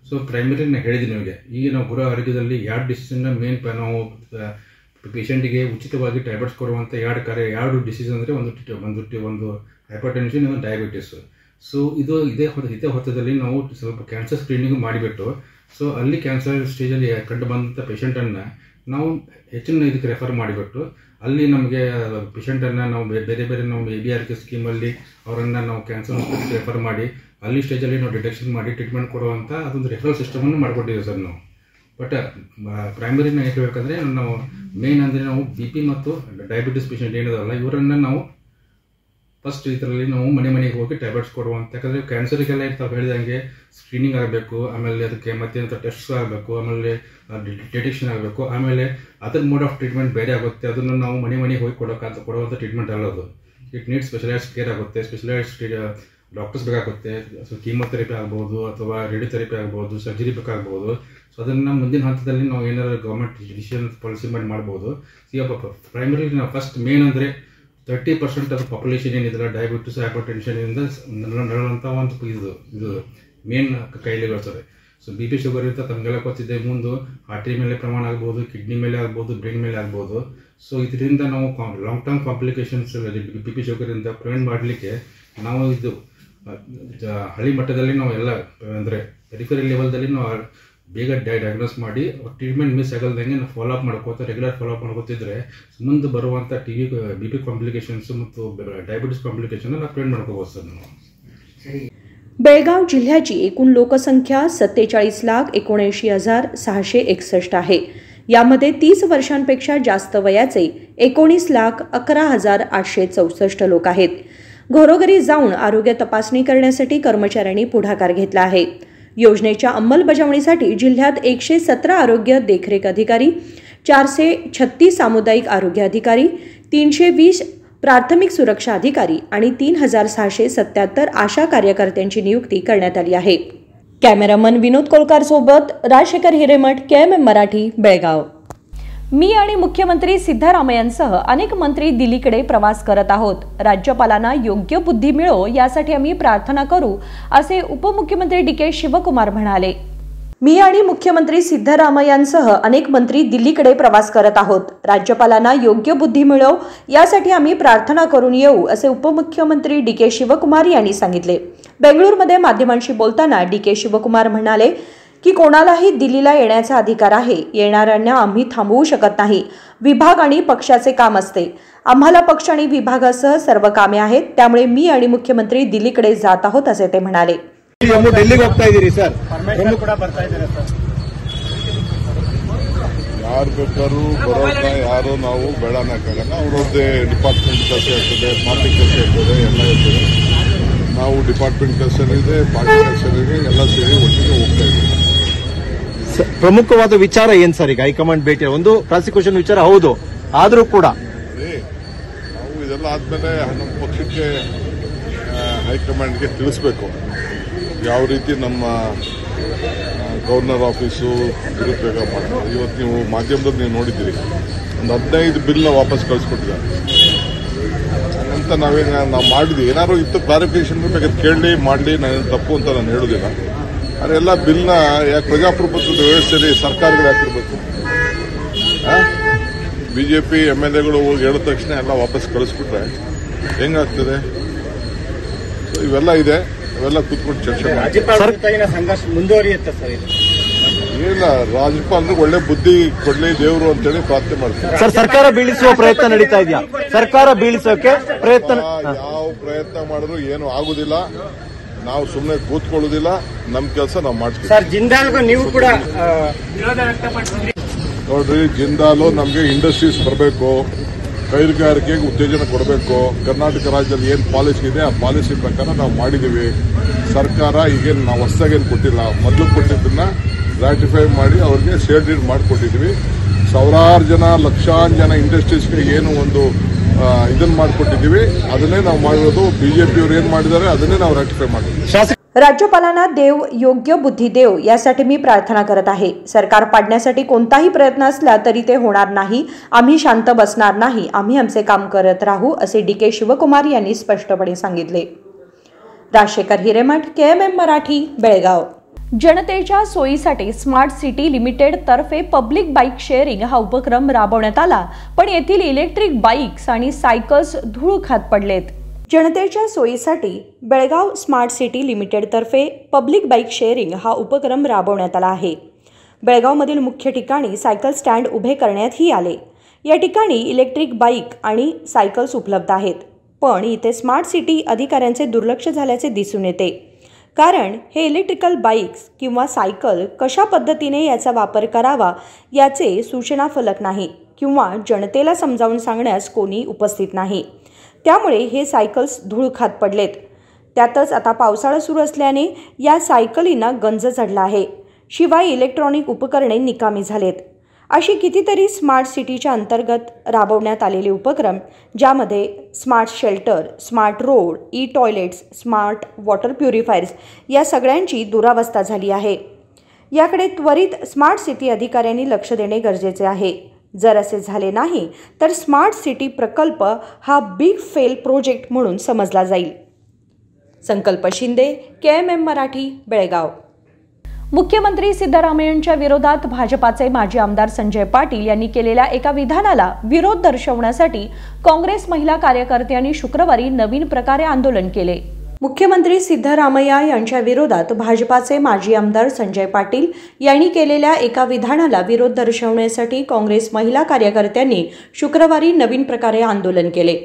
ಸೊ ಪ್ರೈಮರಿ ನಾನು ಹೇಳಿದ್ದೀನಿ ನಿಮಗೆ, ಈಗ ನಾವು ಗೃಹ ಆರೋಗ್ಯದಲ್ಲಿ 2 ಡಿಸೀಸನ್ನ ಮೇನ್ ನಾವು ಪೇಷಂಟಿಗೆ ಉಚಿತವಾಗಿ ಟ್ಯಾಬ್ಲೆಟ್ಸ್ ಕೊಡುವಂಥ 2 ಡಿಸೀಸ್ ಅಂದರೆ ಒಂದು ಹೈಪರ್ ಟೆನ್ಷನ್, ಇನ್ನೊಂದು ಡಯಾಬಿಟಿಸ್. ಸೊ ಇದೇ ಹೊತ್ತದಲ್ಲಿ ನಾವು ಸ್ವಲ್ಪ ಕ್ಯಾನ್ಸರ್ ಸ್ಕ್ರೀನಿಂಗ್ ಮಾಡಿಬಿಟ್ಟು, ಸೊ ಅಲ್ಲಿ ಕ್ಯಾನ್ಸರ್ ಸ್ಟೇಜಲ್ಲಿ ಕಂಡು ಬಂದಂಥ ಪೇಷಂಟನ್ನು ನಾವು ಹೆಚ್ಚಿನ ಇದಕ್ಕೆ ರೆಫರ್ ಮಾಡಿಬಿಟ್ಟು ಅಲ್ಲಿ ನಮಗೆ ಪೇಷಂಟನ್ನು ನಾವು ಬೇರೆ ನಾವು ABRK ಸ್ಕೀಮಲ್ಲಿ ಅವರನ್ನು ನಾವು ಕ್ಯಾನ್ಸರ್ ರೆಫರ್ ಮಾಡಿ ಅಲ್ಲಿ ಸ್ಟೇಜಲ್ಲಿ ನಾವು ಡಿಟೆಕ್ಷನ್ ಮಾಡಿ ಟ್ರೀಟ್ಮೆಂಟ್ ಕೊಡುವಂಥ ಅದೊಂದು ರೆಫರಲ್ ಸಿಸ್ಟಮನ್ನು ಮಾಡ್ಕೊಟ್ಟಿದ್ದೀವಿ ಸರ್ ನಾವು. ಬಟ್ ಪ್ರೈಮರಿನ ಹೇಳ್ಬೇಕಂದ್ರೆ ನಾವು ಮೇನ್ ಅಂದರೆ ನಾವು BP ಮತ್ತು ಡಯಾಬಿಟಿಸ್ ಪೇಷಂಟ್ ಏನಿದಾವಲ್ಲ ಇವರನ್ನು ನಾವು ಫಸ್ಟ್ ಇದರಲ್ಲಿ ನಾವು ಮನೆಗೆ ಹೋಗಿ ಟ್ಯಾಬ್ಲೆಟ್ಸ್ ಕೊಡುವಂಥ, ಯಾಕಂದರೆ ಕ್ಯಾನ್ಸರಿಗೆಲ್ಲ ತಾವು ಹೇಳಿದಂಗೆ ಸ್ಕ್ರೀನಿಂಗ್ ಆಗಬೇಕು, ಆಮೇಲೆ ಅದಕ್ಕೆ ಮತ್ತೆ ಟೆಸ್ಟ್ಸ್ ಆಗಬೇಕು, ಆಮೇಲೆ ಡಿಟೆಕ್ಷನ್ ಆಗಬೇಕು, ಆಮೇಲೆ ಅದರ ಮೋಡ್ ಆಫ್ ಟ್ರೀಟ್ಮೆಂಟ್ ಬೇರೆ ಆಗುತ್ತೆ. ಅದನ್ನು ನಾವು ಮನೆಗೆ ಹೋಗಿ ಕೊಡುವಂಥ ಟ್ರೀಟ್ಮೆಂಟ್ ಅಲ್ಲದು. ಇಟ್ ನೀಡ್ ಸ್ಪೆಷಲೈಸ್ಡ್ ಕೇರ್ ಆಗುತ್ತೆ, ಸ್ಪೆಷಲೈಸ್ಡ್ ಡಾಕ್ಟರ್ಸ್ ಬೇಕಾಗುತ್ತೆ. ಸೊ ಕೀಮೋಥೆರಪಿ ಆಗ್ಬೋದು ಅಥವಾ ರೇಡಿಯೋಥೆರಪಿ ಆಗ್ಬೋದು, ಸರ್ಜರಿ ಬೇಕಾಗ್ಬೋದು. ಸೊ ಅದನ್ನು ಮುಂದಿನ ಹಂತದಲ್ಲಿ ನಾವು ಏನಾದ್ರು ಗೌರ್ಮೆಂಟ್ ಡಿಸಿಷನ್ ಪಾಲಿಸಿ ಮಾಡ್ಬೋದು. ಈಗ ಪ್ರೈಮರಿ ನಾವು ಫಸ್ಟ್ ಮೇನ್ ಅಂದರೆ 30% ಆಫ್ ಪಾಪ್ಯುಲೇಷನ್ ಏನಿದೆ ಡಯಾಬಿಟಿಸ್, ಹೈಪರ್ ಟೆನ್ಷನಿಂದ ನರಳುವಂಥ ಒಂದು ಇದು ಮೇನ್ ಕಾಯಿಲೆಗಳು ಸರ್. ಸೊ BP ಶುಗರ್ ಅಂತ ತಮಗೆಲ್ಲ ಗೊತ್ತಿದೆ, ಮುಂದೆ ಹಾರ್ಟಿ ಮೇಲೆ ಪ್ರಮಾಣ ಆಗ್ಬೋದು, ಕಿಡ್ನಿ ಮೇಲೆ ಆಗ್ಬೋದು, ಬ್ರೈನ್ ಮೇಲೆ ಆಗ್ಬೋದು. ಸೊ ಇದರಿಂದ ನಾವು ಲಾಂಗ್ ಟರ್ಮ್ ಕಾಂಪ್ಲಿಕೇಶನ್ಸ್ BP ಶುಗರಿಂದ ಪ್ರಿವೆಂಟ್ ಮಾಡಲಿಕ್ಕೆ ನಾವು ಇದು ಹಳಿ ಮಟ್ಟದಲ್ಲಿ ನಾವು ಎಲ್ಲ ಅಂದರೆ ಪೆರಿಫೆರಲ್ ಲೆವೆಲ್ದಲ್ಲಿ ನಾವು ಬೇಗ ಡಯಾಗ್ನೋಸ್ ಮಾಡಿ ಟ್ರೀಟ್ಮೆಂಟ್ ಮಿಸ್ ಆಗಲ್ದಂಗೆ ನಾವು ಫಾಲೋಅಪ್ ಮಾಡ್ಕೋತಾ ರೆಗ್ಯುಲರ್ ಫಾಲೋಅಪ್ ಮಾಡ್ಕೋತಿದ್ರೆ ಮುಂದೆ ಬರುವಂಥ BP ಕಾಂಪ್ಲಿಕೇಶನ್ಸ್ ಮತ್ತು ಡಯಾಬಿಟಿಸ್ ಕಾಂಪ್ಲಿಕೇಶನ್ ನಾವು ಪ್ರಿವೆಂಟ್ ಮಾಡ್ಕೋಬೋದು ಸರ್ ನಾವು. बेळगाव जिल्ह्याची एकूण लोकसंख्या 47,79,661 आहे. यामध्ये 30 वर्षांपेक्षा जास्त वयाचे 19,11,864 लोक आहेत. घरोघरी जाऊन आरोग्य तपासणी करण्यासाठी कर्मचाऱ्यांनी पुढाकार घेतला आहे. योजनेच्या अंमलबजावणीसाठी जिल्ह्यात 117 आरोग्य देखरेख अधिकारी, 436 सामुदायिक आरोग्य अधिकारी, 320 प्राथमिक सुरक्षा अधिकारी आणि 3,677 आशा कार्यकर्त्यांची नियुक्ती करण्यात आली आहे. कॅमेरामन विनोद कोलकार सोबत राजशेखर हिरेमठ, KMM मराठी, बेळगाव. मी आणि मुख्यमंत्री सिद्धरामय्यांसह अनेक मंत्री दिल्लीकडे प्रवास करत आहोत. राज्यपालांना योग्य बुद्धी मिळो यासाठी आम्ही प्रार्थना करू, असे उपमुख्यमंत्री DK शिवकुमार म्हणाले. मी आणि मुख्यमंत्री सिद्धरामय्यांसह अनेक मंत्री दिल्लीकडे प्रवास करत आहोत. राज्यपालांना योग्य बुद्धी मिळो यासाठी आम्ही प्रार्थना करून येऊ, असे उपमुख्यमंत्री DK शिवकुमार यांनी सांगितले. बेंगळुरूमध्ये माध्यमांशी बोलताना DK शिवकुमार म्हणाले की कोणालाही दिल्लीला येण्याचा अधिकार आहे. येणाऱ्यांना आम्ही थांबवू शकत नाही. विभाग आणि पक्षाचे काम असते. आम्हाला पक्ष आणि विभागासह सर्व कामे आहेत. त्यामुळे मी आणि मुख्यमंत्री दिल्लीकडे जात आहोत, असे ते म्हणाले. ಡೆಲ್ಲಿಗೆ ಹೋಗ್ತಾ ಇದ್ದೀರಿ ಸರ್, ಕೂಡ ಬರ್ತಾ ಇದ್ದಾರೆ ಸರ್. ಯಾರು ಬೇಕಾದ್ರೂ ಬರೋದನ್ನ ಯಾರು ನಾವು ಬೇಡನಕ್ಕಾಗಲ್ಲ. ಅವರದ್ದೇ ಡಿಪಾರ್ಟ್ಮೆಂಟ್ ಕೆಲಸ ಇರ್ತದೆ, ಪಾರ್ಟಿ ಕೆಲಸ ಇರ್ತದೆ, ಎಲ್ಲ ಇರ್ತದೆ. ನಾವು ಡಿಪಾರ್ಟ್ಮೆಂಟ್ ಕೆಲಸ ಇದೆ, ಪಾರ್ಟಿ ಕೆಲಸ ಇದೆ, ಎಲ್ಲ ಸೇರಿ ಒಟ್ಟಿಗೆ ಹೋಗ್ತಾ ಇದ್ದೀವಿ. ಪ್ರಮುಖವಾದ ವಿಚಾರ ಏನ್ ಸರ್ ಈಗ ಹೈಕಮಾಂಡ್ ಭೇಟಿ? ಒಂದು ಪ್ರಾಸಿಕ್ಯೂಷನ್ ವಿಚಾರ ಹೌದು, ಆದರೂ ಕೂಡ ನಾವು ಇದೆಲ್ಲ ಆದ್ಮೇಲೆ ನಮ್ಮ ಪಕ್ಷಕ್ಕೆ ಹೈಕಮಾಂಡ್ಗೆ ತಿಳಿಸ್ಬೇಕು ಯಾವ ರೀತಿ ನಮ್ಮ ಗವರ್ನರ್ ಆಫೀಸು ದುರುಪಯೋಗ ಮಾಡ್ತಾರೆ. ಇವತ್ತು ನೀವು ಮಾಧ್ಯಮದಲ್ಲಿ ನೀವು ನೋಡಿದ್ದೀರಿ, ಒಂದು 15 ಬಿಲ್ನ ವಾಪಸ್ ಕಳಿಸ್ಕೊಟ್ಟಿದ್ದಾರೆ ಅಂತ. ನಾವು ಮಾಡಿದ್ವಿ. ಏನಾದ್ರು ಇತ್ತು ಕ್ಲಾರಿಫಿಕೇಶನ್ ಬೇಕಾದ್ರೆ ಕೇಳಲಿ ಮಾಡಲಿ, ನಾನು ತಪ್ಪು ಅಂತ ನಾನು ಹೇಳೋದಿಲ್ಲ. ಅದೆಲ್ಲ ಬಿಲ್ನ ಯಾಕೆ ಪ್ರಜಾಪ್ರಭುತ್ವದ ವ್ಯವಸ್ಥೆಯಲ್ಲಿ ಸರ್ಕಾರಗಳು ಹಾಕಿರ್ಬೇಕು? BJP MLAಗಳು ಹೋಗಿ ಹೇಳಿದ ತಕ್ಷಣ ಎಲ್ಲ ವಾಪಸ್ ಕಳಿಸ್ಬಿಟ್ರೆ ಹೆಂಗಾಗ್ತದೆ? ಇವೆಲ್ಲ ಇದೆ, ಅವೆಲ್ಲ ಕೂತ್ಕೊಂಡು ಚರ್ಚೆ ಮಾಡಿ. ಸಂಘರ್ಷ ಮುಂದುವರಿಯುತ್ತೆ ಸರ್. ಇಲ್ಲ, ರಾಜ್ಯಪಾಲರಿಗೆ ಒಳ್ಳೆ ಬುದ್ಧಿ ಕೊಡ್ಲಿ ದೇವರು ಅಂತೇಳಿ ಪ್ರಾರ್ಥನೆ ಮಾಡ್ತಾರೆ. ಸರ್, ಸರ್ಕಾರ ಬೀಳಿಸುವ ಪ್ರಯತ್ನ ನಡೀತಾ ಇದೆಯಾ? ಸರ್ಕಾರ ಬೀಳಿಸೋಕೆ ಪ್ರಯತ್ನ ಯಾವ ಪ್ರಯತ್ನ ಮಾಡಿದ್ರು ಏನು ಆಗುದಿಲ್ಲ. ನಾವು ಸುಮ್ಮನೆ ಕೂತ್ಕೊಳ್ಳೋದಿಲ್ಲ, ನಮ್ಮ ಕೆಲಸ ನಾವು ಮಾಡ್ತೀವಿ. ಸರ್, ಜಿಂದಾಲ್ಗೂ ನೀವು ಕೂಡ ನೋಡ್ರಿ, ಜಿಂದಾಲು ನಮಗೆ ಇಂಡಸ್ಟ್ರೀಸ್ ಬರಬೇಕು, ಕೈಗಾರಿಕೆಗೆ ಉತ್ತೇಜನ ಕೊಡಬೇಕು. ಕರ್ನಾಟಕ ರಾಜ್ಯದಲ್ಲಿ ಏನು ಪಾಲಿಸಿ ಇದೆ ಆ ಪಾಲಿಸಿ ಪ್ರಕಾರ ನಾವು ಮಾಡಿದ್ದೀವಿ. ಸರ್ಕಾರ ಈಗೇನು ನಾವು ಹೊಸದಾಗೇನು ಕೊಟ್ಟಿಲ್ಲ, ಮೊದಲು ಕೊಟ್ಟಿದ್ದನ್ನ ರಾಟಿಫೈ ಮಾಡಿ ಅವ್ರಿಗೆ ಶೇರ್ ಡೀಡ್ ಮಾಡಿಕೊಟ್ಟಿದ್ವಿ. ಸಾವಿರಾರು ಜನ, ಲಕ್ಷಾಂತರ ಜನ ಇಂಡಸ್ಟ್ರೀಸ್ಗೆ ಏನು ಒಂದು ಇದನ್ನು ಮಾಡಿಕೊಟ್ಟಿದ್ದೀವಿ, ಅದನ್ನೇ ನಾವು ಮಾಡಿರೋದು. BJP ಅವರು ಏನು ಮಾಡಿದ್ದಾರೆ ಅದನ್ನೇ ನಾವು ರಾಟಿಫೈ ಮಾಡಿದ್ವಿ. राज्यपालांना देव योग्य बुद्धी देव यासाठी मी प्रार्थना करत आहे. सरकार पाडण्यासाठी कोणताही प्रयत्न असला तरी ते होणार नाही. आम्ही शांत बसणार नाही. आम्ही आमचे काम करत राहू, असे DK शिवकुमार यांनी स्पष्टपणे सांगितले. राजशेखर हिरेमठ, KMM मराठी, बेळगाव. जनतेच्या सोयीसाठी स्मार्ट सिटी लिमिटेड तर्फे पब्लिक बाईक शेअरिंग हा उपक्रम राबवण्यात आला, पण येथील इलेक्ट्रिक बाईक्स आणि सायकल्स धूळ खात पडलेत. जनतेच्या सोयीसाठी बेळगाव स्मार्ट सिटी लिमिटेडतर्फे पब्लिक बाईक शेअरिंग हा उपक्रम राबवण्यात आला आहे. बेळगावमधील मुख्य ठिकाणी सायकल स्टँड उभे करण्यातही आले. या ठिकाणी इलेक्ट्रिक बाईक आणि सायकल्स उपलब्ध आहेत, पण इथे स्मार्ट सिटी अधिकाऱ्यांचे दुर्लक्ष झाल्याचे दिसून येते. कारण हे इलेक्ट्रिकल बाईक्स किंवा सायकल कशा पद्धतीने याचा वापर करावा याचे सूचना फलक नाही किंवा जनतेला समजावून सांगण्यास कोणी उपस्थित नाही. त्यामुळे हे सायकल्स धूळ खात पडलेत. त्यातच आता पावसाळा सुरू असल्याने या सायकलींना गंज चढला आहे. शिवाय इलेक्ट्रॉनिक उपकरणे निकामी झालेत. अशी कितीतरी स्मार्ट सिटीच्या अंतर्गत राबवण्यात आलेले उपक्रम, ज्यामध्ये smart shelter, smart road, toilets, smart water purifiers या सगळ्यांची दुरावस्था झाली आहे. याकडे त्वरित स्मार्ट सिटी अधिकाऱ्यांनी लक्ष देणे गरजेचे आहे. जर असे झाले नाही तर स्मार्ट सिटी प्रकल्प हा बिग फेल प्रोजेक्ट म्हणून समजला जाईल. संकल्प शिंदे, KMM मराठी, बेळगाव. मुख्यमंत्री सिद्धरामय्यांच्या विरोधात भाजपाचे माजी आमदार संजय पाटील यांनी केलेल्या एका विधानाला विरोध दर्शवण्यासाठी काँग्रेस महिला कार्यकर्त्यांनी शुक्रवारी नवीन प्रकारे आंदोलन केले. मुख्यमंत्री सिद्धरामय्या यांच्या विरोधात भाजपाचे माजी आमदार संजय पाटील यांनी केलेल्या एका विधानाला विरोध दर्शवण्यासाठी काँग्रेस महिला कार्यकर्त्यांनी शुक्रवारी नवीन प्रकारे आंदोलन केले.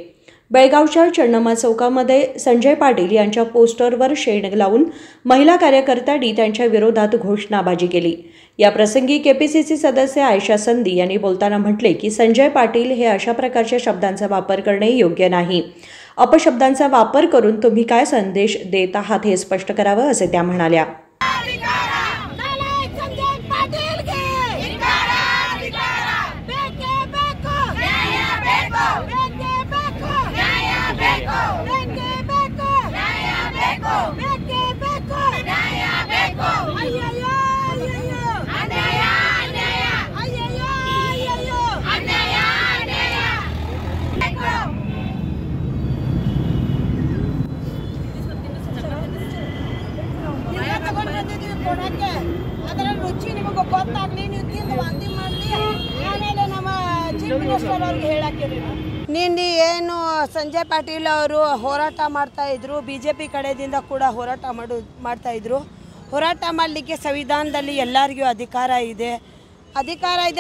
बेळगावच्या चन्नम्मा चौकामध्ये संजय पाटील यांच्या पोस्टरवर शेण लावून महिला कार्यकर्त्यांनी त्यांच्या विरोधात घोषणाबाजी केली. या प्रसंगी केपीसीसी सदस्य आयशा संधी यांनी बोलताना म्हटले की संजय पाटील हे अशा प्रकारच्या शब्दांचा वापर करणे योग्य नाही. अपशब्दांचा वापर करून तुम्ही काय संदेश देत आहात हे स्पष्ट करावं असे त्या म्हणाल्या. ಅದರ ರುಚಿ ನಿಮಗೆ ಗೊತ್ತಾಗ್ಲಿ, ನೀವು ತಿಂದು ವಾಂತಿ ಮಾಡಲಿ, ಆಮೇಲೆ ನಮ್ಮ ಚೀಫ್ ಮಿನಿಸ್ಟರ್ ಅವ್ರಿಗೆ ಹೇಳಾಕಿರಿ. ನಿನ್ನೆ ಏನು ಸಂಜಯ್ ಪಾಟೀಲ್ ಅವರು ಹೋರಾಟ ಮಾಡ್ತಾಯಿದ್ರು, BJP ಕಡೆಯಿಂದ ಕೂಡ ಹೋರಾಟ ಮಾಡ್ತಾಯಿದ್ರು. ಹೋರಾಟ ಮಾಡಲಿಕ್ಕೆ ಸಂವಿಧಾನದಲ್ಲಿ ಎಲ್ಲರಿಗೂ ಅಧಿಕಾರ ಇದೆ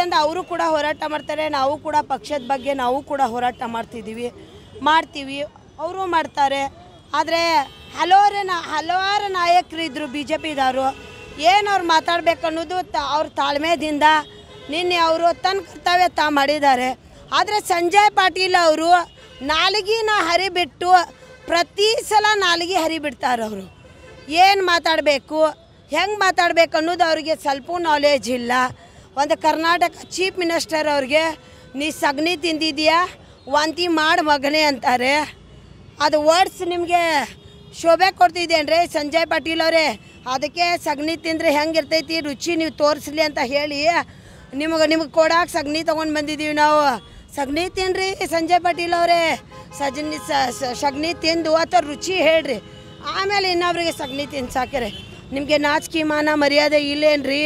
ಅಂತ ಅವರು ಕೂಡ ಹೋರಾಟ ಮಾಡ್ತಾರೆ. ನಾವು ಕೂಡ ಪಕ್ಷದ ಬಗ್ಗೆ ನಾವು ಕೂಡ ಹೋರಾಟ ಮಾಡ್ತೀವಿ, ಅವರು ಮಾಡ್ತಾರೆ. ಆದರೆ ಹಲವಾರು ನಾಯಕರಿದ್ದರು BJPದವರು, ಏನು ಅವ್ರು ಮಾತಾಡಬೇಕು ಅನ್ನೋದು ಅವ್ರ ತಾಳ್ಮೆದಿಂದ ನಿನ್ನೆ ಅವರು ತನ್ನ ಕರ್ತವ್ಯ ಮಾಡಿದ್ದಾರೆ. ಆದರೆ ಸಂಜಯ್ ಪಾಟೀಲ್ ಅವರು ನಾಲಿಗೆನ ಹರಿಬಿಟ್ಟು ಪ್ರತಿ ಸಲ ನಾಲಿಗೆ ಹರಿಬಿಡ್ತಾರೆ. ಅವರು ಏನು ಮಾತಾಡಬೇಕು, ಹೆಂಗೆ ಮಾತಾಡಬೇಕು ಅನ್ನೋದು ಅವ್ರಿಗೆ ಸ್ವಲ್ಪ ನಾಲೆಜ್ ಇಲ್ಲ. ಒಂದು ಕರ್ನಾಟಕ ಚೀಫ್ ಮಿನಿಸ್ಟರ್ ಅವ್ರಿಗೆ ನೀ ಸಗಣಿ ತಿಂದಿದೆಯಾ, ವಾಂತಿ ಮಾಡಿ ಮಗನೇ ಅಂತಾರೆ. ಅದು ವರ್ಡ್ಸ್ ನಿಮಗೆ ಶೋಭೆ ಕೊಡ್ತಿದ್ದೇನ್ರಿ ಸಂಜಯ್ ಪಾಟೀಲ್ ಅವರೇ? ಅದಕ್ಕೆ ಸಗಣಿ ತಿಂದರೆ ಹೆಂಗಿರ್ತೈತಿ ರುಚಿ ನೀವು ತೋರಿಸ್ಲಿ ಅಂತ ಹೇಳಿ ನಿಮಗೆ ಕೊಡಾಕೆ ಸಗಣಿ ತೊಗೊಂಡು ಬಂದಿದ್ದೀವಿ ನಾವು. ಸಗಣಿ ತಿನ್ನಿರಿ ಸಂಜಯ್ ಪಾಟೀಲ್ ಅವರೇ, ಸಗಣಿ ತಿಂದು ಅಥವಾ ರುಚಿ ಹೇಳ್ರಿ, ಆಮೇಲೆ ಇನ್ನೊಬ್ರಿಗೆ ಸಗಣಿ ತಿನ್ಸಾಕ್ರೆ. ನಿಮಗೆ ನಾಚಿಕೆ ಮಾನ ಮರ್ಯಾದೆ ಇಲ್ಲೇನ್ರಿ?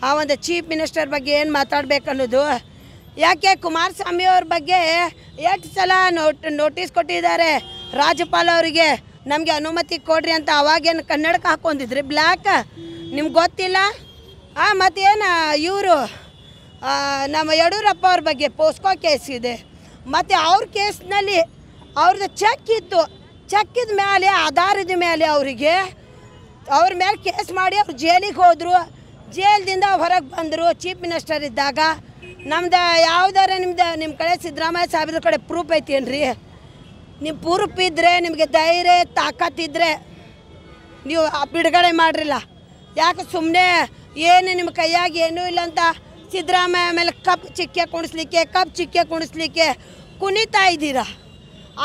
ಆ ಒಂದು ಚೀಫ್ ಮಿನಿಸ್ಟರ್ ಬಗ್ಗೆ ಏನು ಮಾತಾಡ್ಬೇಕು ಅನ್ನೋದು. ಯಾಕೆ ಕುಮಾರಸ್ವಾಮಿ ಅವ್ರ ಬಗ್ಗೆ ಎಷ್ಟು ಸಲ ನೋಟಿಸ್ ಕೊಟ್ಟಿದ್ದಾರೆ ರಾಜ್ಯಪಾಲ ಅವರಿಗೆ, ನಮಗೆ ಅನುಮತಿ ಕೊಡ್ರಿ ಅಂತ. ಅವಾಗೇನು ಕನ್ನಡಕ್ಕೆ ಹಾಕೊಂಡಿದ್ರಿ ಬ್ಲ್ಯಾಕ್, ನಿಮ್ಗೆ ಗೊತ್ತಿಲ್ಲ? ಮತ್ತೇನು ಇವರು ನಮ್ಮ ಯಡಿಯೂರಪ್ಪ ಅವ್ರ ಬಗ್ಗೆ ಪೋಸ್ಕೋ ಕೇಸ್ ಇದೆ, ಮತ್ತು ಅವ್ರ ಕೇಸ್ನಲ್ಲಿ ಅವ್ರದ್ದು ಚೆಕ್ಕಿದ ಮೇಲೆ ಆಧಾರದ ಮೇಲೆ ಅವ್ರ ಮೇಲೆ ಕೇಸ್ ಮಾಡಿ ಅವ್ರು ಜೈಲಿಗೆ ಹೋದರು. ಜೈಲಿಂದ ಹೊರಗೆ ಬಂದರು ಚೀಫ್ ಮಿನಿಸ್ಟರ್ ಇದ್ದಾಗ. ನಮ್ದು ಯಾವುದಾರ ನಿಮ್ಮ ಕಡೆ ಸಿದ್ದರಾಮಯ್ಯ ಸಾಹೇಬ್ರ ಕಡೆ ಪ್ರೂಫ್ ಐತೇನ್ರಿ? ನೀವು ಪ್ರೂಫ್ ಇದ್ದರೆ, ನಿಮಗೆ ಧೈರ್ಯ ತಾಕತ್ತಿದ್ರೆ ನೀವು ಬಿಡುಗಡೆ ಮಾಡ್ರಿಲ್ಲ. ಯಾಕೆ ಸುಮ್ಮನೆ ಏನು ನಿಮ್ಮ ಕೈಯಾಗಿ ಏನೂ ಇಲ್ಲ ಅಂತ ಸಿದ್ದರಾಮಯ್ಯ ಮೇಲೆ ಕಪ್ ಚಿಕ್ಕೆ ಕುಣಿಸ್ಲಿಕ್ಕೆ ಕುಣಿತಾ ಇದ್ದೀರಾ?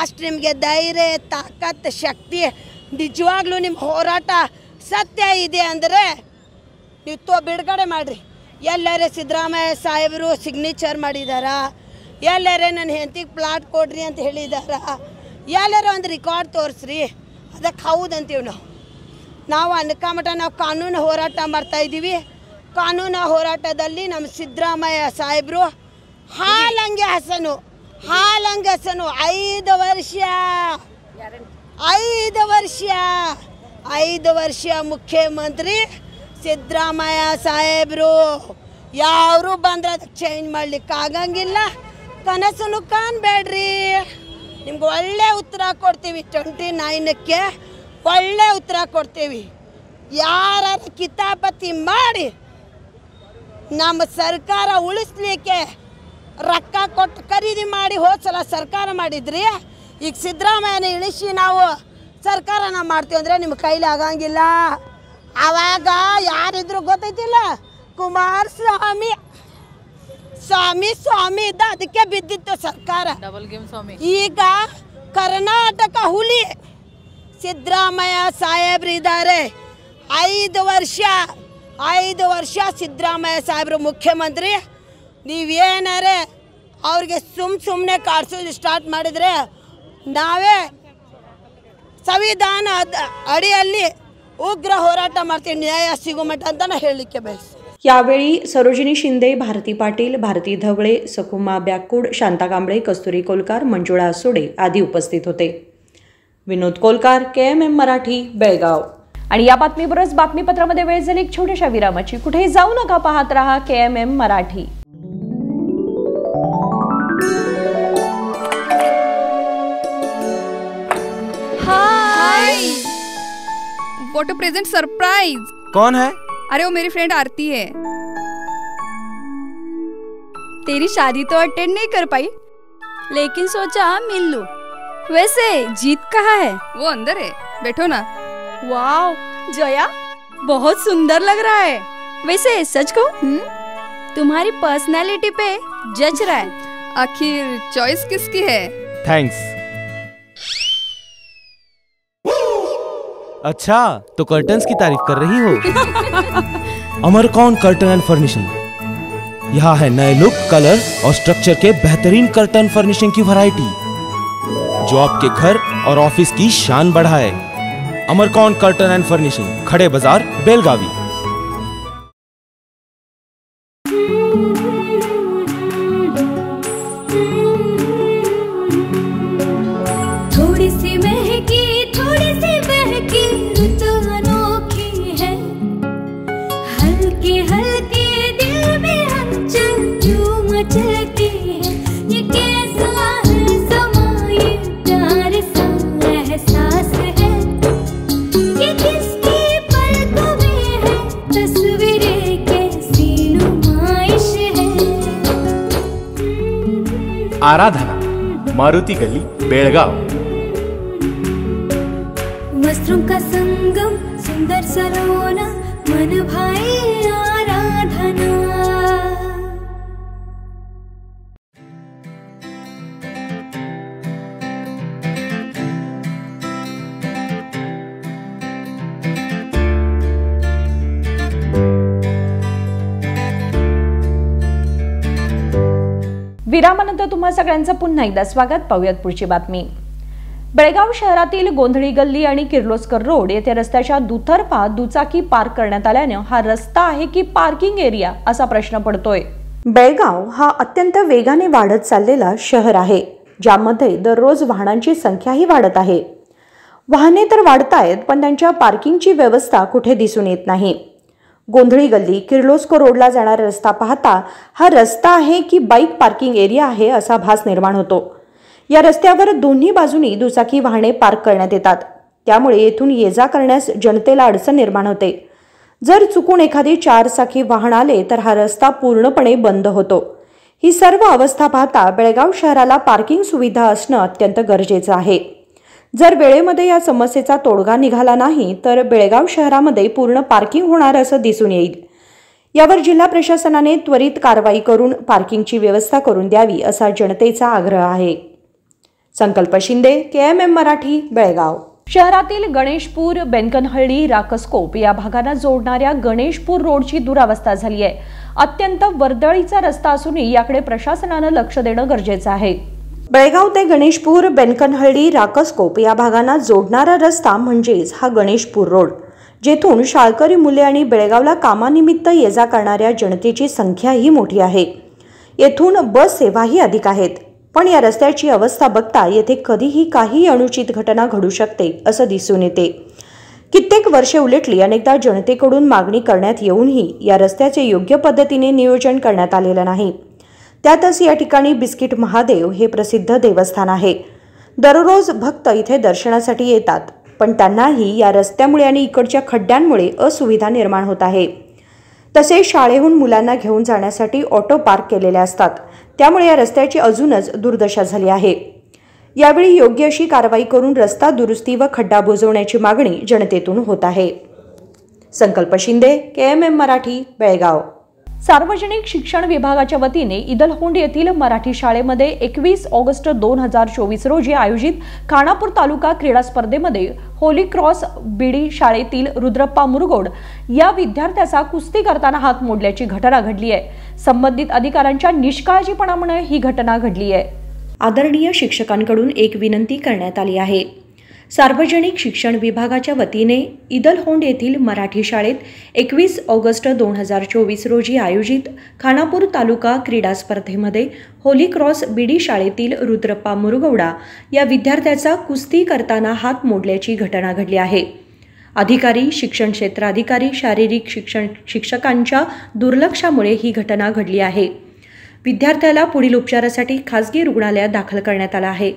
ಅಷ್ಟು ನಿಮಗೆ ಧೈರ್ಯ ತಾಕತ್ತು ಶಕ್ತಿ ನಿಜವಾಗ್ಲೂ ನಿಮ್ಮ ಹೋರಾಟ ಸತ್ಯ ಇದೆ ಅಂದರೆ ನೀವು ಬಿಡುಗಡೆ ಮಾಡಿರಿ. ಎಲ್ಲರೇ ಸಿದ್ದರಾಮಯ್ಯ ಸಾಹೇಬರು ಸಿಗ್ನೇಚರ್ ಮಾಡಿದಾರಾ? ಎಲ್ಲರೇ ನನ್ನ ಹೆಂಡತಿಗೆ ಪ್ಲಾಟ್ ಕೊಡ್ರಿ ಅಂತ ಹೇಳಿದಾರಾ? ಎಲ್ಲರೂ ಒಂದು ರೆಕಾರ್ಡ್ ತೋರಿಸ್ರಿ. ಅದಕ್ಕೆ ಹೌದಂತೀವಿ ನಾವು ಅನ್ಕಮಟ ನಾವು ಕಾನೂನು ಹೋರಾಟ ಮಾಡ್ತಾಯಿದ್ದೀವಿ. ಕಾನೂನು ಹೋರಾಟದಲ್ಲಿ ನಮ್ಮ ಸಿದ್ದರಾಮಯ್ಯ ಸಾಹೇಬರು ಹಾಲಂಗೆ ಹಸನು 5 ವರ್ಷ ಮುಖ್ಯಮಂತ್ರಿ ಸಿದ್ದರಾಮಯ್ಯ ಸಾಹೇಬರು. ಯಾರು ಬಂದ್ರೆ ಅದಕ್ಕೆ ಚೇಂಜ್ ಮಾಡ್ಲಿಕ್ಕೆ ಆಗಂಗಿಲ್ಲ. ಕನಸನ್ನು ಕಾಣಬೇಡ್ರಿ. ನಿಮ್ಗೆ ಒಳ್ಳೆ ಉತ್ತರ ಕೊಡ್ತೀವಿ. 29ಕ್ಕೆ ಒಳ್ಳೆ ಉತ್ತರ ಕೊಡ್ತೀವಿ. ಯಾರು ಕಿತಾಪತಿ ಮಾಡಿ ನಮ್ಮ ಸರ್ಕಾರ ಉಳಿಸ್ಲಿಕ್ಕೆ ರೊಕ್ಕ ಕೊಟ್ಟು ಖರೀದಿ ಮಾಡಿ ಹೋದ ಸಲ ಸರ್ಕಾರ ಮಾಡಿದ್ರಿ. ಈಗ ಸಿದ್ದರಾಮಯ್ಯನ ಇಳಿಸಿ ನಾವು ಸರ್ಕಾರನ ಮಾಡ್ತೀವಿ ಅಂದರೆ ನಿಮ್ಮ ಕೈಲಿ ಆಗಂಗಿಲ್ಲ. ಆವಾಗ ಯಾರಿದ್ರು ಗೊತ್ತೈತಿಲ್ಲ? ಕುಮಾರಸ್ವಾಮಿ ಸ್ವಾಮಿ ಇದ್ದ, ಅದಕ್ಕೆ ಬಿದ್ದಿತ್ತು ಸರ್ಕಾರ. ಈಗ ಕರ್ನಾಟಕ ಹುಲಿ ಸಿದ್ದರಾಮಯ್ಯ ಸಾಹೇಬ್ರು ಇದ್ದಾರೆ. 5 ವರ್ಷ ಸಿದ್ದರಾಮಯ್ಯ ಸಾಹೇಬ್ರು ಮುಖ್ಯಮಂತ್ರಿ. ನೀವೇನಾರೆ ಅವ್ರಿಗೆ ಸುಮ್ಮನೆ ಕಾಡ್ಸೋದು ಸ್ಟಾರ್ಟ್ ಮಾಡಿದರೆ ನಾವೇ ಸಂವಿಧಾನ ಅಡಿಯಲ್ಲಿ ಉಗ್ರ ಹೋರಾಟ ಮಾಡ್ತೀವಿ, ನ್ಯಾಯ ಸಿಗೋ ಮಟ್ಟ ಅಂತ ನಾನು ಹೇಳಲಿಕ್ಕೆ ಬಯಸ್ತೀನಿ. यावेळी सरोजिनी शिंदे, भारती पाटील, भारती धवळे, सकुमा ब्याकुड, शांता कांबळे, कस्तुरी कोलकार, मंजुळा सुडे आदी उपस्थित होते. विनोद कोलकार, KMM मराठी, बेळगाव. आणि या बातमीबरोबरच बातमीपत्रामध्ये वेळ झाली एक छोट्याशा विरामाची. कुठेही जाऊ नका, पाहत रहा KMM Marathi. Hi, what a present surprise. कौन है? अरे वो मेरी फ्रेंड आरती है. तेरी शादी तो अटेंड नहीं कर पाई, लेकिन सोचा मिल लूं। वैसे जीत कहाँ है? वो अंदर है, बैठो ना। वाओ जया, बहुत सुंदर लग रहा है। वैसे सच कहूं, तुम्हारी पर्सनालिटी पे जज रहा है। आखिर चॉइस किसकी है? थैंक्स। अच्छा, तो कर्टन्स की तारीफ कर रही हो? अमरकॉन कर्टन एंड फर्निशिंग। यहाँ है नए लुक, कलर और स्ट्रक्चर के बेहतरीन कर्टन फर्निशिंग की वैरायटी, जो आपके घर और ऑफिस की शान बढ़ाए। अमरकॉन कर्टन एंड फर्निशिंग, खड़े बाजार, बेलगावी। थोड़ी सी महकी, थोड़ी सी बहकी, ऋतु अनोखी है। हल्के हल्के दिल में हलचल क्यों मचलती है। ये कैसा है समा, ये प्यार सा एहसास है। ये किसकी पलकों में है, तस्वीरें कैसी नुमाइश है। आराधना, मारुति गली, बेळगाव। वस्त्रों का संगम, सुंदर सलोना, मन भाई आराधना। विरामानंतर तुम्हा सगळ्यांचं पुन्हा एकदा स्वागत। पाहूयात पुढची बातमी। बेळगाव शहरातील गोंधळी गल्ली आणि किर्लोस्कर रोड येथे रस्त्याच्या दुतर्फा दुचाकी पार्क करण्यात आल्याने हा रस्ता आहे की पार्किंग एरिया असा प्रश्न पडतोय। बेळगाव हा अत्यंत वेगाने वाढत चाललेला शहर आहे, ज्यामध्ये दररोज वाहनांची संख्याही वाढत आहे। वाहने तर वाढतायत, पण त्यांच्या पार्किंगची व्यवस्था कुठे दिसून येत नाही। गोंधळी गल्ली किर्लोस्कर रोडला जाणारा रस्ता पाहता हा रस्ता आहे की बाईक पार्किंग एरिया आहे असा भास निर्माण होतो। या रस्त्यावर दोन्ही बाजूनी दुचाकी वाहने पार्क करण्यात येतात, त्यामुळे येथून ये जा करण्यास जनतेला अडचण निर्माण होते। जर चुकून एखादी चारचाकी वाहन आले तर हा रस्ता पूर्णपणे बंद होतो। ही सर्व अवस्था पाहता बेळगाव शहराला पार्किंग सुविधा असणं अत्यंत गरजेचं आहे। जर वेळेमध्ये या समस्येचा तोडगा निघाला नाही तर बेळगाव शहरामध्ये पूर्ण पार्किंग होणार असं दिसून येईल। यावर जिल्हा प्रशासनाने त्वरित कारवाई करून पार्किंगची व्यवस्था करून द्यावी असा जनतेचा आग्रह आहे। संकल्प शिंदे, KMM मराठी, बेळगाव। शहरातील गणेशपूर, बेनकनहळ्ळी, राकसकोप या भागांना जोडणाऱ्या गणेशपूर रोडची दुरावस्था झाली आहे। अत्यंत वर्दळीचा रस्ता असूनही याकडे प्रशासनाने लक्ष देणं गरजेचं आहे। बेळगाव ते गणेशपूर, बेनकनहळ्ळी, राकसकोप या भागांना जोडणारा रस्ता म्हणजेच हा गणेशपूर रोड, जेथून शाळकरी मुले आणि बेळगावला कामानिमित्त ये जा करणाऱ्या जनतेची संख्याही मोठी आहे। येथून बस सेवाही अधिक आहेत, पण या रस्त्याची अवस्था बघता येथे कधीही काही अनुचित घटना घडू शकते असं दिसून येते। कित्येक वर्षे उलटली, अनेकदा जनतेकडून मागणी करण्यात येऊनही या रस्त्याचे योग्य पद्धतीने नियोजन करण्यात आलेलं नाही। त्यातच या ठिकाणी बिस्किट महादेव हे प्रसिद्ध देवस्थान आहे। दररोज भक्त इथे दर्शनासाठी येतात, पण त्यांनाही या रस्त्यामुळे आणि इकडच्या खड्ड्यांमुळे असुविधा निर्माण होत आहे। तसेच शाळेहून मुलांना घेऊन जाण्यासाठी ऑटो पार्क केलेले असतात, त्यामुळे या रस्त्याची अजूनच दुर्दशा झाली आहे। यावेळी योग्य अशी कारवाई करून रस्ता दुरुस्ती व खड्डा बुजवण्याची मागणी जनतेतून होत आहे। संकल्प शिंदे, KMM मराठी, बेळगाव। सार्वजनिक शिक्षण विभागाच्या वतीने इदलहोंड येथील मराठी शाळेमध्ये 21 ऑगस्ट 2024 रोजी आयोजित खानापूर तालुका क्रीडा स्पर्धेमध्ये होली क्रॉस बीडी शाळेतील रुद्रप्पा मुरगोड या विद्यार्थ्याचा कुस्ती करताना हात मोडल्याची घटना घडली आहे। संबंधित अधिकाऱ्यांच्या निष्काळजीपणामुळे ही घटना घडली आहे। आदरणीय शिक्षकांकडून एक विनंती करण्यात आली आहे। सार्वजनिक शिक्षण विभागाच्या वतीने इदलहोंड येथील मराठी शाळेत 21 ऑगस्ट 2024 रोजी आयोजित खानापूर तालुका क्रीडा स्पर्धेमध्ये होली क्रॉस बीडी शाळेतील रुद्रप्पा मुरगौडा या विद्यार्थ्याचा कुस्ती करताना हात मोडल्याची घटना घडली आहे। अधिकारी, शिक्षण क्षेत्राधिकारी, शारीरिक शिक्षकांच्या दुर्लक्षामुळे ही घटना घडली आहे। विद्यार्थ्याला पुढील उपचारासाठी खासगी रुग्णालयात दाखल करण्यात आलं आहे।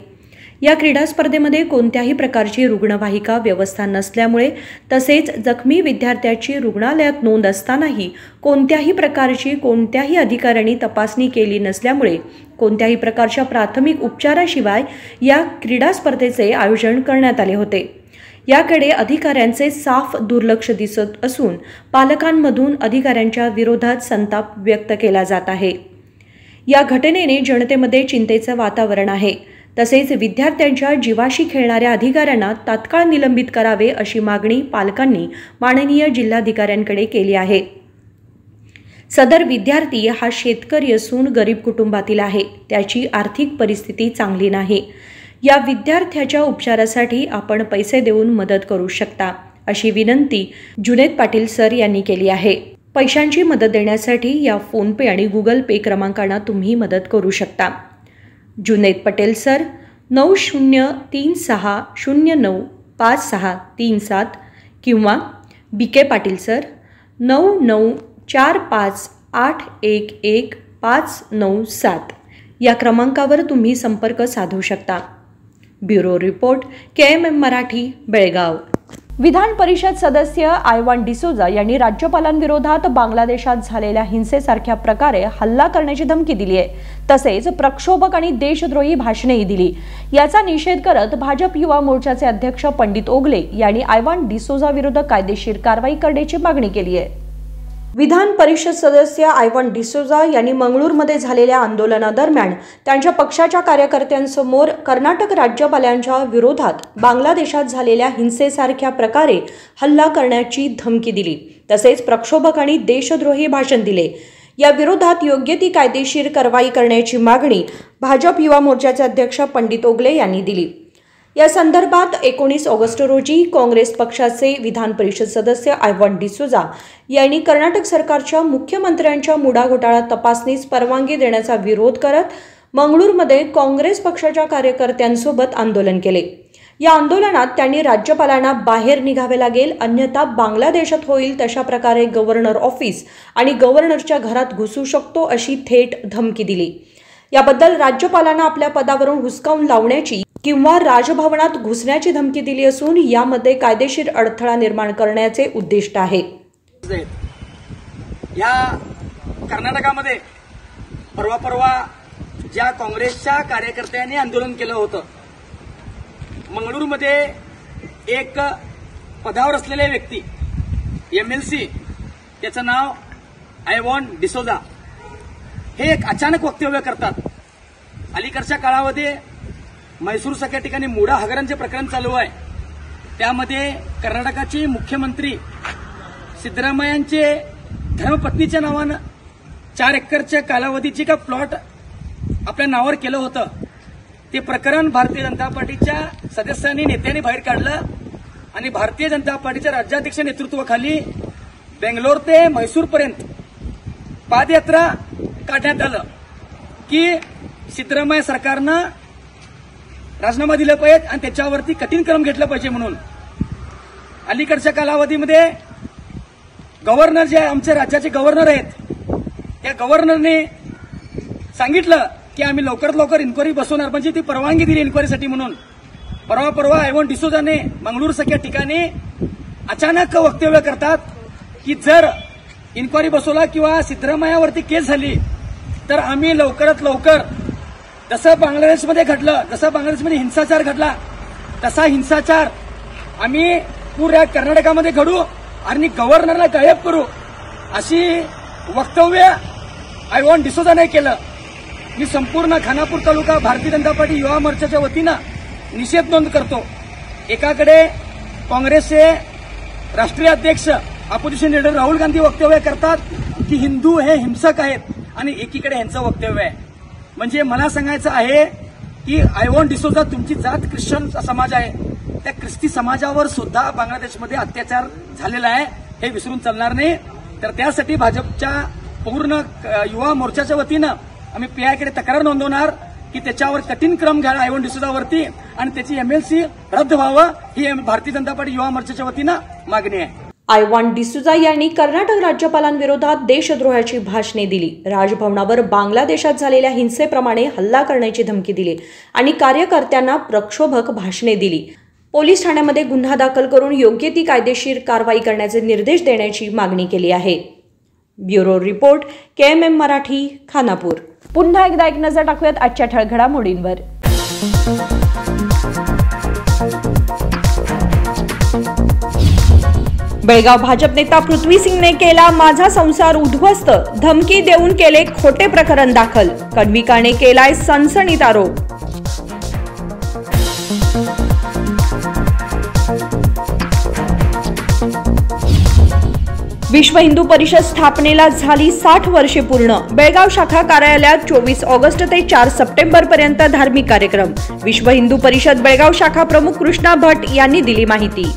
या क्रीडा स्पर्धेमध्ये कोणत्याही प्रकारची रुग्णवाहिका व्यवस्था नसल्यामुळे तसेच जखमी विद्यार्थ्याची रुग्णालयात नोंद असतानाही कोणत्याही प्रकारची कोणत्याही अधिकाऱ्यांनी तपासणी केली नसल्यामुळे कोणत्याही प्रकारच्या प्राथमिक उपचाराशिवाय या क्रीडा स्पर्धेचे आयोजन करण्यात आले होते। याकडे अधिकाऱ्यांचे साफ दुर्लक्ष दिसत असून पालकांमधून अधिकाऱ्यांच्या विरोधात संताप व्यक्त केला जात आहे। या घटनेने जनतेमध्ये चिंतेचे वातावरण आहे। तसेच विद्यार्थ्यांच्या जीवाशी खेळणाऱ्या अधिकाऱ्यांना तात्काळ निलंबित करावे अशी मागणी पालकांनी माननीय जिल्हाधिकाऱ्यांकडे केली आहे। सदर विद्यार्थी हा शेतकरी असून गरीब कुटुंबातील आहे। त्याची आर्थिक परिस्थिती चांगली नाही। या विद्यार्थ्याच्या उपचारासाठी आपण पैसे देऊन मदत करू शकता अशी विनंती जुनेद पाटील सर यांनी केली आहे। पैशांची मदत देण्यासाठी या फोन पे आणि गुगल पे क्रमांकांना तुम्ही मदत करू शकता। जुनेद पटेल सर 9036095637 किंवा बीके पाटील सर 9945811597 या क्रमांकावर तुम्ही संपर्क साधू शकता। Bureau report KMM Marathi Belgaum. Vidhan Parishad सदस्य आयवान डिसोजा यांनी राज्यपालांविरोधात बांगलादेशात झालेल्या हिंसेसारख्या प्रकारे हल्ला करण्याची धमकी दिली आहे। तसेच प्रक्षोभक आणि देशद्रोही भाषणेही दिली। याचा निषेध करत भाजप युवा मोर्चाचे अध्यक्ष पंडित ओगले यांनी आयवान डिसोजा विरुद्ध कायदेशीर कारवाई करण्याची मागणी केली आहे। विधान परिषद सदस्य आयवान डिसोजा यांनी मंगळूरमध्ये झालेल्या आंदोलनादरम्यान त्यांच्या पक्षाच्या कार्यकर्त्यांसमोर कर्नाटक राज्यपालांच्या विरोधात बांगलादेशात झालेल्या हिंसेसारख्या प्रकारे हल्ला करण्याची धमकी दिली। तसेच प्रक्षोभक आणि देशद्रोही भाषण दिले। या विरोधात योग्य ती कायदेशीर कारवाई करण्याची मागणी भाजप युवा मोर्चाचे अध्यक्ष पंडित ओगले यांनी दिली। या संदर्भात 19 ऑगस्ट रोजी काँग्रेस पक्षाचे विधान परिषद सदस्य आयवान डिसोजा यांनी कर्नाटक सरकारच्या मुख्यमंत्र्यांच्या मुडा घोटाळा तपासणीस परवानगी देण्याचा विरोध करत मंगळूरमध्ये काँग्रेस पक्षाच्या कार्यकर्त्यांसोबत आंदोलन केले। या आंदोलनात त्यांनी राज्यपालांना बाहेर निघावे लागेल अन्यथा बांगलादेशात होईल तशा प्रकारे गव्हर्नर ऑफिस आणि गव्हर्नरच्या घरात घुसू शकतो अशी थेट धमकी दिली। याबद्दल राज्यपालांना आपल्या पदावरून हुसकावून लावण्याची किंवा राजभवनात घुसण्याची धमकी दिली असून यामध्ये कायदेशीर अडथळा निर्माण करण्याचे उद्दिष्ट आहे। या कर्नाटकामध्ये परवा ज्या काँग्रेसच्या कार्यकर्त्यांनी आंदोलन केलं होतं, मंगळूरमध्ये एक पदावर असलेले व्यक्ती MLC त्याचं नाव आयवान डिसोजा हे एक अचानक वक्तव्य करतात। अलीकडच्या काळामध्ये मैसूर सारख्या ठिकाणी मुडा हगरणचे प्रकरण चालू आहे। त्यामध्ये कर्नाटकाचे मुख्यमंत्री सिद्धरामय्यांचे धर्मपत्नीच्या नावानं 4 एकरच्या कालावधीचे का प्लॉट आपल्या नावावर केलं होतं। ते प्रकरण भारतीय जनता पार्टीच्या सदस्यांनी नेत्यांनी बाहेर काढलं आणि भारतीय जनता पार्टीच्या राज्याध्यक्ष नेतृत्वाखाली बेंगलोर ते मैसूरपर्यंत पादयात्रा काढण्यात आलं की सिद्धरामय्या सरकारनं राजीनामा दिला पाहिजे आणि त्याच्यावरती कठीण क्रम घेतला पाहिजे म्हणून। अलीकडच्या कालावधीमध्ये गव्हर्नर जे आमच्या राज्याचे गव्हर्नर आहेत त्या गव्हर्नरने सांगितलं की आम्ही लवकरात लवकर इन्क्वायरी बसवणार, म्हणजे ती परवानगी दिली इन्क्वायरीसाठी म्हणून। परवा आयवान डिसोजाने मंगळूरसारख्या ठिकाणी अचानक वक्तव्य करतात की जर इन्क्वायरी बसवला किंवा सिद्धरामय्यावरती केस झाली तर आम्ही लवकरात लवकर जसं बांगलादेशमध्ये घडलं, जसं बांगलादेशमध्ये हिंसाचार घडला तसा हिंसाचार आम्ही पुऱ्या कर्नाटकामध्ये घडू आणि गव्हर्नरला गायब करू अशी वक्तव्य आयवान डिसोजाने केलं। मी संपूर्ण खानापूर तालुका भारतीय जनता पार्टी युवा मोर्चाच्या वतीनं निषेध नोंद करतो। एकाकडे काँग्रेसचे राष्ट्रीय अध्यक्ष अपोजिशन लीडर राहुल गांधी वक्तव्य करतात की हिंदू हे हिंसक आहेत आणि एकीकडे यांचं वक्तव्य आहे। म्हणजे मला सांगायचं आहे की आयवान डिसोजा तुमची जात ख्रिश्चन समाज आहे, त्या ख्रिस्ती समाजावर सुद्धा बांगलादेशमध्ये अत्याचार झालेला आहे, हे विसरून चालणार नाही। तर त्यासाठी भाजपच्या पूर्ण युवा मोर्चाच्या वतीनं आम्ही PI कडे तक्रार नोंदवणार की त्याच्यावर कठीण क्रम घ्यावा आयवान डिसोजावरती आणि त्याची MLC रद्द व्हावं ही भारतीय जनता पार्टी युवा मोर्चाच्या वतीनं मागणी आहे। आयवान डिसूजा यांनी कर्नाटक राज्यपालांविरोधात देशद्रोहाची भाषणे दिली. राजभवनावर बांगलादेशात झालेल्या हिंसेप्रमाणे हल्ला करण्याची धमकी दिली आणि कार्यकर्त्यांना प्रक्षोभक भाषणे दिली. पोलीस ठाण्यामध्ये गुन्हा दाखल करून योग्य ती कायदेशीर कारवाई करण्याचे निर्देश देण्याची मागणी केली आहे. Bureau report KMM Marathi, Khanapur. पुन्हा एकदा एक नजर टाकूयात आजच्या ठळक घडामोडींवर. बेळगाव भाजप नेता पृथ्वी सिंगने केला माझा संसार उद्ध्वस्त, धमकी देऊन केले खोटे प्रकरण दाखल. कणविकाने केलाय सनसनीत आरोप. विश्व हिंदू परिषद स्थापनेला झाली 60 वर्षे पूर्ण. बेळगाव शाखा कार्यालयात 24 ऑगस्ट ते 4 सप्टेंबर पर्यंत धार्मिक कार्यक्रम. विश्व हिंदू परिषद बेळगाव शाखा प्रमुख कृष्णा भट यांनी दिली माहिती.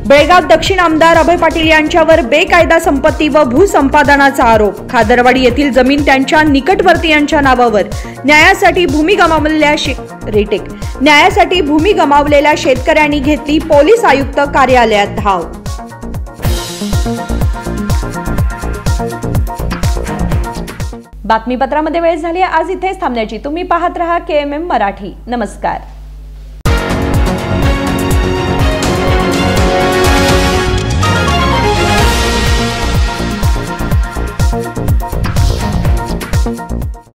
बेळगाव दक्षिण आमदार अभय पाटील यांच्यावर बेकायदा संपत्ती व भूसंपादनाचा आरोप. खादरवाडी येथील जमीन त्यांच्या निकटवर्तीयांच्या नावावर. न्यायासाठी भूमी गमावलेल्या शेतकऱ्यांनी घेतली पोलीस आयुक्त कार्यालयात धाव. बातमीपत्रामध्ये वेळ झाली. आज इथेच थांबण्याची. तुम्ही पाहत रहा KMM मराठी. नमस्कार.